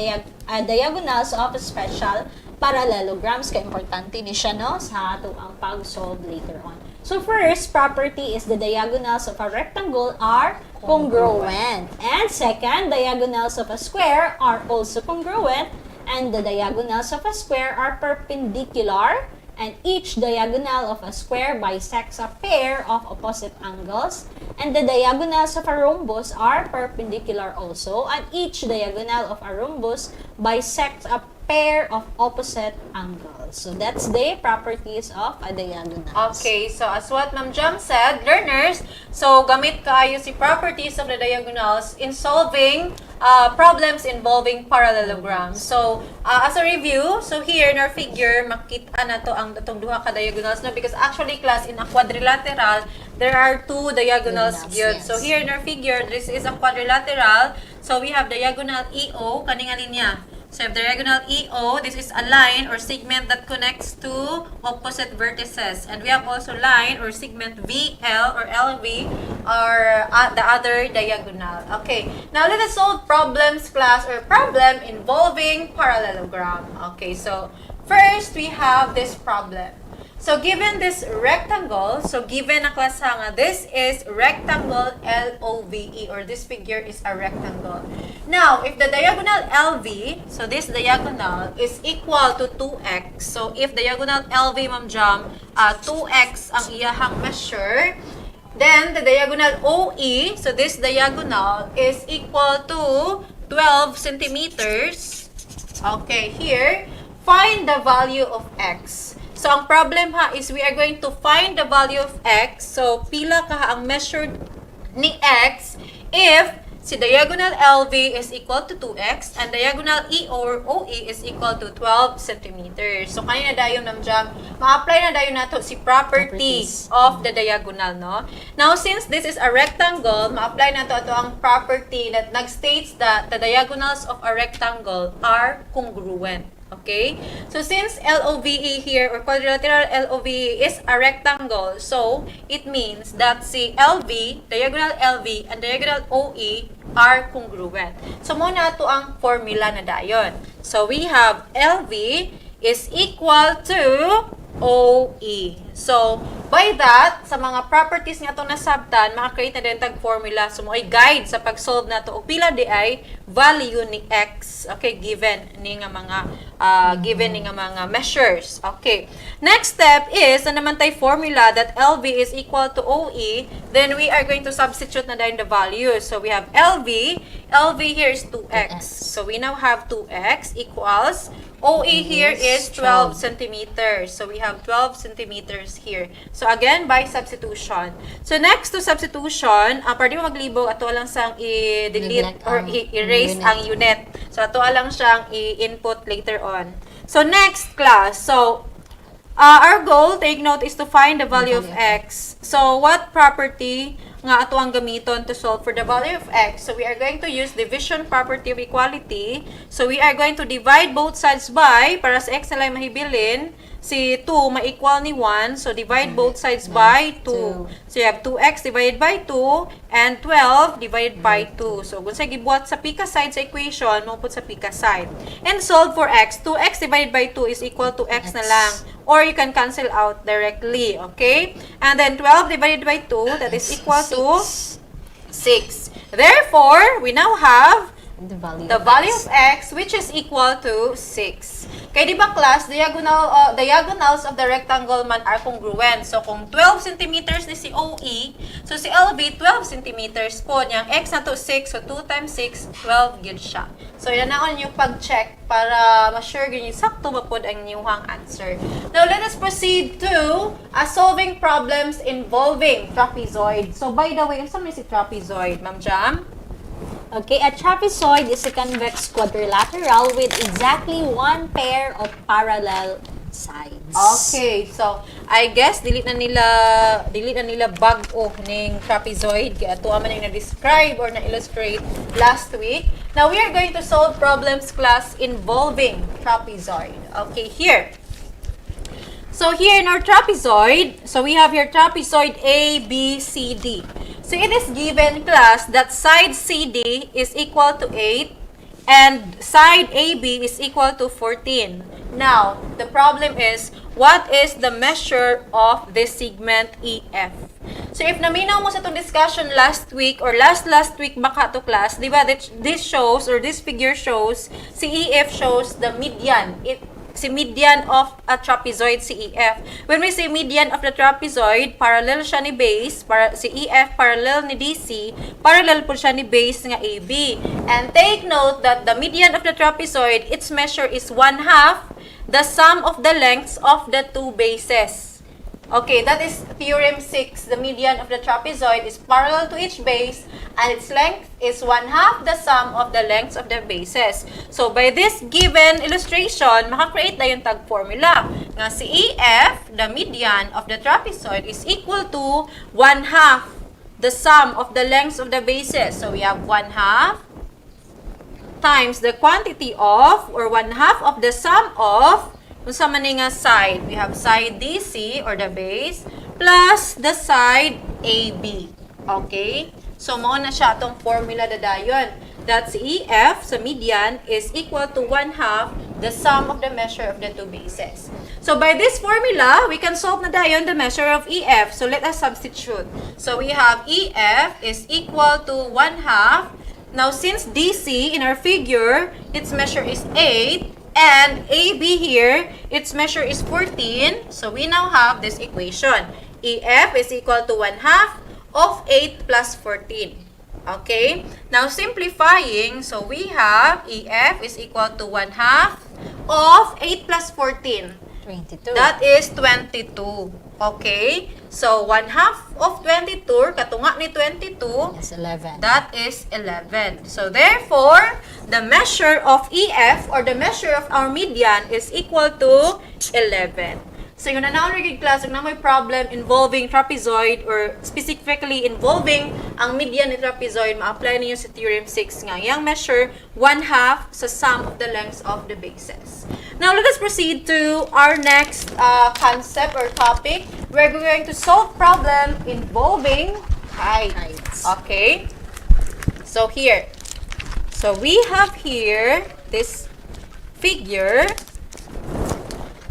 diagonals of a special parallelograms, kay importante ni siya no sa ato ang pag-solve later on. So first property is the diagonals of a rectangle are congruent. And second, diagonals of a square are also congruent, and the diagonals of a square are perpendicular, and each diagonal of a square bisects a pair of opposite angles, And the diagonals of a rhombus are perpendicular also, and each diagonal of a rhombus bisects a pair of opposite angles. So that's the properties of a diagonal. Okay, so as what Ma'am Jam said, learners, so gamit kaayo si properties of the diagonals in solving problems involving parallelograms. So, as a review, so here in our figure, makita na to ang itong duha ka diagonals na because actually class in a quadrilateral, there are two diagonals gyud. Yes. So here in our figure, this is a quadrilateral. So we have diagonal EO, kaninga linya. So if diagonal EO, this is a line or segment that connects two opposite vertices. And we have also line or segment VL or LV or the other diagonal. Okay, now let us solve problems class or problem involving parallelogram. Okay, so first we have this problem. So given this rectangle, so given na class nga, this is rectangle LOVE or this figure is a rectangle. Now, if the diagonal LV, so this diagonal is equal to 2x. So if diagonal LV, Ma'am Jam, 2x ang iyahang measure, then the diagonal OE, so this diagonal is equal to 12 centimeters. Okay, here, find the value of x. So, ang problem ha is we are going to find the value of x. So, pila ka ang measured ni x if si diagonal LV is equal to 2x and diagonal E or OE is equal to 12 centimeters. So, kanya na dayon Ma'am Jam, ma-apply na dayon nato si properties of the diagonal, no? Now, since this is a rectangle, ma-apply na to ato ang property that nag-states that the diagonals of a rectangle are congruent. Okay? So, since LOVE here, or quadrilateral LOVE is a rectangle, so, it means that si LV, diagonal LV, and diagonal OE are congruent. So, muna ito ang formula na dayon. So, we have LV is equal to OE. So, by that, sa mga properties nga itong nasabtan, makakreate na din tag formula. So, mo ay guide sa pag-solve na ito. O pila di ay value ni X. Okay, given ni nga mga measures. Okay. Next step is, na naman tayo formula that LV is equal to OE, then we are going to substitute na din the values. So, we have LV. LV here is 2X. So, we now have 2X equals OE here is 12 centimeters. So, we have 12 centimeters here. So, again, by substitution. So, next to substitution, pwede mo maglibog, ato lang siyang i-delete or i-erase ang unit. So, ato lang siyang i-input later on. So, next class. So, our goal, take note, is to find the value of x. So, what property nga ato ang gamiton to solve for the value of x? So, we are going to use division property of equality. So, we are going to divide both sides by, para sa x na lang mahibilin, si 2 ma-equal ni 1. So, divide both sides by 2. So, you have 2x divided by 2 and 12 divided by 2. So, kung sa gibuhat sa pika side sa equation, maput sa pika side. And solve for x. 2x divided by 2 is equal to x na lang. Or you can cancel out directly. Okay? And then 12 divided by 2, that is equal to 6. Therefore, we now have the value of x, which is equal to 6. Kaya di ba class, diagonals of the rectangle man are congruent. So, kung 12 centimeters ni si OE, so si LB 12 centimeters po, niyang x na to 6, so 2 times 6, 12 gid siya. So, yan na yung pag-check para ma-sure yun yung sakto ba po ang inyong answer. Now, let us proceed to solving problems involving trapezoid. So, by the way, ano si trapezoid, Ma'am Jam? Okay, a trapezoid is a convex quadrilateral with exactly one pair of parallel sides. Okay, so I guess dili na nila bag-o ning trapezoid kaya ato man yung na-describe or na-illustrate last week. Now we are going to solve problems class involving trapezoid. Okay, here. So here in our trapezoid, so we have here trapezoid A, B, C, D. So it is given class that side CD is equal to 8 and side AB is equal to 14. Now, the problem is, what is the measure of this segment EF? So if naminaw mo sa itong discussion last week or last week baka to class, di ba, this shows or this figure shows, si EF shows the median. si median of a trapezoid si EF. When we say median of the trapezoid, parallel siya ni base, si EF parallel ni DC, parallel po siya ni base nga AB. And take note that the median of the trapezoid, its measure is 1/2 the sum of the lengths of the two bases. Okay, that is theorem 6. The median of the trapezoid is parallel to each base and its length is 1/2 the sum of the lengths of the bases. So, by this given illustration, makakreate na yung tag formula. Nga si EF, the median of the trapezoid, is equal to 1/2 the sum of the lengths of the bases. So, we have 1/2 times the quantity of, or 1/2 of the sum of, kung sa maninga side, we have side DC or the base plus the side AB. Okay? So, mao na siya itong formula dadayon. That si EF sa median is equal to 1/2 the sum of the measure of the two bases. So, by this formula, we can solve na dayon the measure of EF. So, let us substitute. So, we have EF is equal to 1/2. Now, since DC in our figure, its measure is 8, and AB here, its measure is 14. So, we now have this equation. EF is equal to 1/2 of 8 plus 14. Okay? Now, simplifying, so we have EF is equal to 1/2 of 8 plus 14. 22. That is 22. Okay? So, 1/2 of 22, katunga ni 22, Yes, 11. that is 11. So, therefore, the measure of EF or the measure of our median is equal to 11. So, yung nanawagig class, kung na may problem involving trapezoid or specifically involving ang median ni trapezoid, ma-apply niyo sa theorem 6 nga. Yung measure 1/2 sa sum of the lengths of the bases. Now, let us proceed to our next concept or topic. We're going to solve problem involving heights. Okay? So, here. So, we have here this figure.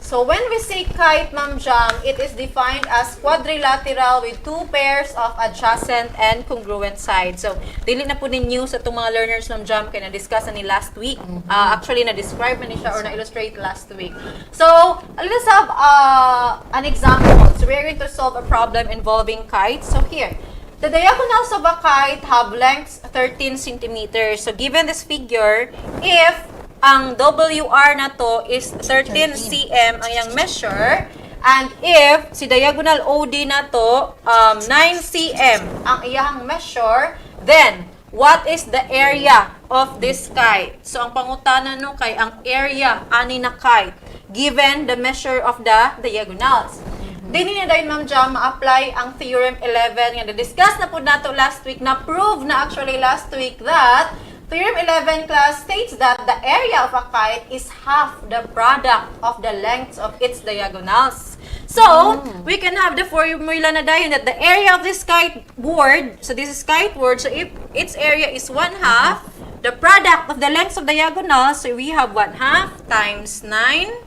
So, when we say kite, Ma'am Jam, it is defined as quadrilateral with two pairs of adjacent and congruent sides. So, dili na po ninyo sa itong mga learners, Ma'am Jam, kaya na-discuss na ni last week. Actually, na-describe na ni siya or na-illustrate last week. So, let's have an example. So, we're going to solve a problem involving kites. So, here. The diagonals of a kite have lengths 13 centimeters. So, given this figure, if ang WR na to is 13 cm ang yang measure, and if si diagonal OD na to 9 cm ang iyang measure, then what is the area of this kite? So ang pangutana no kay ang area ani na kite given the measure of the diagonals. Dini na dahil Ma'am Jam ma-apply ang theorem 11 nga na-discuss na po nato last week, na prove na actually last week that Theorem 11 class states that the area of a kite is half the product of the lengths of its diagonals. So, we can have the formula na dayon that the area of this kite board, so this is kite board, so if its area is 1/2, the product of the lengths of diagonals, so we have 1/2 times 9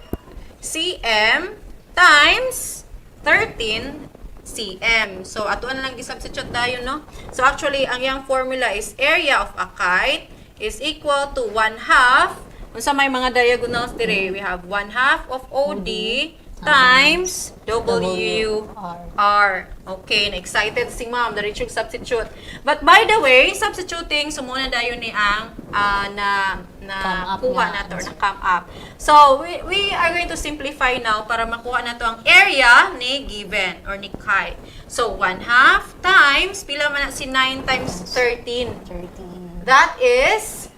cm times 13 cm. So, atuan lang i-substitute tayo, no? So, actually, ang yung formula is area of a kite is equal to 1/2. Kung sa may mga diagonals dire, we have 1/2 of OD times WR. Okay, na-excited si ma'am. Diretso yung substitute. But by the way, substituting, sumuna dayon ni ang kuha na to, or na come up. So, we are going to simplify now para makuha na to ang area ni given or ni kite. So, 1/2 times, pila man na si 9 times 13. 13. That is,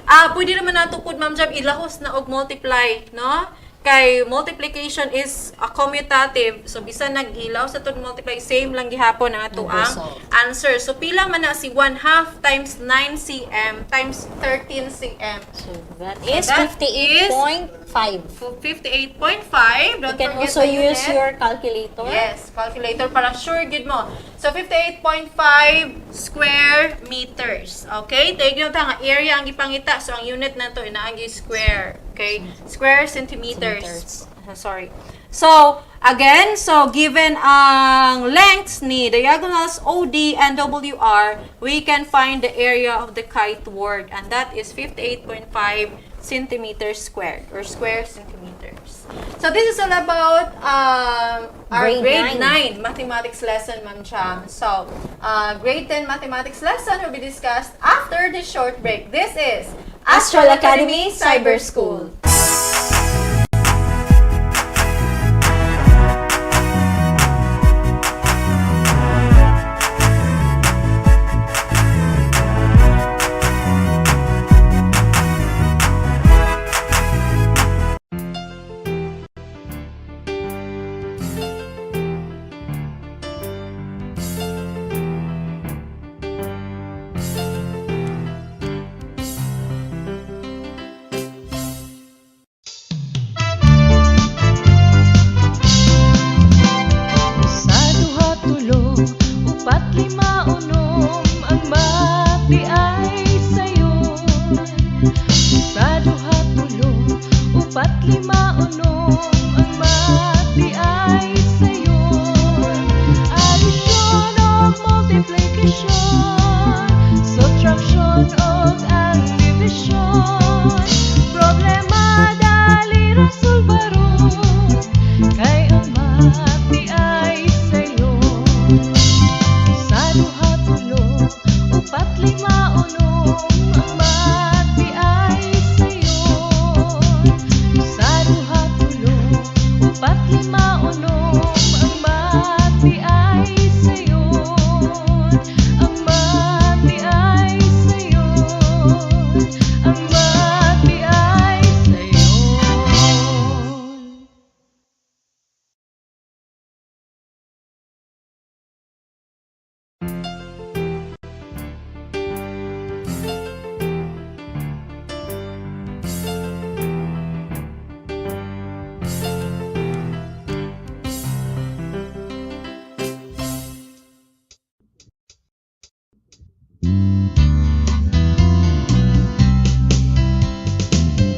pwede naman natukod, Ma'am Jam, ilahos na og multiply, no? Kay multiplication is a commutative. So, bisan nag-ilaw sa itong multiply, same lang gihapon ang ato ang answer. So, pila man na si 1/2 times 9 cm times 13 cm. So, that is 58.5. 58.5. Don't You can forget also the use unit. your calculator. Yes, calculator para sure good mo. So 58.5 square meters. Okay? Take note nga area ang gipangita. So ang unit na to inaagi square. Okay? Square centimeters. Sorry. So again, so given ang lengths ni diagonals OD and WR, we can find the area of the kite word, and that is 58.5 centimeters squared or square centimeters. So this is all about our Grade grade 9 mathematics lesson, Ma'am Cham. So grade 10 mathematics lesson will be discussed after this short break. This is Astral Academy Cyber School. Sa duha tulo, upat lima unom, ang mati ay sayon. Sa duha tulo, upat lima unom, ang mati ay sayon. Addition o multiplication, subtraction o ang division. Problema dali rasulbaron, kay ang mati ay sayon. Sa duha tulo, upat lima unom, ang mati ay sayon. Sa duha tulo, upat lima unom, ang mati ay sayon. Ang mati ay sayon. Ang mati ay sayon.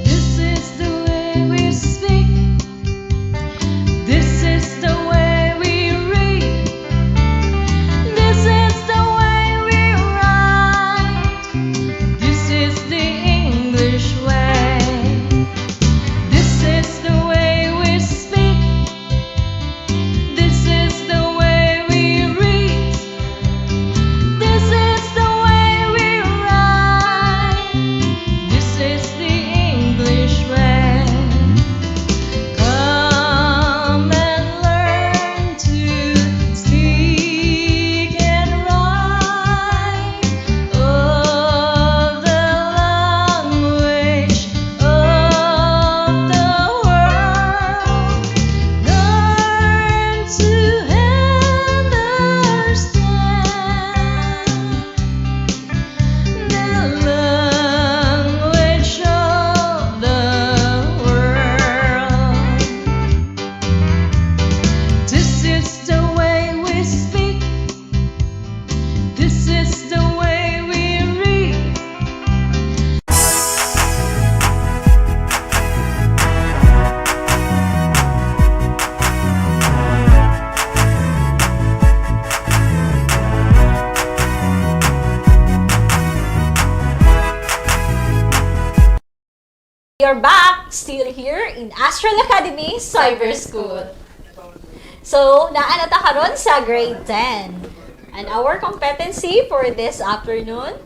This is the way we speak. This is the way we read. This is the way we write. This is the English way. This is the way we speak. This is the way we read. This is the way we write. This is the English way. Come and learn to speak and write of the language of the world. Learn to understand the language of the world. This is the way we speak. This is the way we read. You're back, still here in Astral Academy Cyber School. So, naana ta karon sa grade 10. And our competency for this afternoon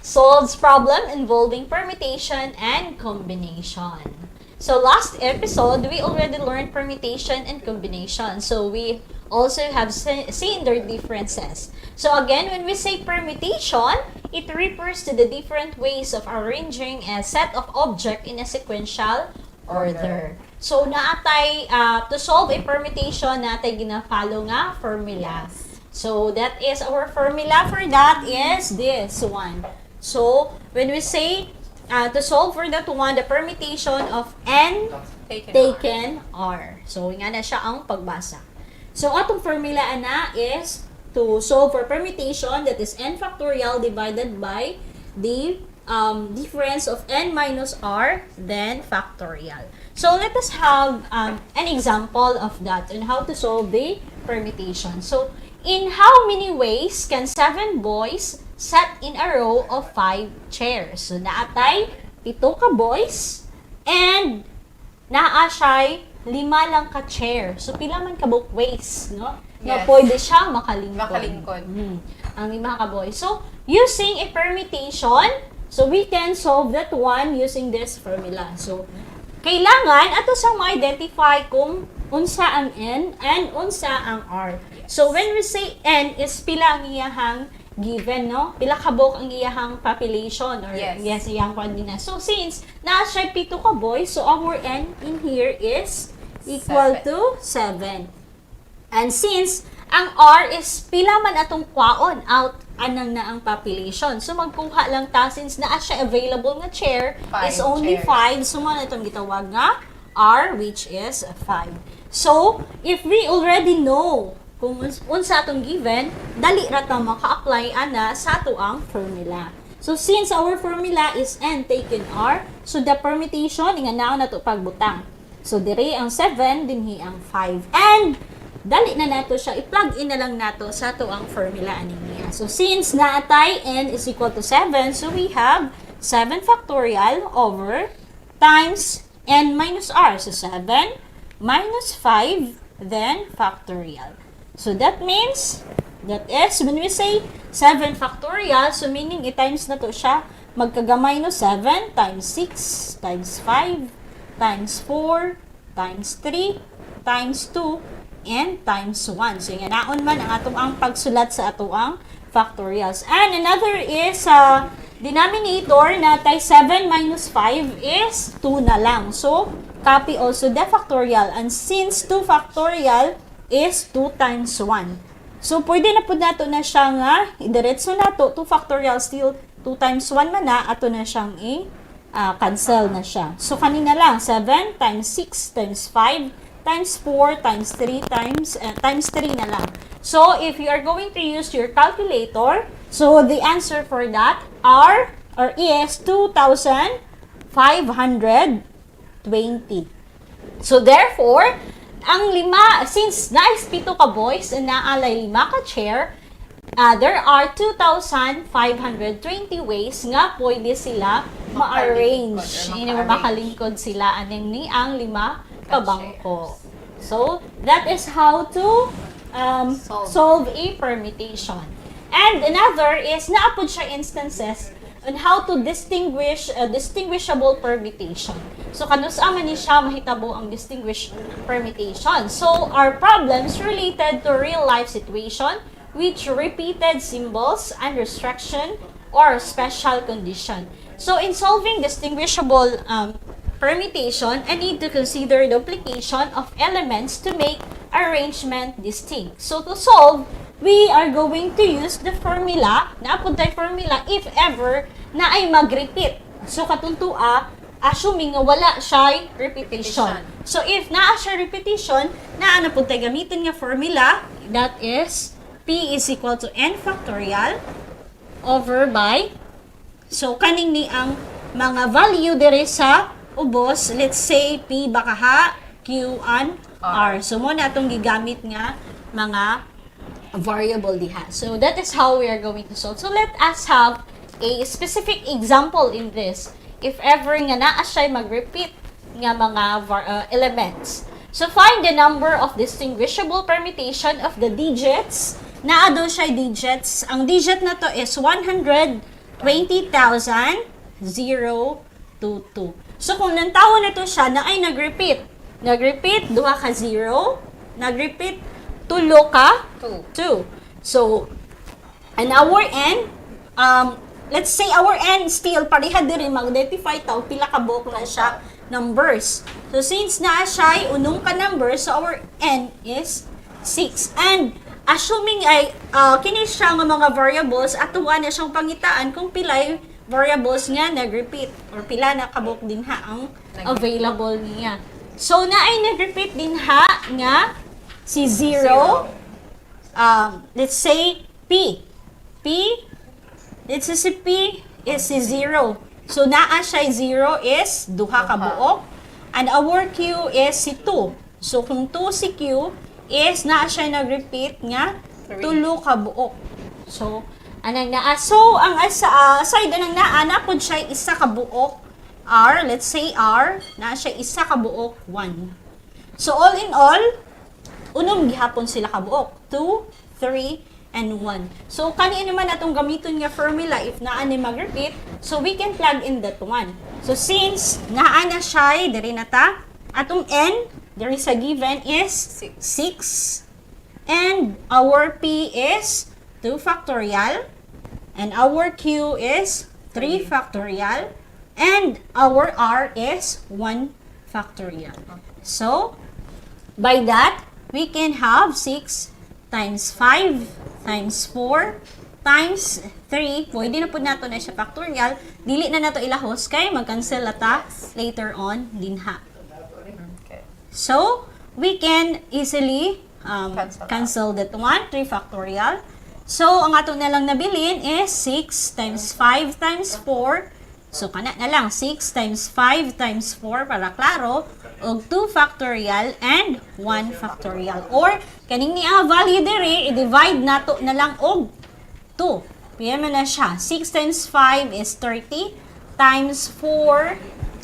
solves problem involving permutation and combination. So, last episode, we already learned permutation and combination. So, we also have seen their differences. So, again, when we say permutation, it refers to the different ways of arranging a set of object in a sequential order. So, naatay, to solve a permutation, naatay gina-follow nga formula. So, that is our formula for that is this one. So, when we say to solve for that one, the permutation of n taken r. So, nga na siya ang pagbasa. So, atong formula ana is to solve for permutation, that is n factorial divided by the difference of n minus r, then factorial. So, let us have an example of that and how to solve the permutation. So, in how many ways can 7 boys sat in a row of 5 chairs? So, naatay pito ka boys, and naa siya'y 5 lang ka chair. So, pila man ka book ways, no? Na Yes. pwede siya makalingkod. Makalingkod. Ang 5 ka boys. So, using a permutation, so we can solve that one using this formula. So, kailangan ato sang ma-identify kung unsa ang N and unsa ang R. So, when we say N is pila ang iyahang given, no? Pila ka book ang iyahang population or Yes. iyang kwadina. So, since naa siya pito ka boys, so our N in here is equal to 7. And since ang R is pila man atong kwaon out anang na ang population. So magkuha lang ta since naa siya available nga chair is 5 only chairs. 5. So man itong gitawag nga R which is 5. So if we already know kung unsa atong given, dali ra ta maka-apply ana sa ato ang formula. So since our formula is N taken R, so the permutation inganaon nato pagbutang. So dire ang 7 dinhi ang 5. And dali na nato siya, i-plug in na lang nato sa to ang formula aninniya. So, since naatay n is equal to 7, so we have 7 factorial over times n minus r. So, 7 minus 5, then factorial. So, that means, that is, when we say 7 factorial, so meaning i-times na to siya, magkagamay no 7 times 6 times 5 times 4 times 3 times 2 and times 1. So, yung naon man ang atong ang pagsulat sa ato ang factorials. And another is denominator na tay 7 minus 5 is 2 na lang. So, copy also the factorial. And since 2 factorial is 2 times 1. So, pwede na po nato na siya nga, idiretso nato, 2 factorial still 2 times 1 man na, ato na siyang cancel na siya. So, kanina lang, 7 times 6 times 5 times 4 times 3 times 3 na lang. So, if you are going to use your calculator, so the answer for that is 2,520. So, therefore, ang 5, since nais pito ka boys and naalay 5 ka chair, there are 2,520 ways nga pwede sila ma-arrange. Makalingkod sila aning ni ang 5 kabangko. So, that is how to solve a permutation. And another is, naapod siya instances on how to distinguish a distinguishable permutation. So, kanus-aman ni siya mahitabo ang distinguished permutation. So, our problems related to real-life situation which repeated symbols and restriction or special condition. So, in solving distinguishable permutation, I need to consider duplication of elements to make arrangement distinct. So, to solve, we are going to use the formula, naapod tayo formula, if ever na ay mag-repeat. So, katuntua, assuming nga wala siya repetition. So, if naa siya repetition, naa na po tayo gamitin nga formula, that is, P is equal to N factorial over by, so, kaning ni ang mga value dire sa ubos, let's say, P baka ha, Q, and R. So, muna itong gigamit nga mga variable diha. So, that is how we are going to solve. So, let us have a specific example in this. If ever nga naa siya mag-repeat nga mga elements. So, find the number of distinguishable permutation of the digits. Naa daw siya digits. Ang digit na to is 120,022. So, kung nantawa na to siya, na ay nag-repeat. Nag-repeat, 2 ka 0. Nag-repeat, 2 ka 2. So, and our N, let's say our N still, pareha din mag-identify tao, pila ka buok na siya numbers. So, since na siya ay unong ka numbers, so our N is 6. And, assuming ay, kini siya ng mga variables, atuwa na siyang pangitaan kung pilay variables nga nag-repeat or pila na kabuk din ha ang available niya. So, na ay nag-repeat din ha nga si 0. Let's say P. Let's say si P is si 0. So, naa siya 0 is duha ka buok. And our Q is si 2. So, kung 2 si Q is naa siya nag-repeat nga 3 ka buok. So, anang naa. So, ang aside anang naa, napod siya isa ka buok R, let's say R, na siya isa ka buok 1. So all in all, unom gihapon sila ka buok. 2, 3, and 1. So kani naman atong gamiton nga formula if naa ni mag-repeat, so we can plug in that one. So since naa na siya, diri na ta, atong n, there is a given is 6. And our P is 2 factorial. And our Q is 3 factorial. And our R is 1 factorial. So, by that, we can have 6 times 5 times 4 times 3. Pwede na po nato na siya factorial. Dili na nato ilahos kay mag-cancel ata later on dinha. So, we can easily cancel that one, 3 factorial. So, ang ato na lang nabilin is 6 times 5 times 4. So, kana na lang, 6 times 5 times 4 para klaro, og 2 factorial and 1 factorial. Or, kaning ni value diri, i-divide nato na lang og 2. Piyan na siya. 6 times 5 is 30 times 4.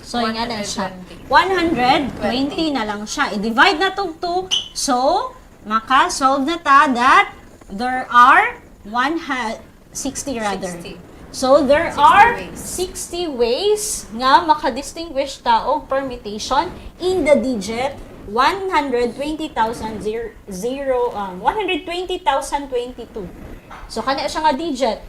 So, nga na siya. 120 na lang siya. I-divide na to 2. So, maka-solve na ta that there are 60 rather. 60. So, there 60 are ways. 60 ways nga makadistinguish ta og permutation in the digit 120,022. So, kana siya nga digit.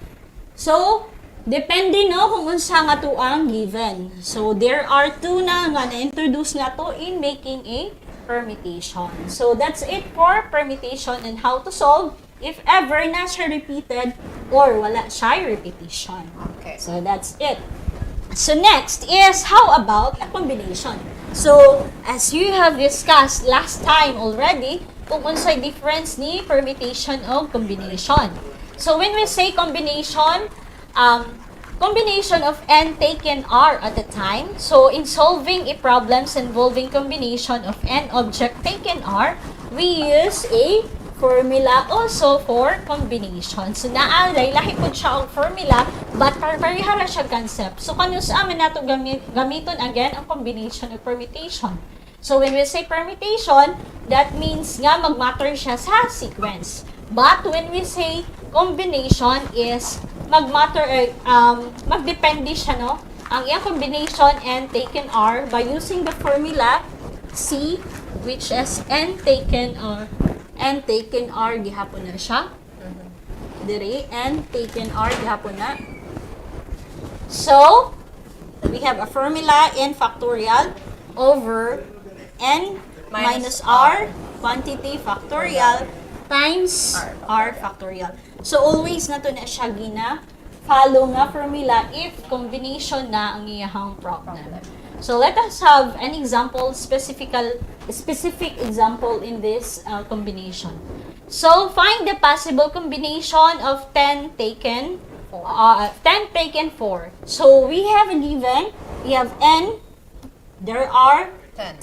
So, depende no kung unsa nga to ang given. So, there are two na nga na-introduce na to in making a permutation. So, that's it for permutation and how to solve if ever na siya repeated or wala siya repetition. Okay. So, that's it. So, next is how about a combination? So, as you have discussed last time already, kung unsay difference ni permutation o combination. So, when we say combination, combination of n taken R at a time. So, in solving a problems involving combination of n object taken R, we use a formula also for combination. So, naalay, lahi po siya ang formula, but parihara siya concept. So, kano sa amin nato gamiton again ang combination of permutation. So, when we say permutation, that means nga mag-matter siya sa sequence. But, when we say combination is magdepende siya, no? Ang iyang combination n taken R by using the formula C, which is n taken R gihapon na siya. Diri, n taken R gihapon na. So, we have a formula n factorial over n minus R quantity factorial times R factorial. So, always na to na siya follow nga formula if combination na ang iyahang problem. So, let us have an example, specific example in this combination. So, find the possible combination of 10 taken 4. So, we have a given, we have n, there are 10,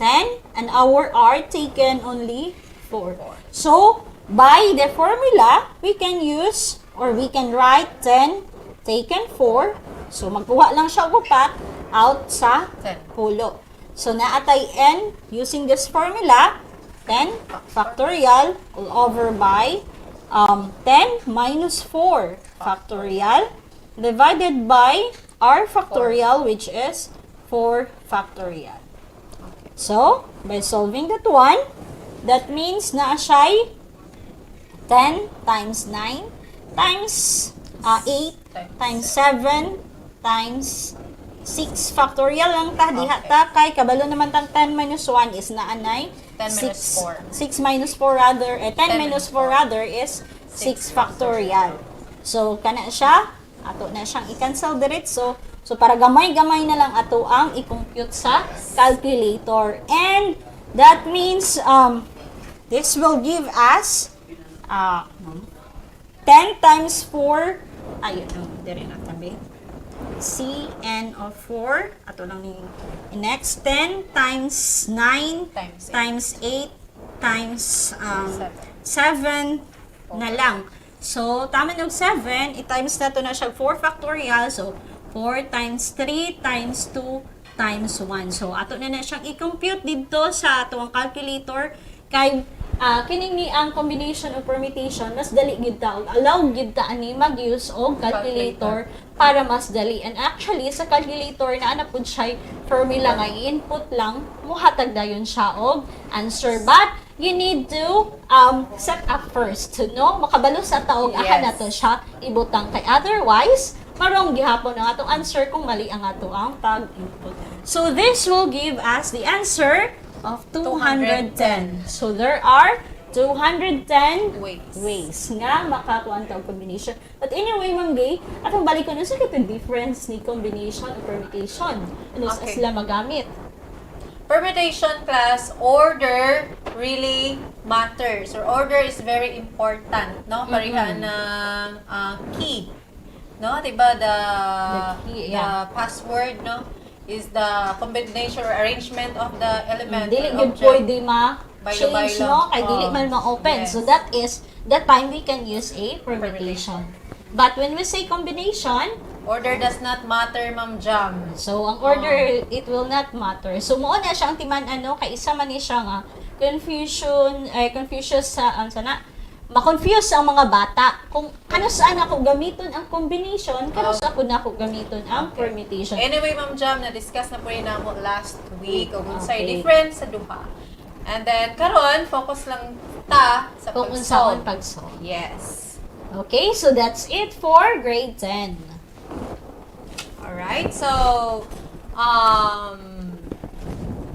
and our R taken only 4. So, by the formula, we can use or we can write 10 taken 4. So, magkuha lang siya upat out sa 10. pulo. So, naatay n using this formula, 10 factorial all over by 10 minus 4 factorial divided by r factorial which is 4 factorial. So, by solving that one, that means na siya 10 times 9 times 8 times 7 times 6 factorial lang ta. Diha ta kay kabalo naman tang 10 minus 1 is naanay 10 minus 4. 6 minus 4 rather 10 minus 4 rather is 6 factorial. So kana siya ato na siyang i-cancel diretso. So para gamay-gamay na lang ato ang i-compute sa calculator. And that means this will give us 10 times 4, ayun, dire na tabi. Cn of 4, ato lang ni next 10 times 9 times 8 times 7 na lang. So, tama ng 7, i-times na to na siya 4 factorial. So, 4 times 3 times 2 times 1. So, ato na siyang i-compute dito sa atong calculator. Kay, kining ni ang combination o permutation, mas dali gid ta. Allow gid ta ani mag-use og calculator para mas dali. And actually, sa calculator na po siya formula nga i-input lang, muhatag dayon siya og answer. But, you need to set up first, no? Makabalo sa taog, aha na to siya ibutang. Kay otherwise, marong gihapon ang atong answer kung mali ang ato ang pag-input. So, this will give us the answer of 210. So, there are 210 ways nga makakuha ang combination. But anyway, Ma'am Gay, atong balik ko na sa kitong difference ni combination o permutation. Ano sa sila magamit? Permutation class, order really matters, or order is very important, no? Parihan ng key, no? Diba the key, the password, no? Is the combination or arrangement of the element Dili or gyud object. pwede ma-change, Bailo-bailo. no? Kay dili man ma-open. Yes. So that time we can use a permutation. But when we say combination, Order does not matter, Ma'am Jam. so ang order, it will not matter. So mao na siya ang timan ano, kay isa man ni siya nga confusion sa sana ma-confuse ang mga bata kung ano saan ako gamiton ang combination, kano sa ako na ako gamiton ang permutation. Anyway, Ma'am Jam, na-discuss na po rin ako last week kung unsay Okay. difference sa duha. And then, karon focus lang ta sa Kung unsaon pag-solve. pag-solve. Yes. Okay, so that's it for grade 10. Alright, so,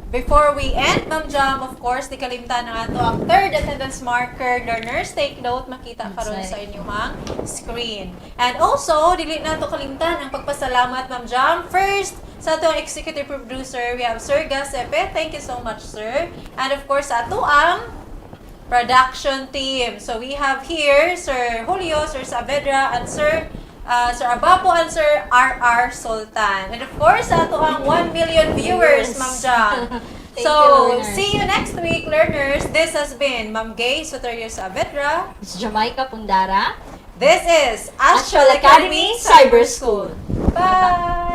before we end, Ma'am Jam, of course, di kalimtan na ato ang third attendance marker. Learners, take note, makita karon sa inyong screen. And also, dili na to kalimtan ang pagpasalamat, Ma'am Jam. First, sa atong executive producer, we have Sir Gasepe. Thank you so much, sir. And of course, sa ato ang production team. So, we have here Sir Julio, Sir Saavedra, and Sir Abapo, and Sir R.R. Sultan. And of course, ato ang 1 million viewers, Ma'am Jam. Thank So, you, learners. see you next week, learners. This has been Ma'am Gay Soterio Saavedra. It's Jamaica Pundara. This is Astral Academy Cyber School. Bye!